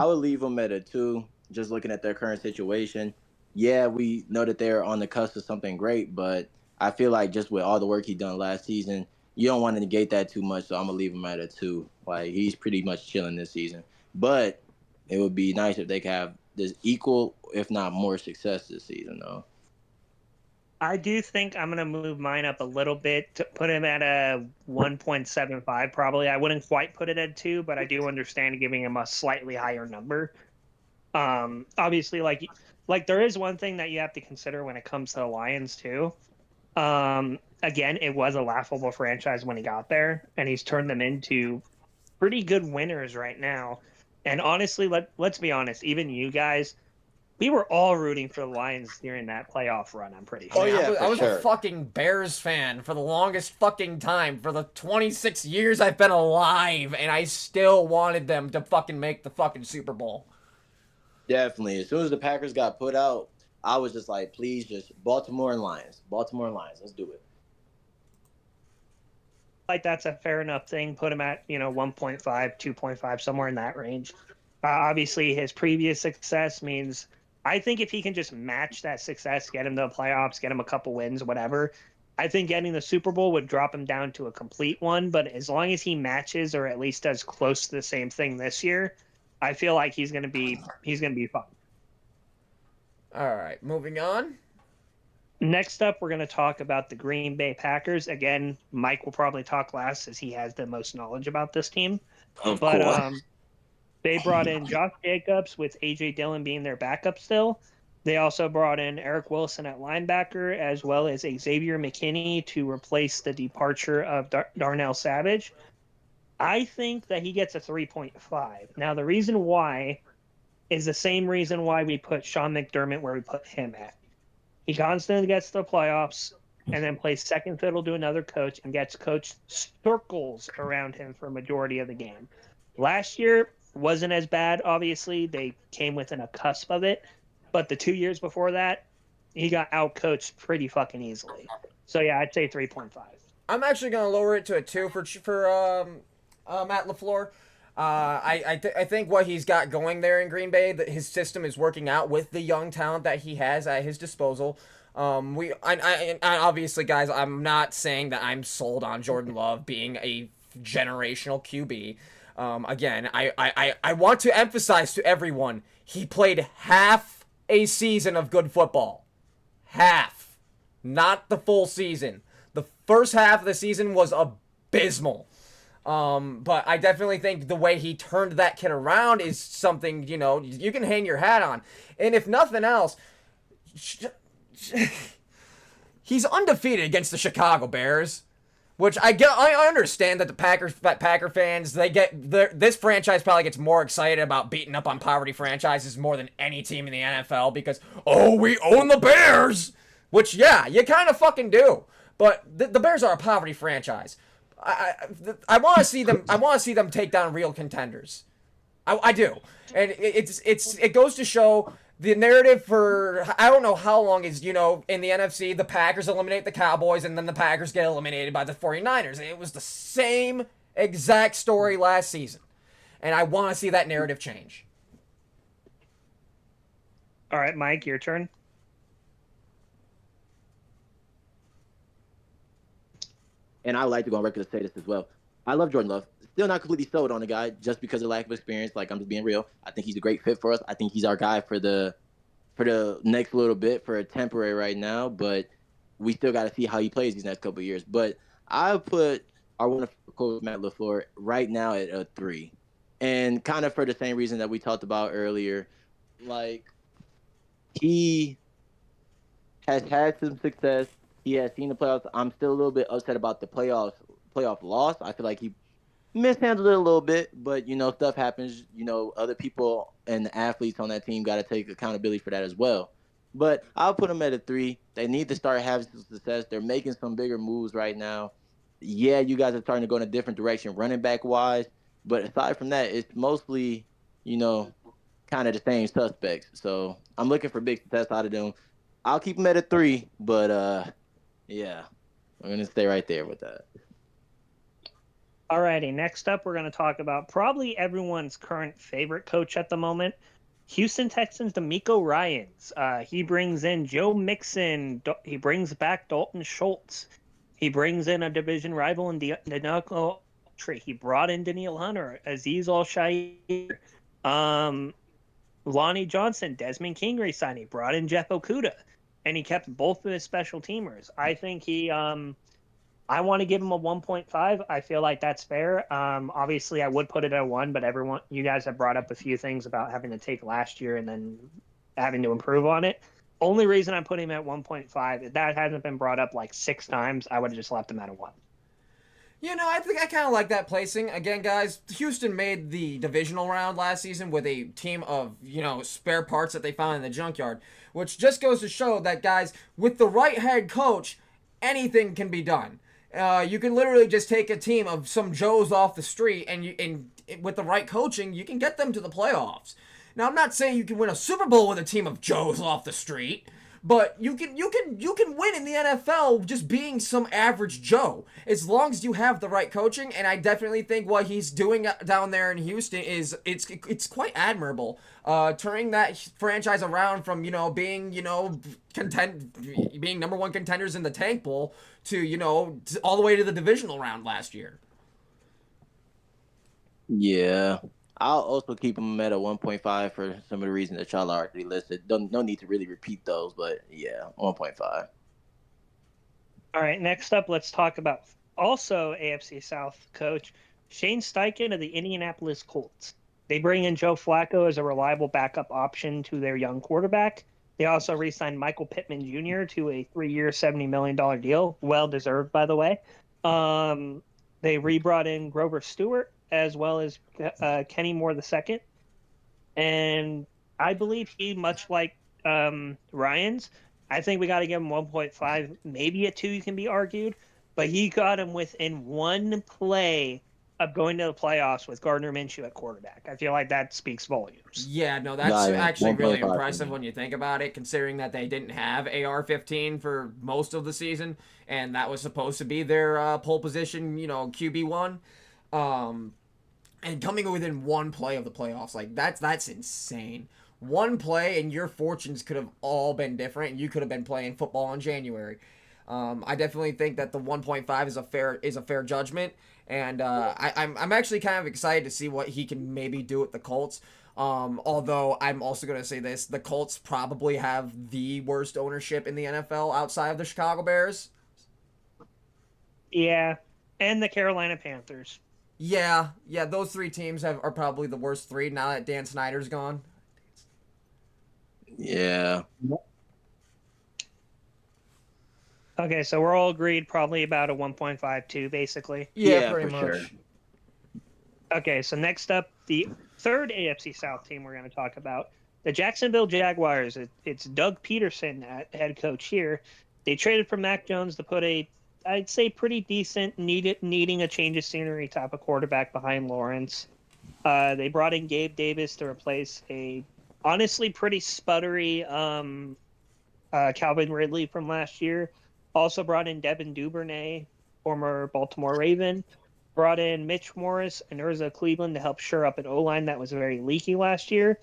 would leave them at a 2. Just looking at their current situation, yeah, we know that they're on the cusp of something great, but I feel like just with all the work he done last season, you don't want to negate that too much. So I'm gonna leave him at a 2. Like he's pretty much chilling this season, but it would be nice if they could have this equal, if not more, success this season, though. I do think I'm gonna move mine up a little bit to put him at a 1.75 probably. I wouldn't quite put it at 2, but I do understand giving him a slightly higher number. Obviously, like there is one thing that you have to consider when it comes to the Lions too. Again, it was a laughable franchise when he got there, and he's turned them into pretty good winners right now. And honestly, let's be honest, even you guys, we were all rooting for the Lions during that playoff run, I'm pretty Oh, sure. yeah, I for was a sure. fucking Bears fan for the longest fucking time. For the 26 years I've been alive, and I still wanted them to fucking make the fucking Super Bowl. Definitely. As soon as the Packers got put out, I was just like, please, just Baltimore and Lions, Baltimore and Lions, let's do it. Like that's a fair enough thing. Put him at 1.5, 2.5, somewhere in that range. Obviously, his previous success means I think if he can just match that success, get him to the playoffs, get him a couple wins, whatever. I think getting the Super Bowl would drop him down to a complete one. But as long as he matches or at least does close to the same thing this year, I feel like he's gonna be fine. All right, moving on. Next up, we're going to talk about the Green Bay Packers. Again, Mike will probably talk last as he has the most knowledge about this team. Of But course. they brought in Josh Jacobs with A.J. Dillon being their backup still. They also brought in Eric Wilson at linebacker, as well as Xavier McKinney to replace the departure of Darnell Savage. I think that he gets a 3.5. Now, the reason why is the same reason why we put Sean McDermott where we put him at. He constantly gets to the playoffs and then plays second fiddle to another coach and gets coach circles around him for a majority of the game. Last year wasn't as bad, obviously. They came within a cusp of it. But the 2 years before that, he got outcoached pretty fucking easily. So yeah, I'd say 3.5. I'm actually gonna lower it to a 2 for Matt LaFleur. I think what he's got going there in Green Bay, that his system is working out with the young talent that he has at his disposal. I obviously, guys, I'm not saying that I'm sold on Jordan Love being a generational QB. Again, I want to emphasize to everyone, he played half a season of good football. Half. Not the full season. The first half of the season was abysmal. But I definitely think the way he turned that kid around is something, you can hang your hat on. And if nothing else, he's undefeated against the Chicago Bears, which I understand that the Packer fans, this franchise probably gets more excited about beating up on poverty franchises more than any team in the NFL because, oh, we own the Bears, which, yeah, you kind of fucking do. But the Bears are a poverty franchise. I want to see them. I want to see them take down real contenders. I do, and it goes to show the narrative for I don't know how long is in the NFC the Packers eliminate the Cowboys and then the Packers get eliminated by the 49ers. It was the same exact story last season, and I want to see that narrative change. All right, Mike, your turn. And I like to go on record to say this as well. I love Jordan Love. Still not completely sold on the guy just because of lack of experience. Like, I'm just being real. I think he's a great fit for us. I think he's our guy for the next little bit, for a temporary right now. But we still got to see how he plays these next couple of years. But I put our wonderful coach Matt LaFleur right now at a 3, and kind of for the same reason that we talked about earlier. Like, he has had some success. He has seen the playoffs. I'm still a little bit upset about the playoff loss. I feel like he mishandled it a little bit, but stuff happens. Other people and the athletes on that team got to take accountability for that as well. But I'll put them at a 3. They need to start having some success. They're making some bigger moves right now. Yeah, you guys are starting to go in a different direction, running back wise. But aside from that, it's mostly you know kind of the same suspects. So I'm looking for big success out of them. I'll keep them at a 3, but yeah, I'm gonna stay right there with that. Alrighty, next up, we're going to talk about probably everyone's current favorite coach at the moment, Houston Texans' D'Amico Ryans. He brings in Joe Mixon. He brings back Dalton Schultz. He brings in a division rival in Danico Tree. He brought in Daniil Hunter, Aziz Al-Shaair, um, Lonnie Johnson, Desmond King re-signed. He brought in Jeff Okuda, and he kept both of his special teamers. I think I want to give him a 1.5. I feel like that's fair. Obviously, I would put it at 1, but you guys have brought up a few things about having to take last year and then having to improve on it. Only reason I'm putting him at 1.5, if that hasn't been brought up like 6 times, I would have just left him at a 1. I think I kind of like that placing. Again, guys, Houston made the divisional round last season with a team of, spare parts that they found in the junkyard, which just goes to show that, guys, with the right head coach, anything can be done. You can literally just take a team of some Joes off the street, and with the right coaching, you can get them to the playoffs. Now, I'm not saying you can win a Super Bowl with a team of Joes off the street, but you can win in the NFL just being some average Joe as long as you have the right coaching. And I definitely think what he's doing down there in Houston is it's quite admirable. Turning that franchise around from being being number 1 contenders in the Tank Bowl to all the way to the divisional round last year. Yeah. I'll also keep them at a 1.5 for some of the reasons that y'all already listed. No need to really repeat those, but yeah, 1.5. All right, next up, let's talk about also AFC South coach Shane Steichen of the Indianapolis Colts. They bring in Joe Flacco as a reliable backup option to their young quarterback. They also re-signed Michael Pittman Jr. to a 3-year, $70 million deal. Well deserved, by the way. They re-brought in Grover Stewart as well as Kenny Moore II. And I believe he, much like Ryan's, I think we got to give him 1.5, maybe a 2, you can be argued. But he got him within 1 play of going to the playoffs with Gardner Minshew at quarterback. I feel like that speaks volumes. Yeah, no, that's actually really impressive when you think about it, considering that they didn't have AR-15 for most of the season, and that was supposed to be their pole position, QB1. And coming within 1 play of the playoffs, like that's insane. 1 play and your fortunes could have all been different, and you could have been playing football in January. I definitely think that the 1.5 is a fair judgment, and I'm actually kind of excited to see what he can maybe do with the Colts. Although I'm also going to say this, the Colts probably have the worst ownership in the NFL outside of the Chicago Bears. Yeah, and the Carolina Panthers. Yeah, those 3 teams are probably the worst 3 now that Dan Snyder's gone. Yeah. Okay, so we're all agreed probably about a 1.52, basically. Yeah, pretty for much. sure. Okay, so next up, the third AFC South team we're going to talk about, the Jacksonville Jaguars. It's Doug Peterson at head coach here. They traded for Mac Jones to put I'd say pretty decent, needing a change of scenery type of quarterback behind Lawrence. They brought in Gabe Davis to replace a honestly pretty sputtery Calvin Ridley from last year. Also brought in Devin Duvernay, former Baltimore Raven. Brought in Mitch Morris and Urza Cleveland to help shore up an O-line that was very leaky last year.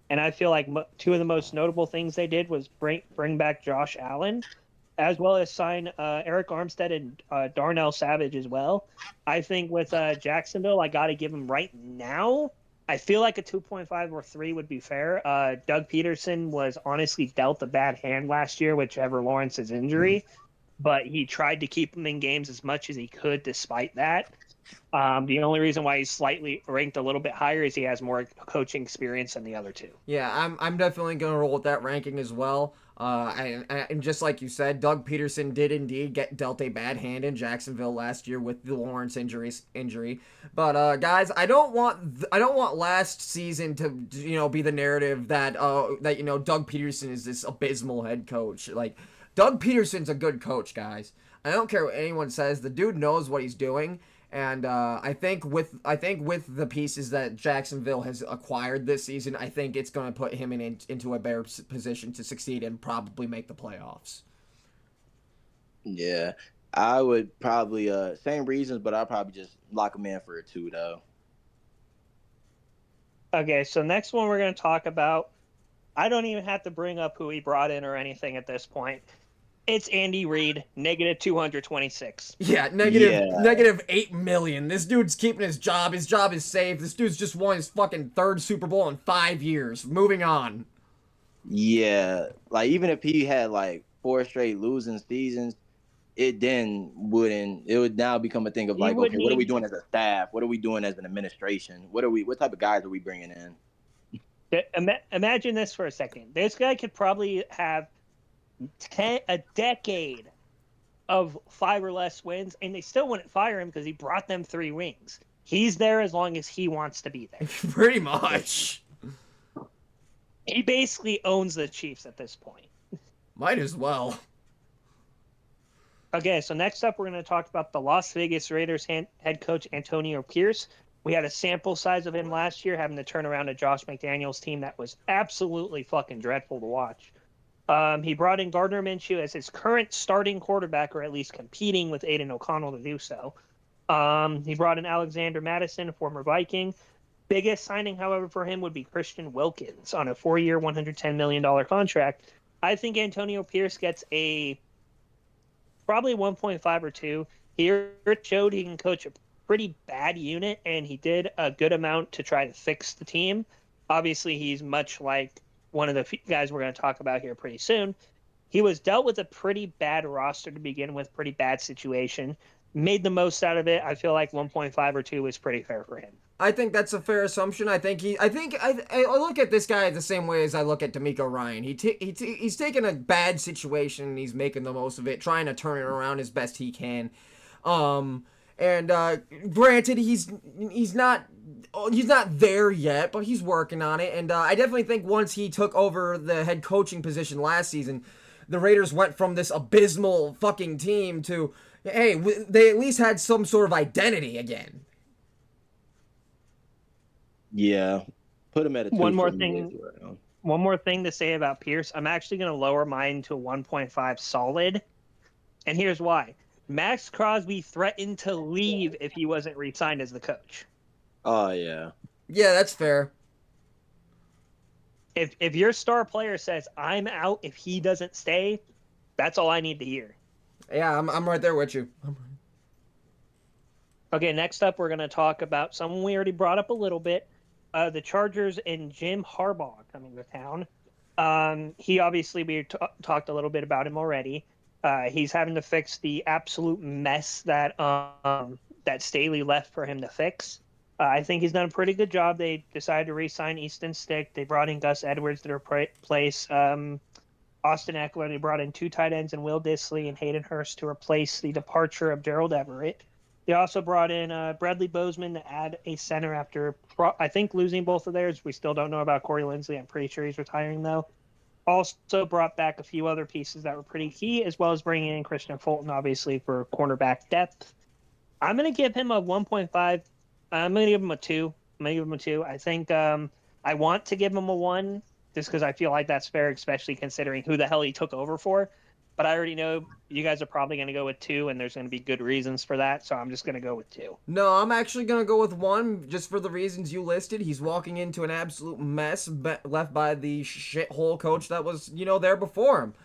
And I feel like 2 of the most notable things they did was bring back Josh Allen, as well as sign Eric Armstead and Darnell Savage as well. I think with Jacksonville, I got to give them right now. I feel like a 2.5 or 3 would be fair. Doug Peterson was honestly dealt a bad hand last year with Trevor Lawrence's injury, but he tried to keep him in games as much as he could despite that. The only reason why he's slightly ranked a little bit higher is he has more coaching experience than the other two. Yeah, I'm definitely gonna roll with that ranking as well. And just like you said, Doug Peterson did indeed get dealt a bad hand in Jacksonville last year with the Lawrence injury. But guys, I don't want last season to be the narrative that Doug Peterson is this abysmal head coach. Like, Doug Peterson's a good coach, guys. I don't care what anyone says. The dude knows what he's doing. And I think with the pieces that Jacksonville has acquired this season, I think it's going to put him into a better position to succeed and probably make the playoffs. Yeah, I would probably same reasons, but I'll probably just lock him in for a 2 though. Okay, so next one we're going to talk about. I don't even have to bring up who he brought in or anything at this point. It's Andy Reid, negative 226. Yeah, negative 8 million. This dude's keeping his job. His job is safe. This dude's just won his fucking 3rd Super Bowl in 5 years. Moving on. Yeah, like even if he had like 4 straight losing seasons, it would now become a thing of like, okay, what are we doing as a staff? What are we doing as an administration? What type of guys are we bringing in? Imagine this for a second. This guy could probably have a decade of 5 or less wins, and they still wouldn't fire him because he brought them 3 rings. He's there as long as he wants to be there. Pretty much. He basically owns the Chiefs at this point. Might as well. Okay, so next up, we're going to talk about the Las Vegas Raiders head coach Antonio Pierce. We had a sample size of him last year, having to turn around a Josh McDaniels team that was absolutely fucking dreadful to watch. He brought in Gardner Minshew as his current starting quarterback, or at least competing with Aiden O'Connell to do so. He brought in Alexander Madison, a former Viking. Biggest signing, however, for him would be Christian Wilkins on a 4-year, $110 million contract. I think Antonio Pierce gets a probably 1.5 or 2. He showed he can coach a pretty bad unit, and he did a good amount to try to fix the team. Obviously, he's much like one of the guys we're going to talk about here pretty soon. He was dealt with a pretty bad roster to begin with, pretty bad situation. Made the most out of it. I feel like 1.5 or 2 is pretty fair for him. I think that's a fair assumption. I look at this guy the same way as I look at D'Amico Ryan. He's taken a bad situation and he's making the most of it, trying to turn it around as best he can. Granted, he's not there yet, but he's working on it. And I definitely think once he took over the head coaching position last season, the Raiders went from this abysmal fucking team to, hey, they at least had some sort of identity again. Yeah, put him at a 2. One more thing to say about Pierce. I'm actually going to lower mine to 1.5 solid. And here's why. Max Crosby threatened to leave if he wasn't re-signed as the coach. Oh, yeah. Yeah, that's fair. If your star player says, I'm out if he doesn't stay, that's all I need to hear. Yeah, I'm right there with you. Okay, next up, we're going to talk about someone we already brought up a little bit. The Chargers and Jim Harbaugh coming to town. He obviously, we talked a little bit about him already. He's having to fix the absolute mess that Staley left for him to fix. I think he's done a pretty good job. They decided to re-sign Easton Stick. They brought in Gus Edwards to replace Austin Eckler. They brought in 2 tight ends and Will Dissly and Hayden Hurst to replace the departure of Gerald Everett. They also brought in Bradley Bozeman to add a center after, I think, losing both of theirs. We still don't know about Corey Linsley. I'm pretty sure he's retiring, though. Also brought back a few other pieces that were pretty key, as well as bringing in Christian Fulton, obviously, for cornerback depth. I'm going to give him a 1.5. I'm going to give him a 2. I think I want to give him a 1 just because I feel like that's fair, especially considering who the hell he took over for. But I already know you guys are probably going to go with 2, and there's going to be good reasons for that, so I'm just going to go with 2. No, I'm actually going to go with 1 just for the reasons you listed. He's walking into an absolute mess left by the shithole coach that was, there before him.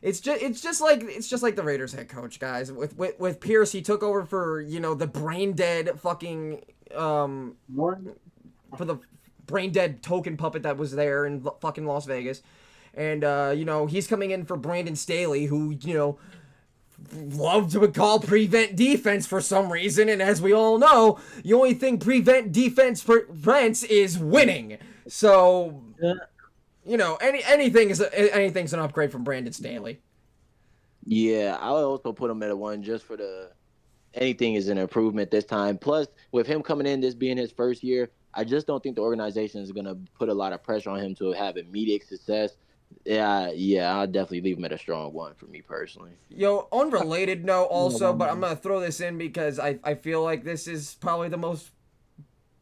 It's just like the Raiders head coach, guys. With Pierce, he took over for, the brain dead fucking for the brain dead token puppet that was there in fucking Las Vegas. And, he's coming in for Brandon Staley, who, love to call prevent defense for some reason, and as we all know, the only thing prevent defense prevents is winning. So, anything's an upgrade from Brandon Staley. Yeah, I would also put him at a 1 just for the anything is an improvement this time. Plus, with him coming in, this being his first year, I just don't think the organization is going to put a lot of pressure on him to have immediate success. Yeah, I'll definitely leave him at a strong 1 for me personally. Yo, unrelated note also, but I'm going to throw this in because I feel like this is probably the most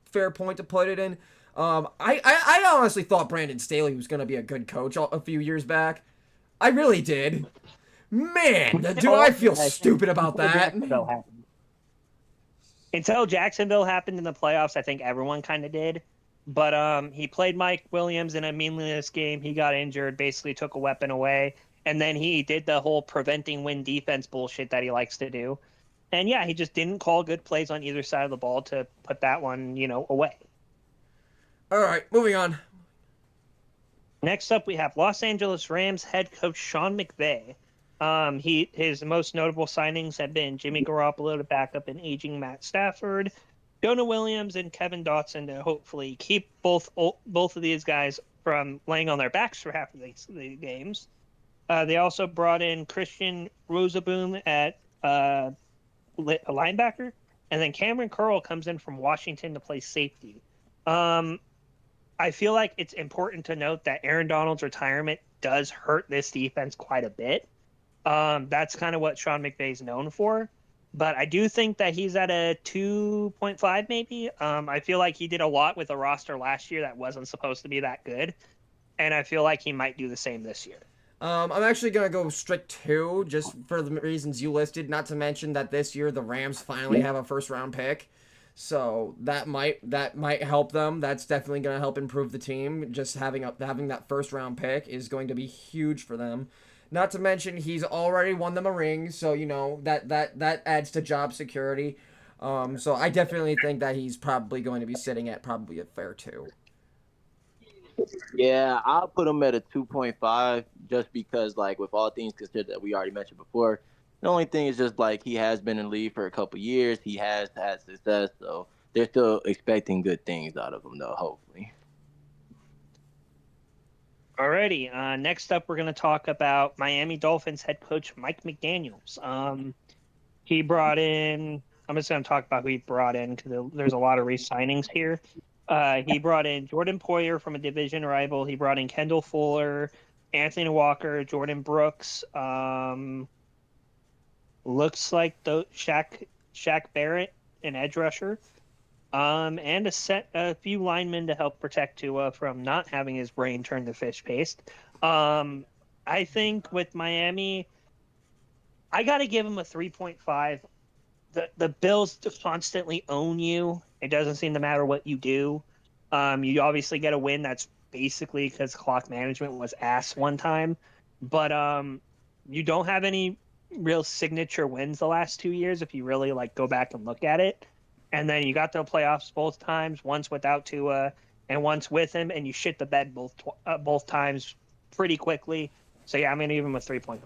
fair point to put it in. I honestly thought Brandon Staley was going to be a good coach a few years back. I really did. Man, do I feel stupid about that. Until Jacksonville happened in the playoffs, I think everyone kind of did. But he played Mike Williams in a meaningless game. He got injured, basically took a weapon away. And then he did the whole preventing win defense bullshit that he likes to do. And yeah, he just didn't call good plays on either side of the ball to put that one, away. All right, moving on. Next up, we have Los Angeles Rams head coach Sean McVay. His most notable signings have been Jimmy Garoppolo to back up an aging Matt Stafford, Jonah Williams, and Kevin Dotson to hopefully keep both of these guys from laying on their backs for half of the games. They also brought in Christian Rosaboom at a linebacker, and then Cameron Curl comes in from Washington to play safety. I feel like it's important to note that Aaron Donald's retirement does hurt this defense quite a bit. That's kind of what Sean McVay's known for. But I do think that he's at a 2.5 maybe. I feel like he did a lot with a roster last year that wasn't supposed to be that good. And I feel like he might do the same this year. I'm actually going to go strict 2 just for the reasons you listed, not to mention that this year the Rams finally have a first-round pick. So that might help them. That's definitely going to help improve the team. Just having that first-round pick is going to be huge for them. Not to mention he's already won them a ring, so that adds to job security. So I definitely think that he's probably going to be sitting at probably a fair 2. Yeah, I'll put him at a 2.5 just because, like, with all things considered that we already mentioned before, the only thing is just, like, he has been in the league for a couple years. He has had success, so they're still expecting good things out of him, though, hopefully. Alrighty, next up we're going to talk about Miami Dolphins head coach Mike McDaniels. He brought in, I'm just going to talk about who he brought in because there's a lot of re-signings here. He brought in Jordan Poyer from a division rival. He brought in Kendall Fuller, Anthony Walker, Jordan Brooks. Looks like Shaq Barrett, an edge rusher. And a few linemen to help protect Tua from not having his brain turned to fish paste. I think with Miami, I got to give him a 3.5. The Bills constantly own you. It doesn't seem to matter what you do. You obviously get a win that's basically because clock management was ass one time. But you don't have any real signature wins the last 2 years if you really go back and look at it. And then you got to the playoffs both times, once without Tua and once with him, and you shit the bed both times pretty quickly. So yeah, I'm going to give him a 3.5.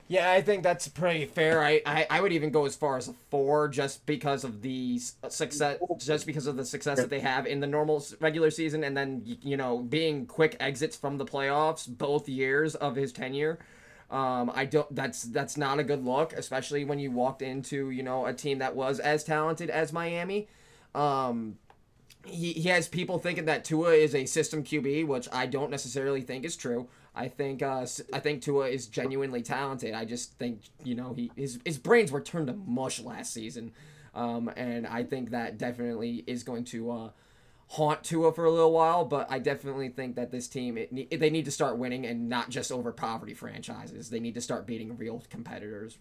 Yeah, I think that's pretty fair. I would even go as far as a 4 just because of the success that they have in the normal regular season, and then being quick exits from the playoffs both years of his tenure. That's not a good look, especially when you walked into a team that was as talented as Miami. He has people thinking that Tua is a system QB, which I don't necessarily think is true. I think Tua is genuinely talented. I just think his brains were turned to mush last season, and I think that definitely is going to haunt Tua for a little while. But I definitely think that this team they need to start winning and not just over poverty franchises. They need to start beating real competitors.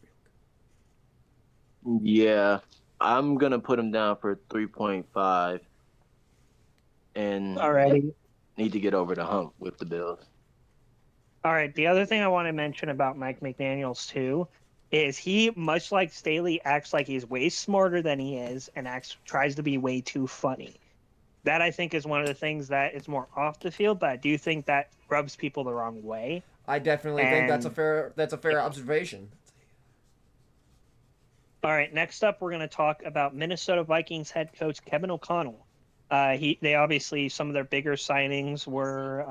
Yeah, I'm gonna put him down for 3.5, and Alrighty. need to get over the hump with the Bills. All right. The other thing I want to mention about Mike McDaniels, too, is he, much like Staley, acts like he's way smarter than he is and tries to be way too funny. That, I think, is one of the things that is more off the field, but I do think that rubs people the wrong way. I definitely think that's a fair observation. All right, next up, we're going to talk about Minnesota Vikings head coach Kevin O'Connell. They obviously, some of their bigger signings were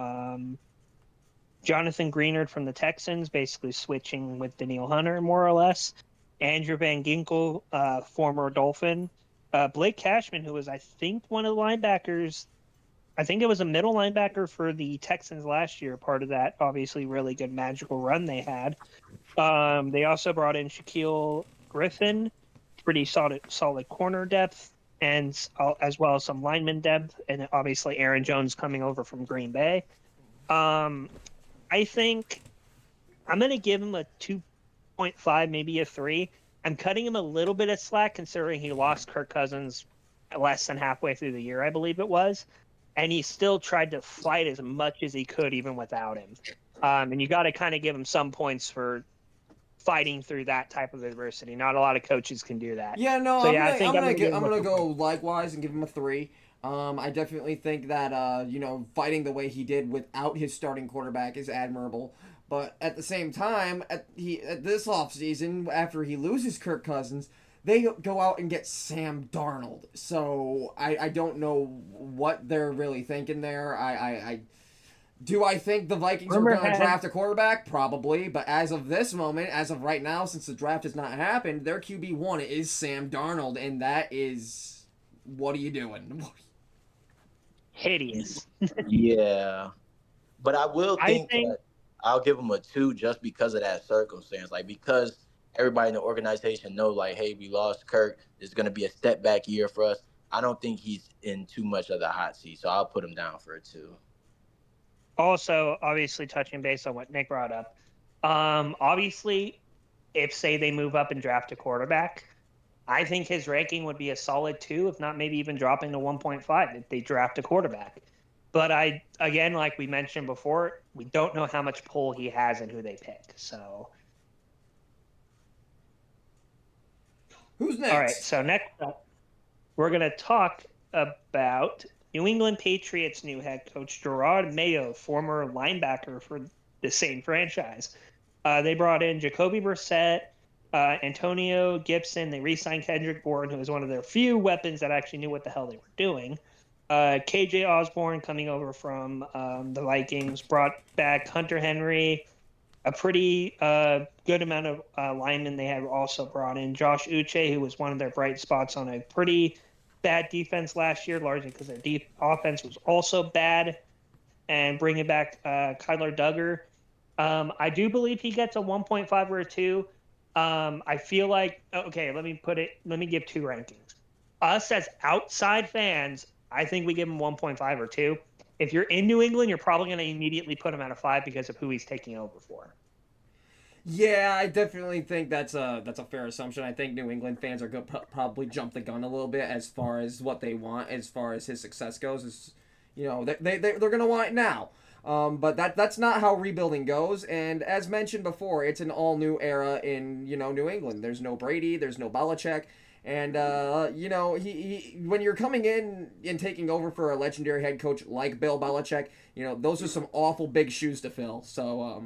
Jonathan Greenard from the Texans, basically switching with Daniil Hunter, more or less. Andrew Van Ginkel, former Dolphin. Blake Cashman, who was, I think, one of the linebackers. I think it was a middle linebacker for the Texans last year, part of that obviously really good magical run they had. They also brought in Shaquille Griffin, pretty solid corner depth, and as well as some lineman depth, and obviously Aaron Jones coming over from Green Bay. I think I'm going to give him a 2.5, maybe a 3. I'm cutting him a little bit of slack considering he lost Kirk Cousins less than halfway through the year, I believe it was. And he still tried to fight as much as he could even without him. And you got to kind of give him some points for fighting through that type of adversity. Not a lot of coaches can do that. Yeah, no, So I'm yeah, I gonna think I'm I'm gonna going to give I'm him a gonna 3. go likewise and give him a 3. I definitely think that fighting the way he did without his starting quarterback is admirable. But at the same time, at this offseason, after he loses Kirk Cousins, they go out and get Sam Darnold. So I don't know what they're really thinking there. Do I think the Vikings are Rumor going to had draft a quarterback? Probably. But as of this moment, as of right now, since the draft has not happened, their QB1 is Sam Darnold. And that is. What are you doing? hideous. Yeah, but I will I think think that I'll give him a 2 just because of that circumstance. Like because everybody in the organization know, like, hey, we lost Kirk. It's going to be a step back year for us. I don't think he's in too much of the hot seat, so I'll put him down for a 2. also, obviously, touching base on what Nick brought up, obviously, if say they move up and draft a quarterback, I think his ranking would be a solid 2, if not maybe even dropping to 1.5 if they draft a quarterback. But again, like we mentioned before, we don't know how much pull he has and who they pick. So, Who's all right. next? So next up, we're going to talk about New England Patriots new head coach Gerard Mayo, former linebacker for the same franchise. They brought in Jacoby Brissett, Antonio Gibson. They re-signed Kendrick Bourne, who was one of their few weapons that actually knew what the hell they were doing. KJ Osborne coming over from the Vikings, brought back Hunter Henry, a pretty good amount of linemen they had also brought in. Josh Uche, who was one of their bright spots on a pretty bad defense last year, largely because their deep offense was also bad. And bringing back Kyler Duggar. I do believe he gets a 1.5 or a 2. I feel like, okay, let me give 2 rankings. Us as outside fans, I think we give him 1.5 or 2. If you're in New England, you're probably going to immediately put him at a 5 because of who he's taking over for. Yeah, I definitely think that's a fair assumption. I think New England fans are going to probably jump the gun a little bit as far as what they want, as far as his success goes. Is they're going to want it now. But that's not how rebuilding goes. And as mentioned before, it's an all new era in New England. There's no Brady, there's no Belichick, and he when you're coming in and taking over for a legendary head coach like Bill Belichick, those are some awful big shoes to fill. So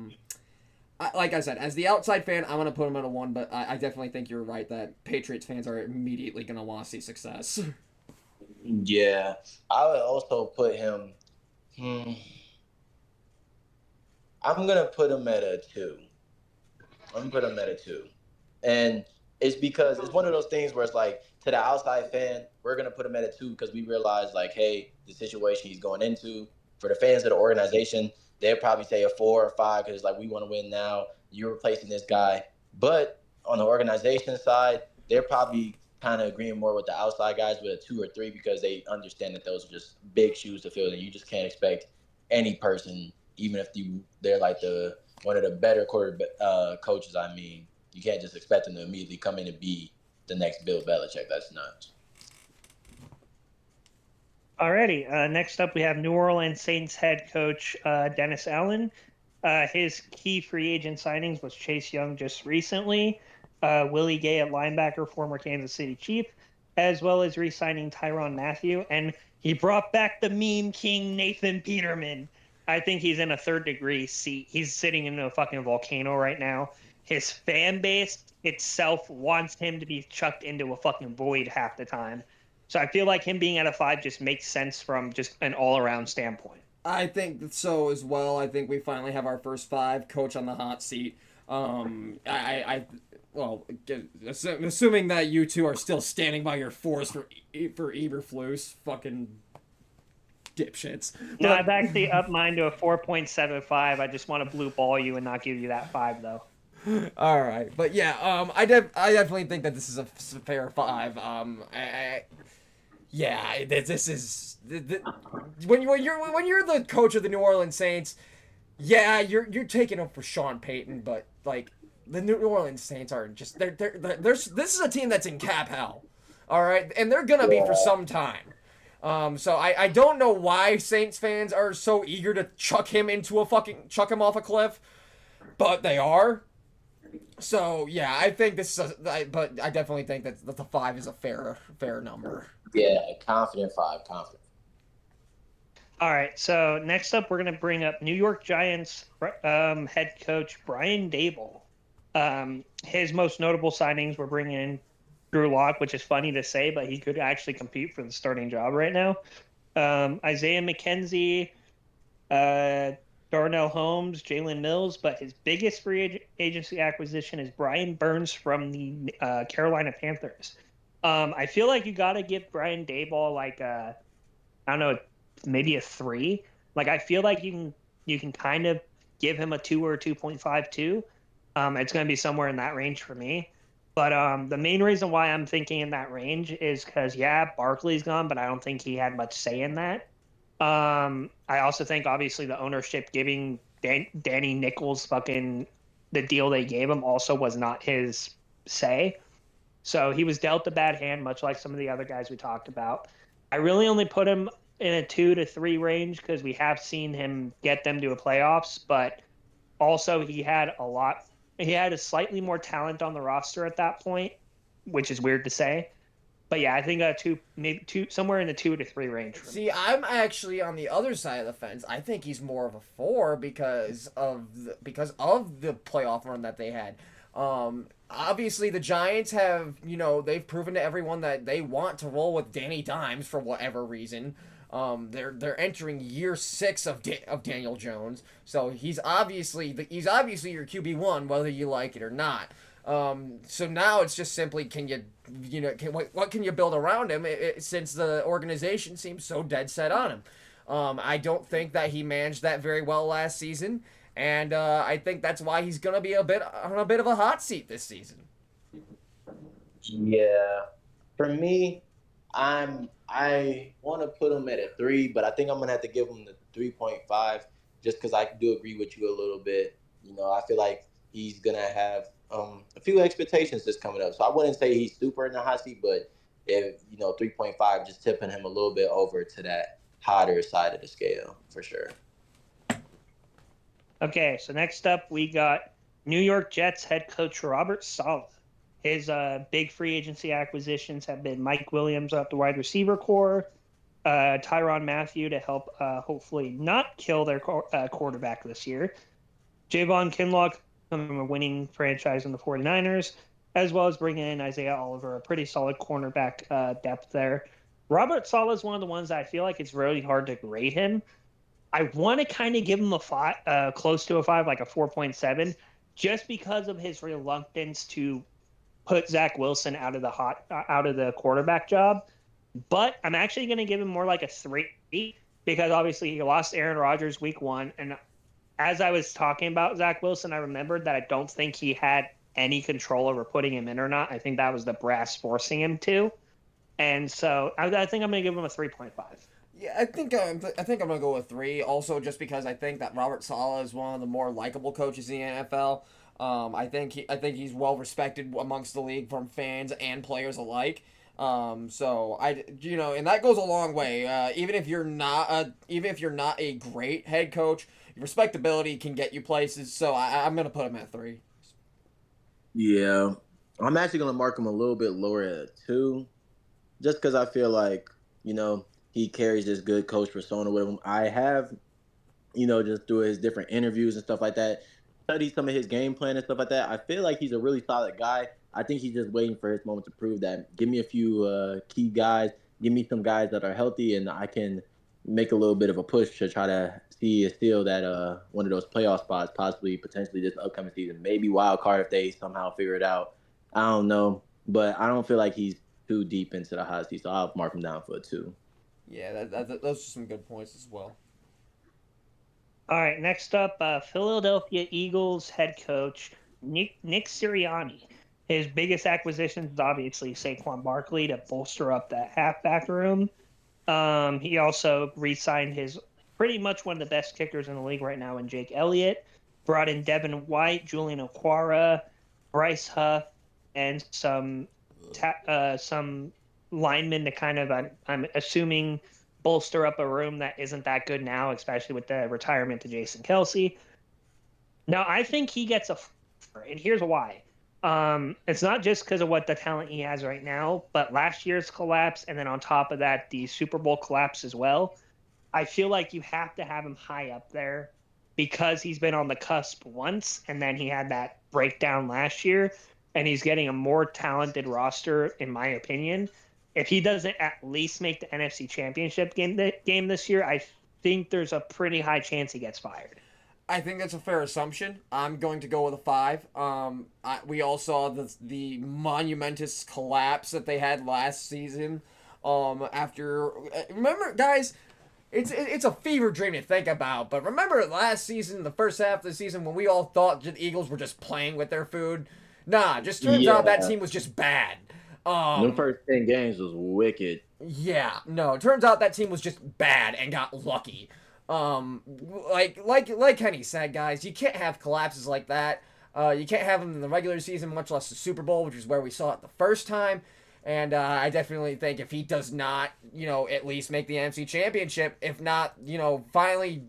like I said, as the outside fan, I'm gonna put him at a 1, but I definitely think you're right that Patriots fans are immediately gonna want to see success. Yeah, I would also put him. Hmm, I'm gonna put him at a 2. I'm gonna put him at a 2, and it's because it's one of those things where it's like to the outside fan, we're gonna put him at a 2 because we realize like, hey, the situation he's going into. For the fans of the organization, they'll probably say a 4 or 5 because like we want to win now. You're replacing this guy, but on the organization side, they're probably kind of agreeing more with the outside guys with a 2 or 3 because they understand that those are just big shoes to fill, and you just can't expect any person, even if they're like one of the better coaches. I mean, you can't just expect them to immediately come in and be the next Bill Belichick. That's nuts. Alrighty. Next up, we have New Orleans Saints head coach Dennis Allen. His key free agent signings was Chase Young just recently, Willie Gay at linebacker, former Kansas City Chief, as well as re-signing Tyrann Mathieu. And he brought back the meme king Nathan Peterman. I think he's in a third degree seat. He's sitting in a fucking volcano right now. his fan base itself wants him to be chucked into a fucking void half the time. So I feel like him being at a 5 just makes sense from just an all-around standpoint. I think so as well. I think we finally have our first 5 coach on the hot seat. Well, assuming that you two are still standing by your 4s for Eberflus, fucking dipshits. No, But- I've actually upped mine to a 4.75. I just want to blue ball you and not give you that 5 though. All right, but yeah, I definitely think that this is a fair 5. Yeah, this is when you're the coach of the New Orleans Saints. Yeah, you're taking up for Sean Payton, but like the New Orleans Saints are just this is a team that's in cap hell. All right, and they're gonna be for some time. So I don't know why Saints fans are so eager to chuck him off a cliff, but they are. So yeah, I think this is but I definitely think that the 5 is a fair number. Yeah, confident 5, confident. All right, so next up, we're going to bring up New York Giants head coach Brian Daboll. His most notable signings were bringing in Drew Lock, which is funny to say, but he could actually compete for the starting job right now. Isaiah McKenzie, Darnell Holmes, Jalen Mills, but his biggest free agency acquisition is Brian Burns from the Carolina Panthers. I feel like you got to give Brian Daboll like I don't know, maybe a 3. Like I feel like you can kind of give him a 2 or a 2.52. It's going to be somewhere in that range for me. But the main reason why I'm thinking in that range is because Barkley's gone, but I don't think he had much say in that. I also think obviously the ownership giving Danny Nichols fucking the deal they gave him also was not his say. So he was dealt a bad hand, much like some of the other guys we talked about. I really only put him in a 2 to 3 range because we have seen him get them to a playoffs, but also he had a slightly more talent on the roster at that point, which is weird to say. But yeah, I think maybe 2, somewhere in the 2 to 3 range. See, I'm actually on the other side of the fence. I think he's more of a 4 because of the playoff run that they had. Obviously the Giants have, they've proven to everyone that they want to roll with Danny Dimes for whatever reason. They're entering year 6 of Daniel Jones, so he's obviously your QB1 whether you like it or not. So now it's just simply what can you build around him since the organization seems so dead set on him. I don't think that he managed that very well last season, and I think that's why he's gonna be on a bit of a hot seat this season. Yeah, for me, I want to put him at a 3, but I think I'm gonna have to give him the 3.5 just because I do agree with you a little bit. I feel like he's gonna have a few expectations that's coming up, so I wouldn't say he's super in the hot seat, but if 3.5, just tipping him a little bit over to that hotter side of the scale for sure. Okay, so next up we got New York Jets head coach Robert Saleh. His big free agency acquisitions have been Mike Williams off the wide receiver core, Tyrann Mathieu to help hopefully not kill their quarterback this year, Javon Kinlaw from a winning franchise in the 49ers, as well as bringing in Isaiah Oliver, a pretty solid cornerback depth there. Robert Saleh is one of the ones that I feel like it's really hard to grade him. I want to kind of give him a 5, close to a 5, like a 4.7, just because of his reluctance to put Zach Wilson out of the quarterback job. But I'm actually going to give him more like a 3 because obviously he lost Aaron Rodgers week 1. And as I was talking about Zach Wilson, I remembered that I don't think he had any control over putting him in or not. I think that was the brass forcing him to. And so I think I'm going to give him a 3.5. Yeah, I think I'm gonna go with 3. Also, just because I think that Robert Saleh is one of the more likable coaches in the NFL. I think he's well respected amongst the league from fans and players alike. So and that goes a long way. Even if you're not a great head coach, respectability can get you places. So I'm gonna put him at 3. Yeah, I'm actually gonna mark him a little bit lower at a 2, just because I feel like he carries this good coach persona with him. I have, just through his different interviews and stuff like that, studied some of his game plan and stuff like that. I feel like he's a really solid guy. I think he's just waiting for his moment to prove that. Give me a few key guys. Give me some guys that are healthy, and I can make a little bit of a push to try to steal that one of those playoff spots, possibly potentially this upcoming season. Maybe wild card if they somehow figure it out. I don't know, but I don't feel like he's too deep into the hot seat, so I'll mark him down for a 2. Yeah, those are some good points as well. All right, next up, Philadelphia Eagles head coach Nick Sirianni. His biggest acquisition is obviously Saquon Barkley to bolster up that halfback room. He also re-signed his pretty much one of the best kickers in the league right now in Jake Elliott. Brought in Devin White, Julian Okwara, Bryce Huff, and some linemen to kind of, I'm assuming, bolster up a room that isn't that good now, especially with the retirement to Jason Kelsey. Now, I think he gets a floor, and here's why. It's not just because of what the talent he has right now, but last year's collapse, and then on top of that, the Super Bowl collapse as well. I feel like you have to have him high up there because he's been on the cusp once, and then he had that breakdown last year, and he's getting a more talented roster, in my opinion. If he doesn't at least make the NFC Championship game this year, I think there's a pretty high chance he gets fired. I think that's a fair assumption. I'm going to go with a 5. We all saw the monumentous collapse that they had last season. After remember, guys, it's a fever dream to think about. But remember last season, the first half of the season, when we all thought the Eagles were just playing with their food. Nah, just turns out that team was just bad. The first 10 games was wicked. Yeah, no, it turns out that team was just bad and got lucky. Like Kenny said, guys, you can't have collapses like that. You can't have them in the regular season, much less the Super Bowl, which is where we saw it the first time. And I definitely think if he does not, at least make the NFC Championship, if not, finally,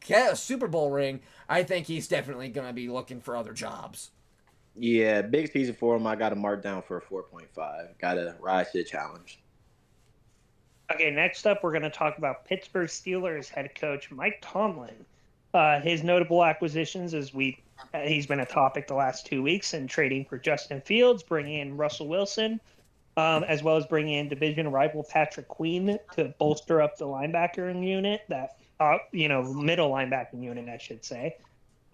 get a Super Bowl ring, I think he's definitely going to be looking for other jobs. Yeah, big season for him. I got to mark down for a 4.5. Got to rise to the challenge. Okay, next up, we're going to talk about Pittsburgh Steelers head coach Mike Tomlin. His notable acquisitions he's been a topic the last 2 weeks in trading for Justin Fields, bringing in Russell Wilson, as well as bringing in division rival Patrick Queen to bolster up the linebacker unit, middle linebacking unit, I should say,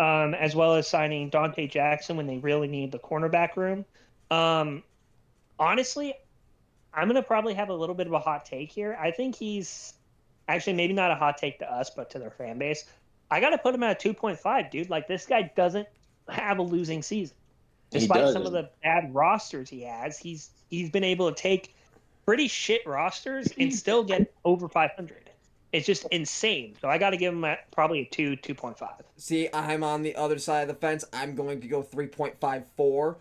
as well as signing Dante Jackson when they really need the cornerback room. Honestly, I'm going to probably have a little bit of a hot take here. I think he's actually maybe not a hot take to us, but to their fan base. I got to put him at a 2.5, dude. Like, this guy doesn't have a losing season. Despite some of the bad rosters he has, he's been able to take pretty shit rosters and still get over 500. It's just insane. So I got to give him probably a 2.5. See, I'm on the other side of the fence. I'm going to go 3.54.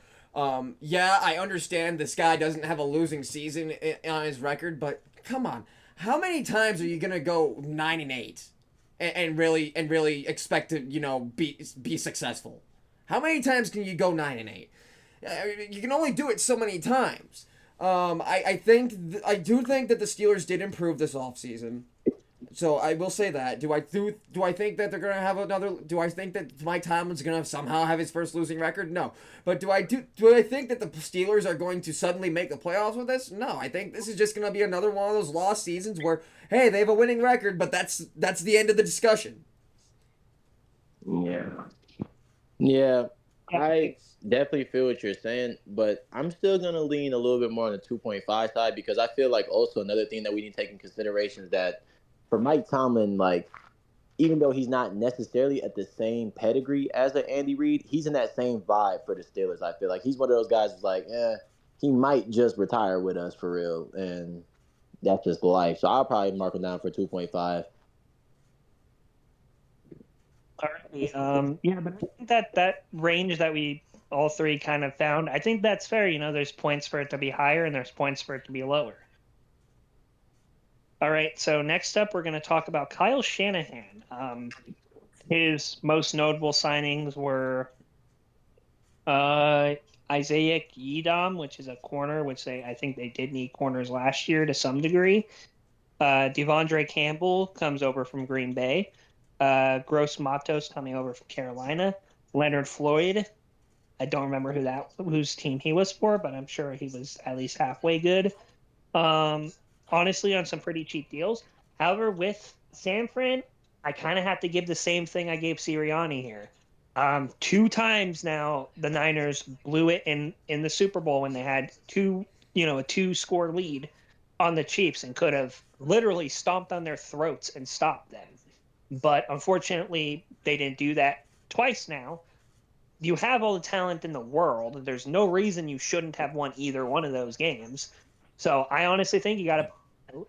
Yeah, I understand this guy doesn't have a losing season on his record, but come on, how many times are you gonna go 9-8 and really expect to be successful? How many times can you go 9-8? You can only do it so many times. I do think that the Steelers did improve this offseason. So I will say that. Do I think that they're gonna have another? Do I think that Mike Tomlin's gonna somehow have his first losing record? No. But do I think that the Steelers are going to suddenly make the playoffs with this? No. I think this is just gonna be another one of those lost seasons where, hey, they have a winning record, but that's the end of the discussion. Yeah. I definitely feel what you're saying, but I'm still gonna lean a little bit more on the 2.5 side because I feel like also another thing that we need to take in consideration is that for Mike Tomlin, like, even though he's not necessarily at the same pedigree as an Andy Reid, he's in that same vibe for the Steelers. I feel like he's one of those guys who's like, he might just retire with us for real, and that's just life. So I'll probably mark him down for 2.5. All right. Yeah, but I think that range that we all three kind of found, I think that's fair. There's points for it to be higher and there's points for it to be lower. All right, so next up, we're going to talk about Kyle Shanahan. His most notable signings were Isaiah Yedam, which is a corner, which I think they did need corners last year to some degree. Devondre Campbell comes over from Green Bay. Gross Matos coming over from Carolina. Leonard Floyd. I don't remember whose team he was for, but I'm sure he was at least halfway good. Um, Honestly, on some pretty cheap deals. However, with Sanford, I kind of have to give the same thing I gave Sirianni here. Two times now, the Niners blew it in the Super Bowl when they had a two-score lead on the Chiefs and could have literally stomped on their throats and stopped them. But unfortunately, they didn't do that twice now. You have all the talent in the world. There's no reason you shouldn't have won either one of those games. So I honestly think you got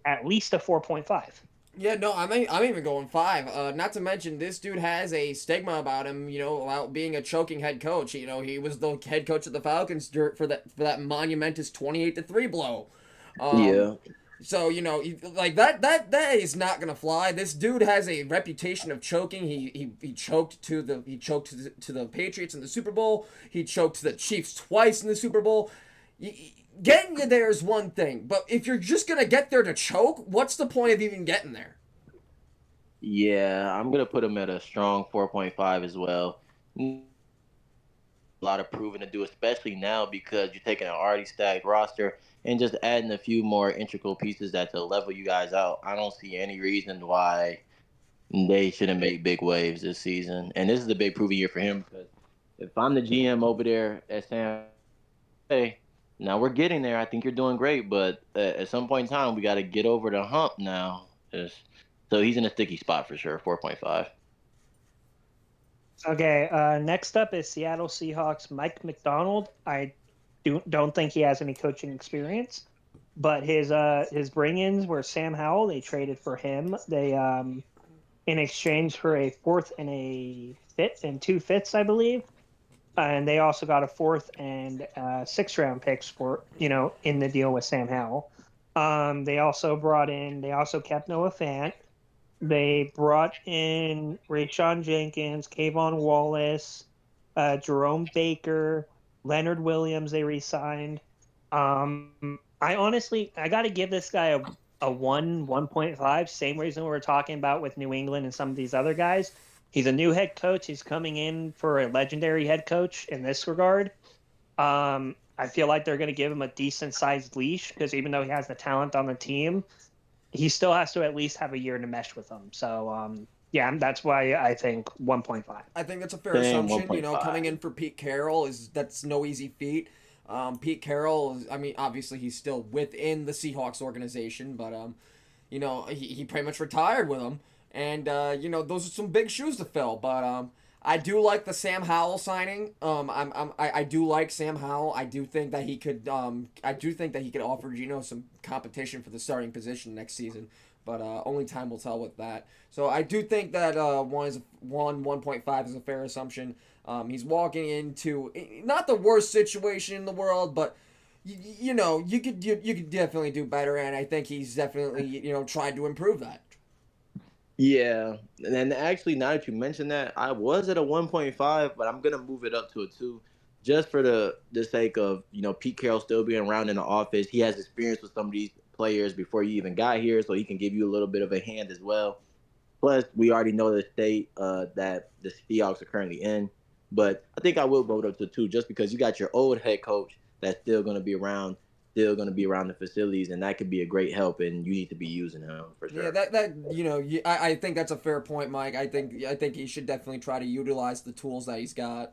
at least a 4.5. Yeah, no, I'm even going 5. Not to mention this dude has a stigma about him, about being a choking head coach. He was the head coach of the Falcons for that monumentous 28-3 blow. Yeah. So like that is not gonna fly. This dude has a reputation of choking. He choked to the Patriots in the Super Bowl. He choked to the Chiefs twice in the Super Bowl. Getting you there is one thing, but if you're just gonna get there to choke, what's the point of even getting there? Yeah, I'm gonna put him at a strong 4.5 as well. A lot of proving to do, especially now because you're taking an already stacked roster and just adding a few more integral pieces that to level you guys out. I don't see any reason why they shouldn't make big waves this season. And this is a big proving year for him because if I'm the GM over there at San Jose, now we're getting there. I think you're doing great, but at some point in time, we got to get over the hump now. So he's in a sticky spot for sure. 4.5. Okay, next up is Seattle Seahawks Mike McDonald. I don't think he has any coaching experience, but his bring-ins were Sam Howell. They traded for him. They in exchange for a fourth and a fifth and two fifths, I believe. And they also got a fourth and sixth round picks for in the deal with Sam Howell. They also kept Noah Fant. They brought in Rayshawn Jenkins, Kayvon Wallace, Jerome Baker, Leonard Williams. They re-signed. I got to give this guy a 1.5. Same reason we were talking about with New England and some of these other guys. He's a new head coach. He's coming in for a legendary head coach in this regard. I feel like they're going to give him a decent sized leash because even though he has the talent on the team, he still has to at least have a year to mesh with them. So, yeah, that's why I think 1.5. I think that's a fair Same, assumption. 1.5. Coming in for Pete Carroll that's no easy feat. Pete Carroll, I mean, obviously he's still within the Seahawks organization, but he pretty much retired with them, and those are some big shoes to fill. But I do like the Sam Howell signing. I do like Sam Howell. I do think that he could offer Geno some competition for the starting position next season. But only time will tell with that. So I do think that 1.5 is a fair assumption. He's walking into not the worst situation in the world, but you could definitely do better, and I think he's definitely tried to improve that. Yeah, and actually, now that you mentioned that, I was at a 1.5, but I'm gonna move it up to a 2, just for the sake of Pete Carroll still being around in the office. He has experience with some of these players before you even got here, so he can give you a little bit of a hand as well. Plus, we already know the state that the Seahawks are currently in, but I think I will vote up to 2 just because you got your old head coach that's still gonna be around. Still going to be around the facilities, and that could be a great help, and you need to be using him for sure. Yeah, I think that's a fair point, Mike. I think he should definitely try to utilize the tools that he's got.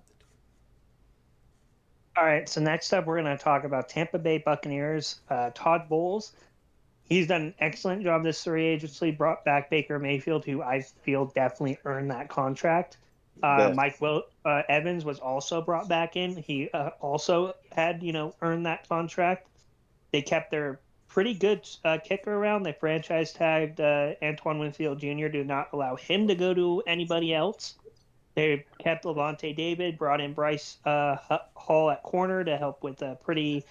All right, so next up, we're going to talk about Tampa Bay Buccaneers. Todd Bowles. He's done an excellent job this free agency. Brought back Baker Mayfield, who I feel definitely earned that contract. Evans was also brought back in. He also had earned that contract. They kept their pretty good kicker around. They franchise tagged Antoine Winfield Jr. to not allow him to go to anybody else. They kept Levante David, brought in Bryce Hall at corner to help with a pretty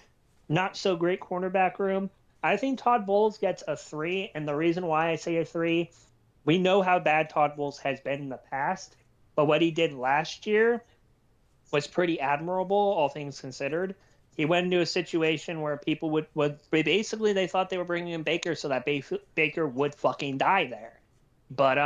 not so great cornerback room. I think Todd Bowles gets a 3, and the reason why I say a 3, we know how bad Todd Bowles has been in the past, but what he did last year was pretty admirable, all things considered. He went into a situation where people would they thought they were bringing in Baker so that Baker would fucking die there. But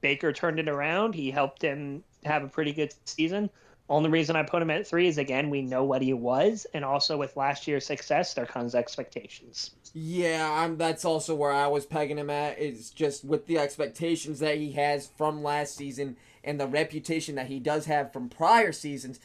Baker turned it around. He helped him have a pretty good season. Only reason I put him at 3 is, again, we know what he was, and also with last year's success, there comes expectations. Yeah, that's also where I was pegging him at. Is just with the expectations that he has from last season and the reputation that he does have from prior seasons.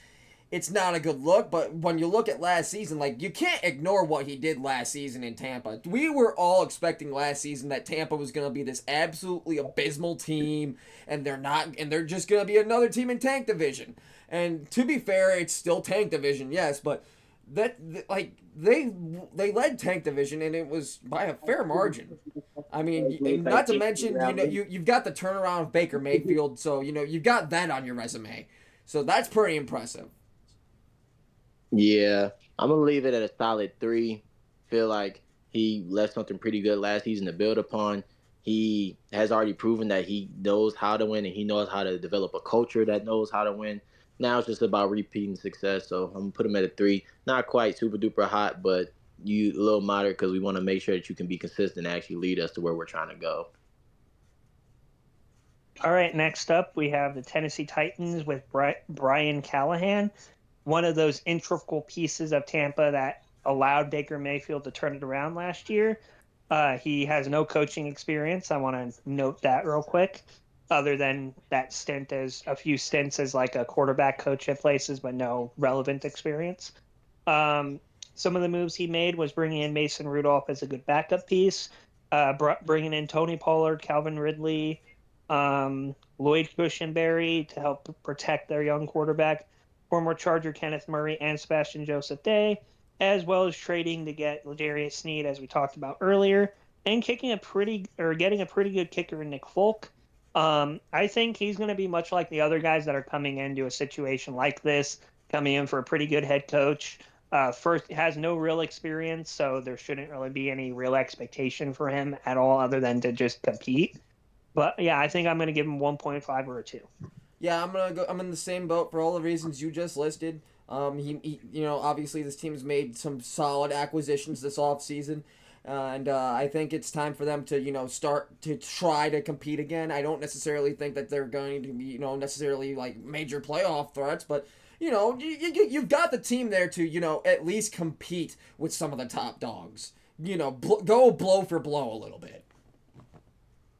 It's not a good look, but when you look at last season, like, you can't ignore what he did last season in Tampa. We were all expecting last season that Tampa was going to be this absolutely abysmal team, and they're not, and they're just going to be another team in tank division. And to be fair, it's still tank division, yes, but that, like, they led tank division, and it was by a fair margin. I mean, not to mention, you've got the turnaround of Baker Mayfield, so you've got that on your resume, so that's pretty impressive. Yeah, I'm gonna leave it at a solid 3. Feel like he left something pretty good last season to build upon. He has already proven that he knows how to win and he knows how to develop a culture that knows how to win. Now it's just about repeating success. So I'm gonna put him at a 3. Not quite super duper hot, but you a little moderate because we want to make sure that you can be consistent and actually lead us to where we're trying to go. All right, next up, we have the Tennessee Titans with Brian Callahan, one of those integral pieces of Tampa that allowed Baker Mayfield to turn it around last year. He has no coaching experience. I want to note that real quick, other than that stint as a few stints as like a quarterback coach at places, but no relevant experience. Some of the moves he made was bringing in Mason Rudolph as a good backup piece, bringing in Tony Pollard, Calvin Ridley, Lloyd Cushenberry to help protect their young quarterback, former Charger Kenneth Murray and Sebastian Joseph Day, as well as trading to get L'Jarius Sneed, as we talked about earlier, and getting a pretty good kicker in Nick Folk. I think he's going to be much like the other guys that are coming into a situation like this, coming in for a pretty good head coach. First, has no real experience, so there shouldn't really be any real expectation for him at all, other than to just compete. But yeah, I think I'm going to give him 1.5 or a 2. Yeah, I'm in the same boat for all the reasons you just listed. Obviously this team's made some solid acquisitions this offseason. And I think it's time for them to, start to try to compete again. I don't necessarily think that they're going to be, necessarily like major playoff threats, but you've got the team there to, at least compete with some of the top dogs. Go blow for blow a little bit.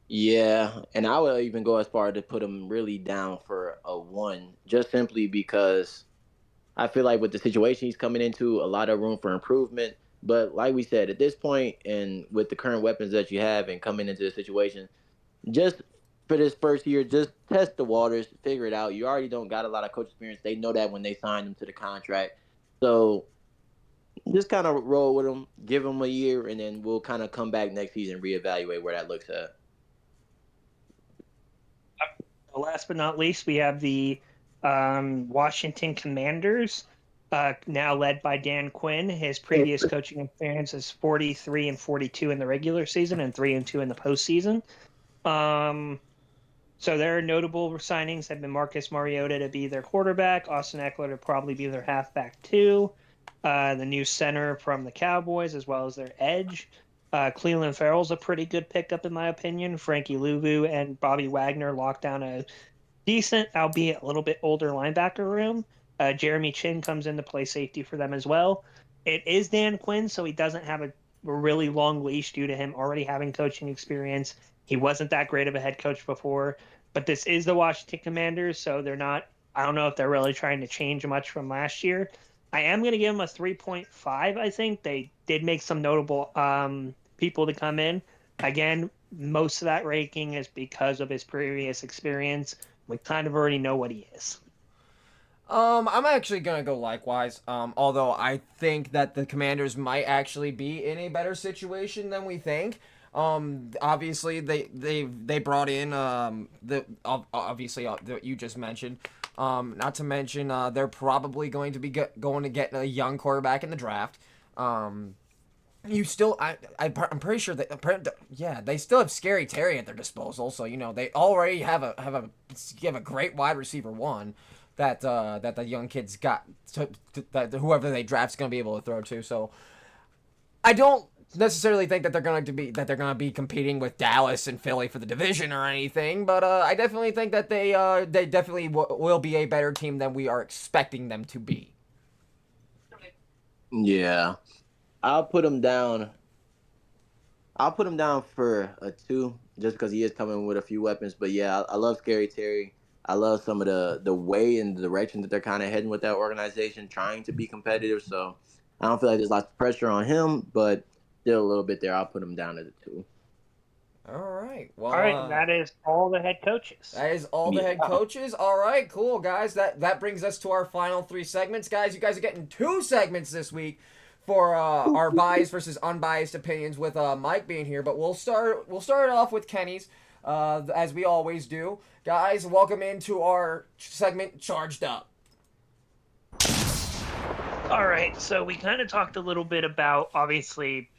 Yeah, and I would even go as far to put him really down for a 1, just simply because I feel like with the situation he's coming into, a lot of room for improvement. But like we said, at this point, and with the current weapons that you have and coming into the situation, just for this first year, just test the waters, figure it out. You already don't got a lot of coach experience. They know that when they signed him to the contract. So just kind of roll with him, give him a year, and then we'll kind of come back next season and reevaluate where that looks at. Last but not least, we have the Washington Commanders, now led by Dan Quinn. His previous coaching experience is 43-42 in the regular season and 3-2 in the postseason. So their notable signings have been Marcus Mariota to be their quarterback, Austin Eckler to probably be their halfback too, the new center from the Cowboys, as well as their edge. Cleveland Farrell's a pretty good pickup, in my opinion. Frankie Louvu and Bobby Wagner locked down a decent, albeit a little bit older linebacker room. Jeremy Chin comes in to play safety for them as well. It is Dan Quinn, so he doesn't have a really long leash due to him already having coaching experience. He wasn't that great of a head coach before, but this is the Washington Commanders, so they're not – I don't know if they're really trying to change much from last year. I am going to give him a 3.5, I think. They did make some notable people to come in. Again, most of that ranking is because of his previous experience. We kind of already know what he is. I'm actually gonna go likewise. Although I think that the Commanders might actually be in a better situation than we think. Obviously they brought in that you just mentioned. Not to mention they're probably going to be going to get a young quarterback in the draft. I'm pretty sure they still have Scary Terry at their disposal. So they already have a great wide receiver one that the young kids got that whoever they draft's gonna be able to throw to. So I don't necessarily think that they're going to be competing with Dallas and Philly for the division or anything, but I definitely think that they definitely will be a better team than we are expecting them to be. Yeah, I'll put him down. I'll put him down for a 2, just because he is coming with a few weapons. But yeah, I love Scary Terry. I love some of the way and the direction that they're kind of heading with that organization, trying to be competitive. So I don't feel like there's lots of pressure on him, but still a little bit there. I'll put him down at a 2. All right. Well, All right, and that is all the head coaches. that is all the Yeah. head coaches. All right, cool, guys. That brings us to our final 3 segments, guys. You guys are getting 2 segments this week for our biased versus unbiased opinions with Mike being here. But we'll start off with Kenny's, as we always do. Guys, welcome into our segment, Charged Up. All right, so we kind of talked a little bit about, obviously,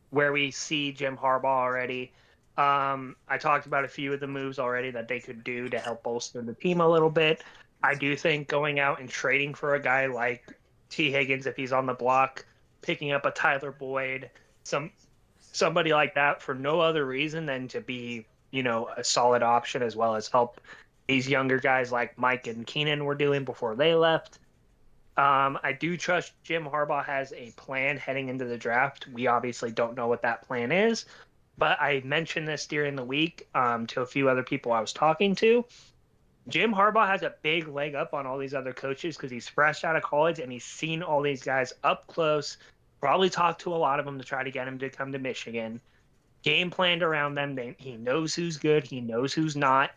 where we see Jim Harbaugh already. I talked about a few of the moves already that they could do to help bolster the team a little bit. I do think going out and trading for a guy like T. Higgins, if he's on the block, picking up a Tyler Boyd, somebody like that for no other reason than to be, a solid option, as well as help these younger guys like Mike and Keenan were doing before they left. I do trust Jim Harbaugh has a plan heading into the draft. We obviously don't know what that plan is, but I mentioned this during the week to a few other people I was talking to. Jim Harbaugh has a big leg up on all these other coaches because he's fresh out of college and he's seen all these guys up close, probably talked to a lot of them to try to get him to come to Michigan, game planned around them. He knows who's good, he knows who's not.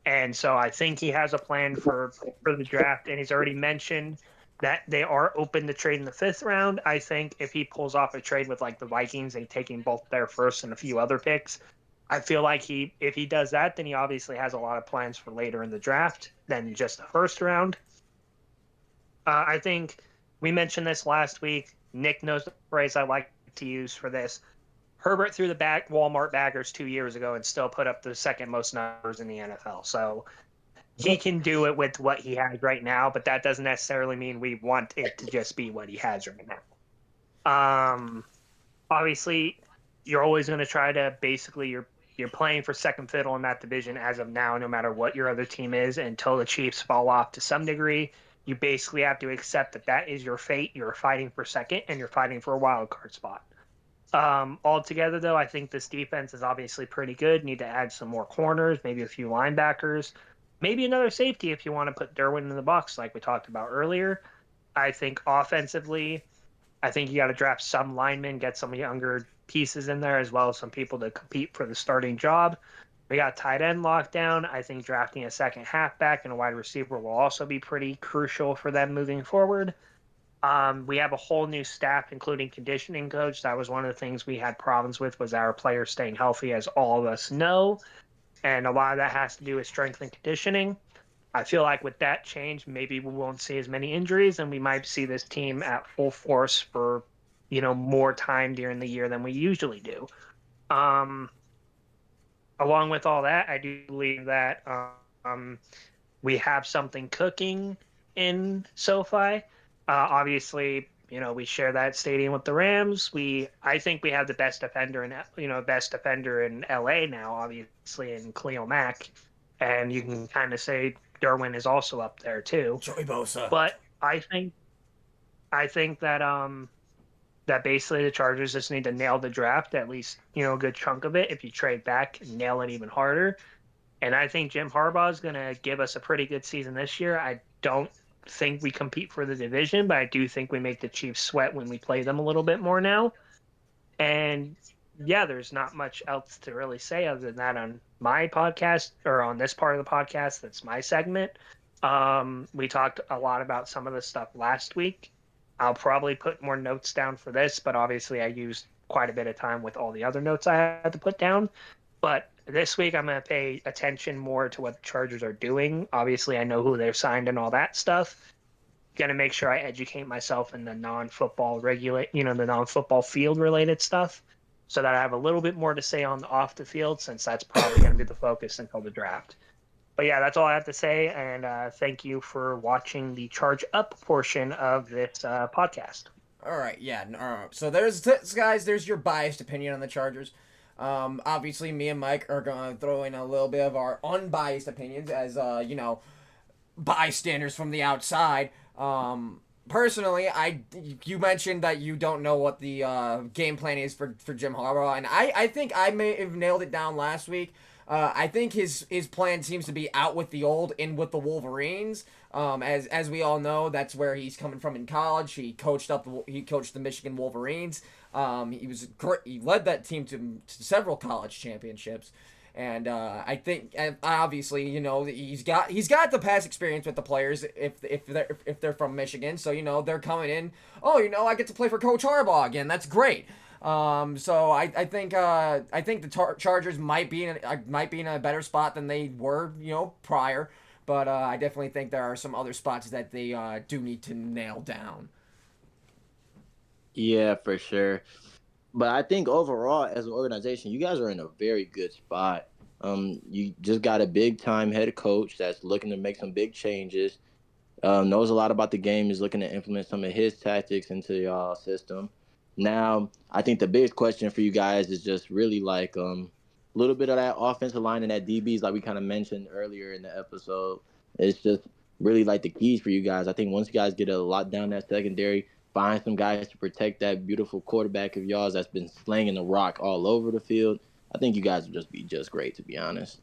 And so I think he has a plan for the draft, and he's already mentioned that they are open to trade in the 5th round. I think if he pulls off a trade with like the Vikings and taking both their first and a few other picks, I feel like if he does that, then he obviously has a lot of plans for later in the draft than just the 1st round. I think we mentioned this last week. Nick knows the phrase I like to use for this. Herbert threw the Walmart baggers 2 years ago and still put up the 2nd most numbers in the NFL. So he can do it with what he has right now, but that doesn't necessarily mean we want it to just be what he has right now. Obviously, you're always going to try to basically you're playing for second fiddle in that division as of now, no matter what your other team is, until the Chiefs fall off to some degree. You basically have to accept that is your fate. You're fighting for second, and you're fighting for a wild card spot. Altogether, though, I think this defense is obviously pretty good. Need to add some more corners, maybe a few linebackers, maybe another safety if you want to put Derwin in the box like we talked about earlier. I think offensively, I think you got to draft some linemen, get some younger pieces in there, as well as some people to compete for the starting job. We got tight end locked down. I think drafting a second halfback and a wide receiver will also be pretty crucial for them moving forward. We have a whole new staff, including conditioning coach. That was one of the things we had problems with, was our players staying healthy, as all of us know. And a lot of that has to do with strength and conditioning. I feel like with that change, maybe we won't see as many injuries, and we might see this team at full force for, more time during the year than we usually do. Along with all that, I do believe that we have something cooking in SoFi. Obviously, we share that stadium with the Rams. I think we have the best defender in LA now, obviously, in Khalil Mack. And you can kind of say Derwin is also up there too. Joey Bosa. But I think that basically the Chargers just need to nail the draft, at least, a good chunk of it. If you trade back, nail it even harder. And I think Jim Harbaugh is going to give us a pretty good season this year. I don't think we compete for the division, but I do think we make the Chiefs sweat when we play them a little bit more now. And yeah, there's not much else to really say other than that on my podcast, or on this part of the podcast. That's my segment. We talked a lot about some of the stuff last week. I'll probably put more notes down for this, but obviously I used quite a bit of time with all the other notes I had to put down. But this week I'm going to pay attention more to what the Chargers are doing. Obviously, I know who they've signed and all that stuff. Going to make sure I educate myself in the non-football the non-football field related stuff, so that I have a little bit more to say on the off the field, since that's probably going to be the focus until the draft. But yeah, that's all I have to say, and thank you for watching the Charge Up portion of this podcast. All right, yeah. So there's your biased opinion on the Chargers. Obviously, me and Mike are gonna throw in a little bit of our unbiased opinions as bystanders from the outside. Personally, you mentioned that you don't know what the game plan is for Jim Harbaugh, and I think I may have nailed it down last week. I think his plan seems to be out with the old, in with the Wolverines. As we all know, that's where he's coming from in college. He coached the Michigan Wolverines. He was great. He led that team to several college championships. And I think, obviously, he's got the past experience with the players if they're from Michigan. So they're coming in. Oh, I get to play for Coach Harbaugh again. That's great. So I think the Chargers might be in a better spot than they were prior. But I definitely think there are some other spots that they do need to nail down. Yeah, for sure. But I think overall, as an organization, you guys are in a very good spot. You just got a big time head coach that's looking to make some big changes. Knows a lot about the game. Is looking to implement some of his tactics into y'all system. Now, I think the biggest question for you guys is just really like a little bit of that offensive line and that DBs, like we kind of mentioned earlier in the episode. It's just really like the keys for you guys. I think once you guys get a lot down that secondary, find some guys to protect that beautiful quarterback of y'all's that's been slinging the rock all over the field. I think you guys will just be just great, to be honest.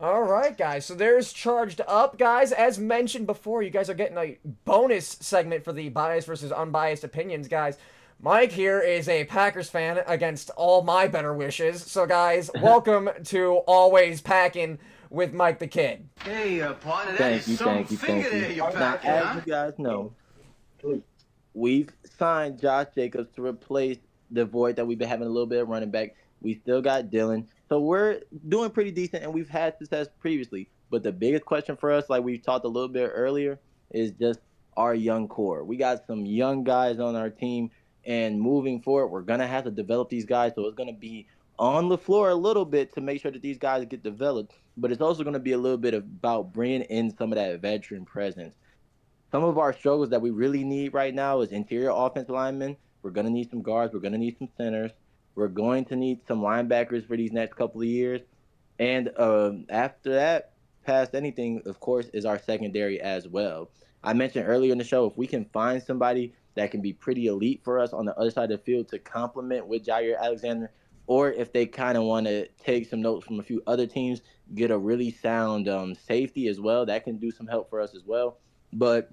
All right, guys. So there's Charged Up, guys. As mentioned before, you guys are getting a bonus segment for the biased versus unbiased opinions, guys. Mike here is a Packers fan against all my better wishes. So, guys, welcome to Always Packing with Mike the Kid. Hey, partner, that is some finger there you're Now, packing, as huh? you guys know, we've signed Josh Jacobs to replace the void that we've been having a little bit of running back. We still got Dylan. So we're doing pretty decent, and we've had success previously. But the biggest question for us, like we talked a little bit earlier, is just our young core. We got some young guys on our team, and moving forward, we're going to have to develop these guys. So it's going to be on the floor a little bit to make sure that these guys get developed. But it's also going to be a little bit about bringing in some of that veteran presence. Some of our struggles that we really need right now is interior offensive linemen. We're going to need some guards. We're going to need some centers. We're going to need some linebackers for these next couple of years. And after that, past anything, of course, is our secondary as well. I mentioned earlier in the show, if we can find somebody that can be pretty elite for us on the other side of the field to complement with Jair Alexander, or if they kind of want to take some notes from a few other teams, get a really sound safety as well, that can do some help for us as well. But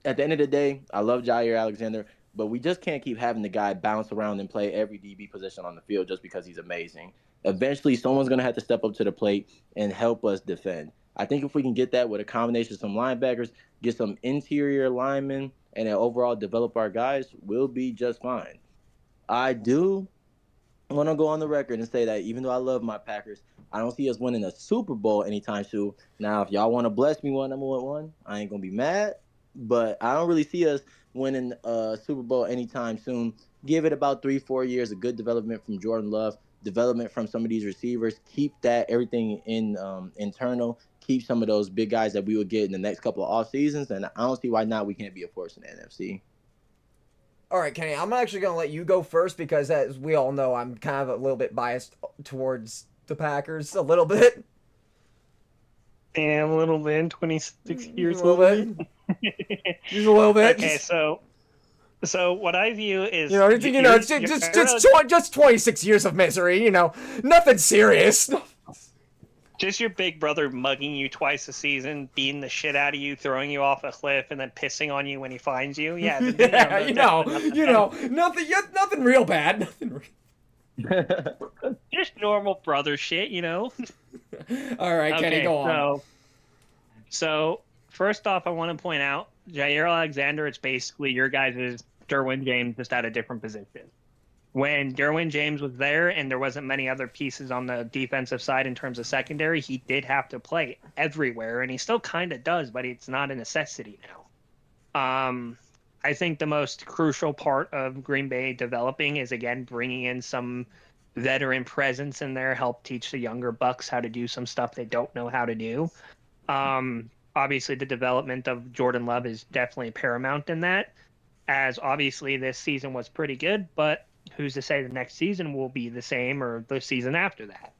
at the end of the day, I love Jair Alexander, but we just can't keep having the guy bounce around and play every DB position on the field just because he's amazing. Eventually, someone's going to have to step up to the plate and help us defend. I think if we can get that with a combination of some linebackers, get some interior linemen, and then overall develop our guys, we'll be just fine. I do want to go on the record and say that even though I love my Packers, I don't see us winning a Super Bowl anytime soon. Now, if y'all want to bless me one number one, I ain't gonna be mad. But I don't really see us winning a Super Bowl anytime soon. Give it about 3-4 years of good development from Jordan Love, development from some of these receivers. Keep that everything in internal. Keep some of those big guys that we would get in the next couple of off seasons, and I don't see why not we can't be a force in the NFC. All right, Kenny, I'm actually going to let you go first because, as we all know, I'm kind of a little bit biased towards the Packers. A little bit. And a little bit, 26 years A little old. bit. Just a little bit. Okay, so what I view is it's just 26 years of misery. Nothing serious. Just your big brother mugging you twice a season, beating the shit out of you, throwing you off a cliff, and then pissing on you when he finds you. Yeah, nothing real bad. Nothing. Just normal brother shit. All right, Kenny, go on. So first off, I want to point out Jair Alexander. It's basically your guys' Derwin James, just at a different position. When Derwin James was there and there wasn't many other pieces on the defensive side in terms of secondary, he did have to play everywhere, and he still kind of does, but it's not a necessity now. I think the most crucial part of Green Bay developing is, again, bringing in some veteran presence in there, help teach the younger bucks how to do some stuff they don't know how to do. Obviously, the development of Jordan Love is definitely paramount in that. as obviously this season was pretty good, but who's to say the next season will be the same or the season after that?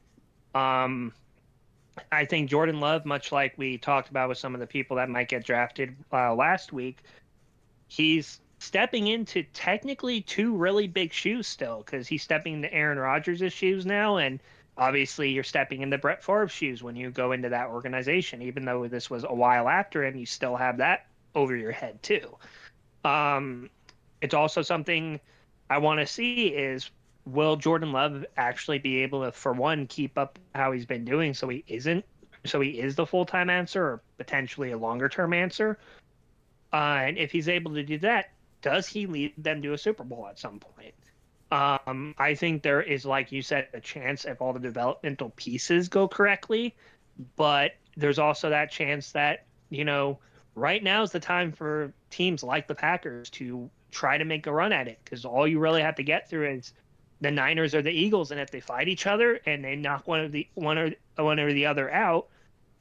I think Jordan Love, much like we talked about with some of the people that might get drafted last week, he's stepping into technically two really big shoes still because he's stepping into Aaron Rodgers' shoes now, and obviously you're stepping into Brett Favre's shoes when you go into that organization. Even though this was a while after him, you still have that over your head too. It's also something I want to see is will Jordan Love actually be able to, for one, keep up how he's been doing so he is the full-time answer or potentially a longer-term answer? And if he's able to do that, does he lead them to a Super Bowl at some point? I think there is, like you said, a chance if all the developmental pieces go correctly, but there's also that chance that, right now is the time for teams like the Packers to try to make a run at it because all you really have to get through is the Niners or the Eagles, and if they fight each other and they knock one or the other out,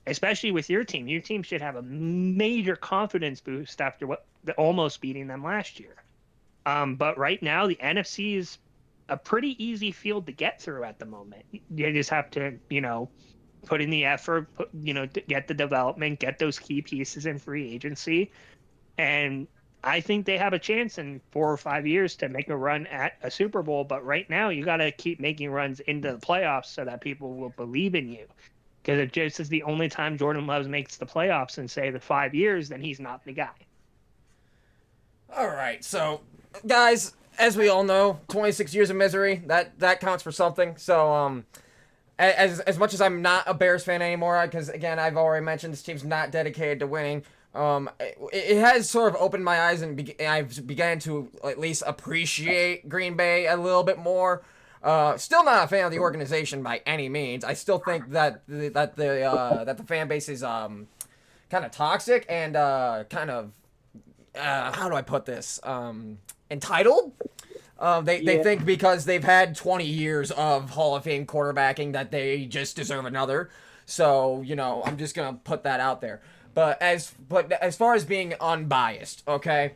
especially with your team should have a major confidence boost after almost beating them last year. But right now, the NFC is a pretty easy field to get through at the moment. You just have to, put in the effort, get the development, get those key pieces in free agency. And I think they have a chance in 4 or 5 years to make a run at a Super Bowl. But right now, you got to keep making runs into the playoffs so that people will believe in you. Because if this is the only time Jordan Love makes the playoffs in, say, the 5 years, then he's not the guy. All right, so, guys, as we all know, 26 years of misery, that counts for something. So, as much as I'm not a Bears fan anymore, because, again, I've already mentioned this team's not dedicated to winning, it has sort of opened my eyes, and I've began to at least appreciate Green Bay a little bit more. Still not a fan of the organization by any means. I still think that the fan base is kind of toxic and kind of how do I put this? Entitled. They think because they've had 20 years of Hall of Fame quarterbacking that they just deserve another. So, I'm just gonna put that out there. But as far as being unbiased, okay,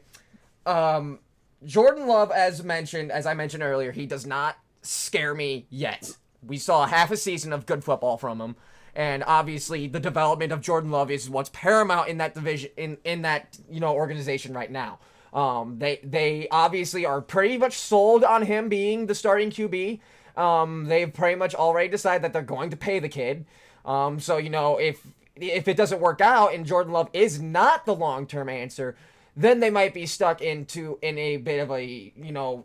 Jordan Love, as I mentioned earlier, he does not scare me yet. We saw half a season of good football from him, and obviously the development of Jordan Love is what's paramount in that division, in that organization right now. They obviously are pretty much sold on him being the starting QB. They've pretty much already decided that they're going to pay the kid. So if it doesn't work out and Jordan Love is not the long-term answer, then they might be stuck in a bit of a,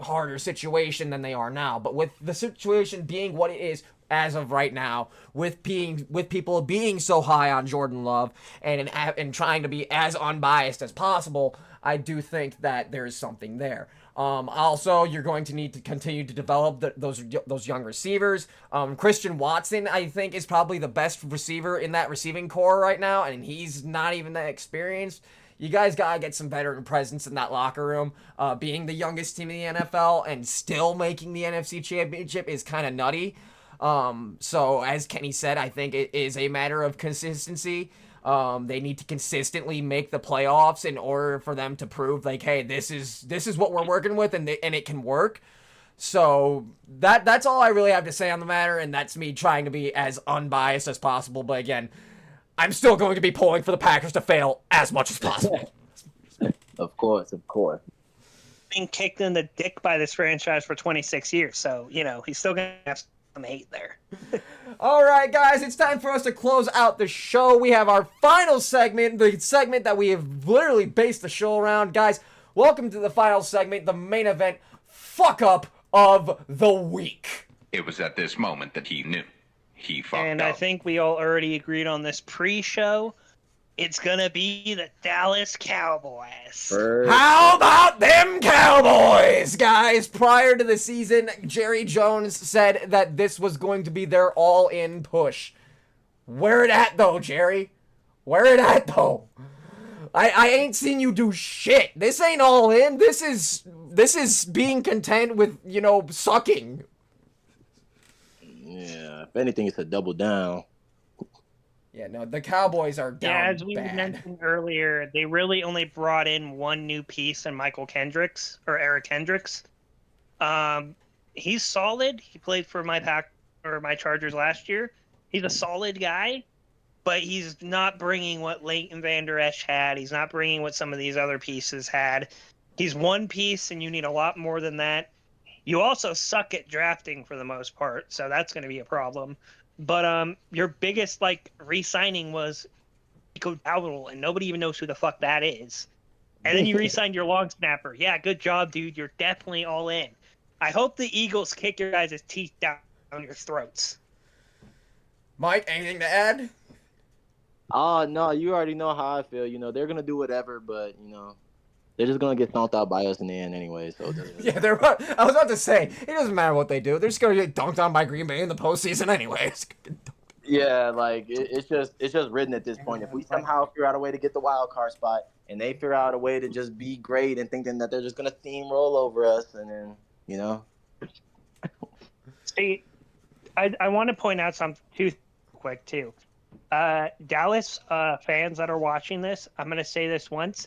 harder situation than they are now. But with the situation being what it is as of right now, with people being so high on Jordan Love and trying to be as unbiased as possible, I do think that there is something there. Also, you're going to need to continue to develop those young receivers. Christian Watson, I think, is probably the best receiver in that receiving core right now, and he's not even that experienced. You guys gotta get some veteran presence in that locker room. Being the youngest team in the NFL and still making the NFC Championship is kind of nutty. So as Kenny said, I think it is a matter of consistency. They need to consistently make the playoffs in order for them to prove like, hey, this is what we're working with, and it can work. So that's all I really have to say on the matter, and that's me trying to be as unbiased as possible. But again, I'm still going to be pulling for the Packers to fail as much as possible. Of course. Being kicked in the dick by this franchise for 26 years, so he's still gonna have some hate there. All right, guys, it's time for us to close out the show. We have our final segment, the segment that we have literally based the show around. Guys, welcome to the final segment, the main event, fuck up of the week. It was at this moment that he knew. He fucked up. And I think we all already agreed on this pre-show. It's gonna be the Dallas Cowboys. How about them Cowboys, guys? Prior to the season, Jerry Jones said that this was going to be their all-in push. Where it at, though, Jerry? Where it at, though? I ain't seen you do shit. This ain't all in. This is being content with, sucking. Yeah, if anything, it's a double down. Yeah, no, the Cowboys are down Yeah, as we bad. mentioned earlier, they really only brought in one new piece in Michael Kendricks or Eric Kendricks. He's solid. He played for my Chargers last year. He's a solid guy, but he's not bringing what Leighton Vander Esch had. He's not bringing what some of these other pieces had. He's one piece, and you need a lot more than that. You also suck at drafting for the most part, so that's going to be a problem. But your biggest re-signing was Nico Dowdle, and nobody even knows who the fuck that is. And then you re-signed your long snapper. Yeah, good job, dude. You're definitely all in. I hope the Eagles kick your guys' teeth down your throats. Mike, anything to add? Oh, no, you already know how I feel. You know, they're going to do whatever, but, you know, they're just going to get stomped out by us in the end anyway. So it doesn't really Yeah, I was about to say, it doesn't matter what they do. They're just going to get dunked on by Green Bay in the postseason anyways. Yeah, like it's just written at this point. If we somehow figure out a way to get the wild card spot, and they figure out a way to just be great and thinking that they're just gonna steamroll over us, and then you know. See, I want to point out something too quick too. Dallas fans that are watching this, I'm gonna say this once.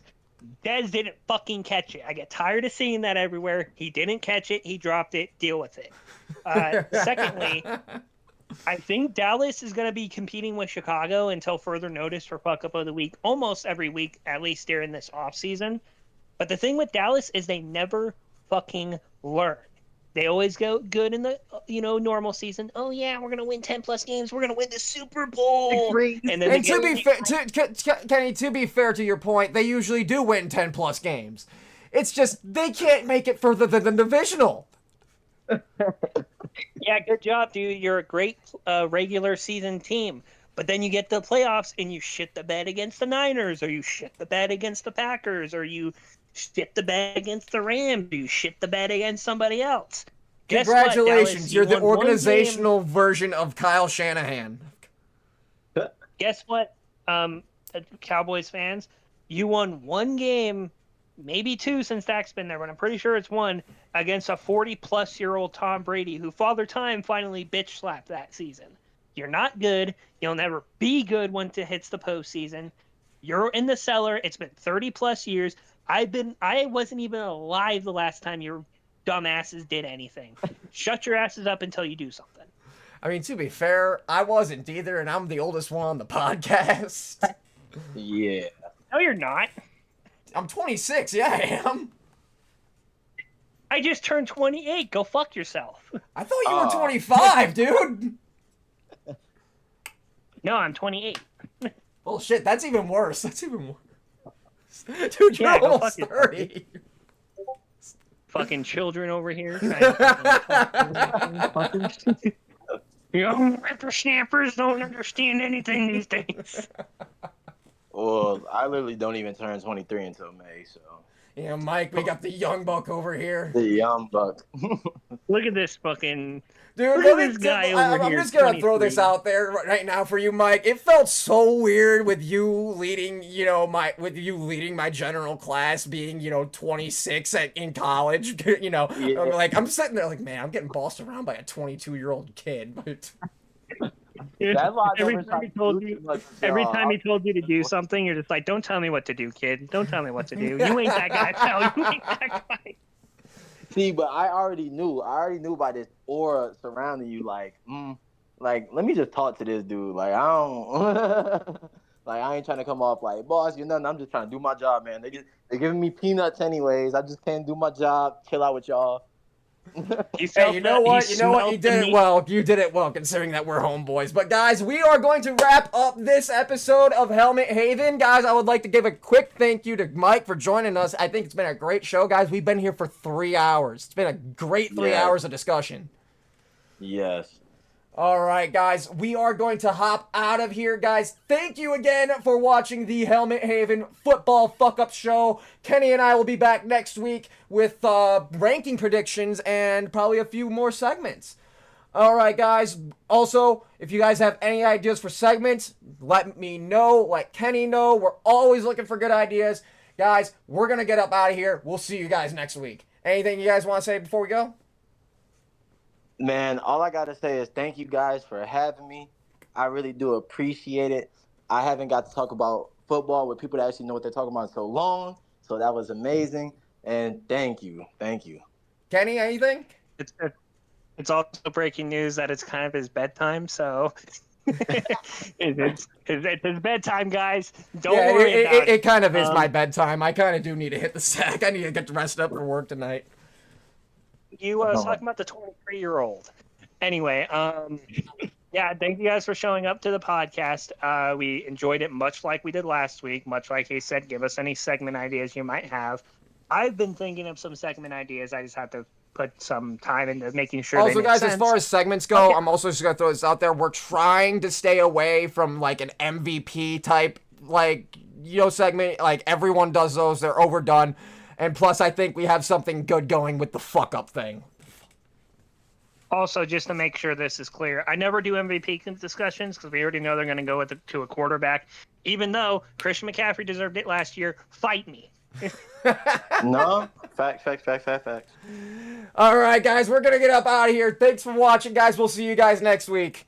Dez didn't fucking catch it. I get tired of seeing that everywhere. He didn't catch it. He dropped it. Deal with it. Secondly, I think Dallas is going to be competing with Chicago until further notice for Fuck Up of the Week almost every week, at least during this offseason. But the thing with Dallas is they never fucking learn. They always go good in the normal season. Oh, yeah, we're going to win 10-plus games. We're going to win the Super Bowl. And then to be fair, Kenny, to be fair to your point, they usually do win 10-plus games. It's just they can't make it further than the divisional. Yeah, good job, dude. You're a great regular season team. But then you get the playoffs and you shit the bed against the Niners, or you shit the bed against the Packers, or you shit the bed against the Rams, or you shit the bed against somebody else. Congratulations, you're the organizational version of Kyle Shanahan. Guess what, Cowboys fans? You won one game, maybe two since Dak's been there, but I'm pretty sure it's one, against a 40-plus-year-old Tom Brady, who Father Time finally bitch-slapped that season. You're not good. You'll never be good once it hits the postseason. You're in the cellar. It's been 30-plus years. I wasn't even alive the last time your dumbasses did anything. Shut your asses up until you do something. I mean, to be fair, I wasn't either, and I'm the oldest one on the podcast. Yeah. No, you're not. I'm 26. Yeah, I am. I just turned 28. Go fuck yourself. I thought you were 25, dude. No, I'm 28. Well, shit, that's even worse. That's even worse. Dude, you're almost 30. Fucking children over here. Young whippersnappers don't understand anything these days. Well, I literally don't even turn 23 until May, so. Yeah, Mike, we got the young buck over here. The young buck. Look at this fucking... Dude, this guy over I'm here, just gonna 23. throw this out there right now for you, Mike. It felt so weird with you leading, my general class being, 26 in college. Yeah. I'm sitting there like, man, I'm getting bossed around by a 22-year-old kid. But That's why I every never time he told you to do something, you're just like, don't tell me what to do, kid. Don't tell me what to do. You ain't that guy, pal. You ain't that guy. See, but I already knew by this aura surrounding you, like, let me just talk to this dude. Like, I don't, like, I ain't trying to come off like, boss, you're nothing. I'm just trying to do my job, man. They're giving me peanuts anyways. I just can't do my job, chill out with y'all. Hey, you know what? You did it well. You did it well, considering that we're homeboys. But guys, we are going to wrap up this episode of Helmet Haven. Guys, I would like to give a quick thank you to Mike for joining us. I think it's been a great show, guys. We've been here for 3 hours. It's been a great 3 hours of discussion. Yes. All right, guys, we are going to hop out of here, guys. Thank you again for watching the Helmet Haven Football Fuck-Up Show. Kenny and I will be back next week with ranking predictions and probably a few more segments. All right, guys. Also, if you guys have any ideas for segments, let me know. Let Kenny know. We're always looking for good ideas. Guys, we're going to get up out of here. We'll see you guys next week. Anything you guys want to say before we go? Man, all I got to say is thank you guys for having me. I really do appreciate it. I haven't got to talk about football with people that actually know what they're talking about in so long. So that was amazing. And thank you. Thank you. Kenny, anything? It's also breaking news that it's kind of his bedtime, so it's his bedtime, guys. Don't worry about it. It kind of is my bedtime. I kind of do need to hit the sack. I need to get dressed up for work tonight. You was talking about the 23-year-old. Anyway, yeah, thank you guys for showing up to the podcast. We enjoyed it much like we did last week. Much like he said, give us any segment ideas you might have. I've been thinking of some segment ideas. I just have to put some time into making sure Also, they make guys, sense. as far as segments go, Okay. I'm also just gonna throw this out there. We're trying to stay away from like an MVP type segment. Like everyone does those, they're overdone. And plus, I think we have something good going with the fuck up thing. Also, just to make sure this is clear, I never do MVP discussions because we already know they're going to go to a quarterback. Even though Christian McCaffrey deserved it last year, fight me. No, facts. All right, guys, we're gonna get up out of here. Thanks for watching, guys. We'll see you guys next week.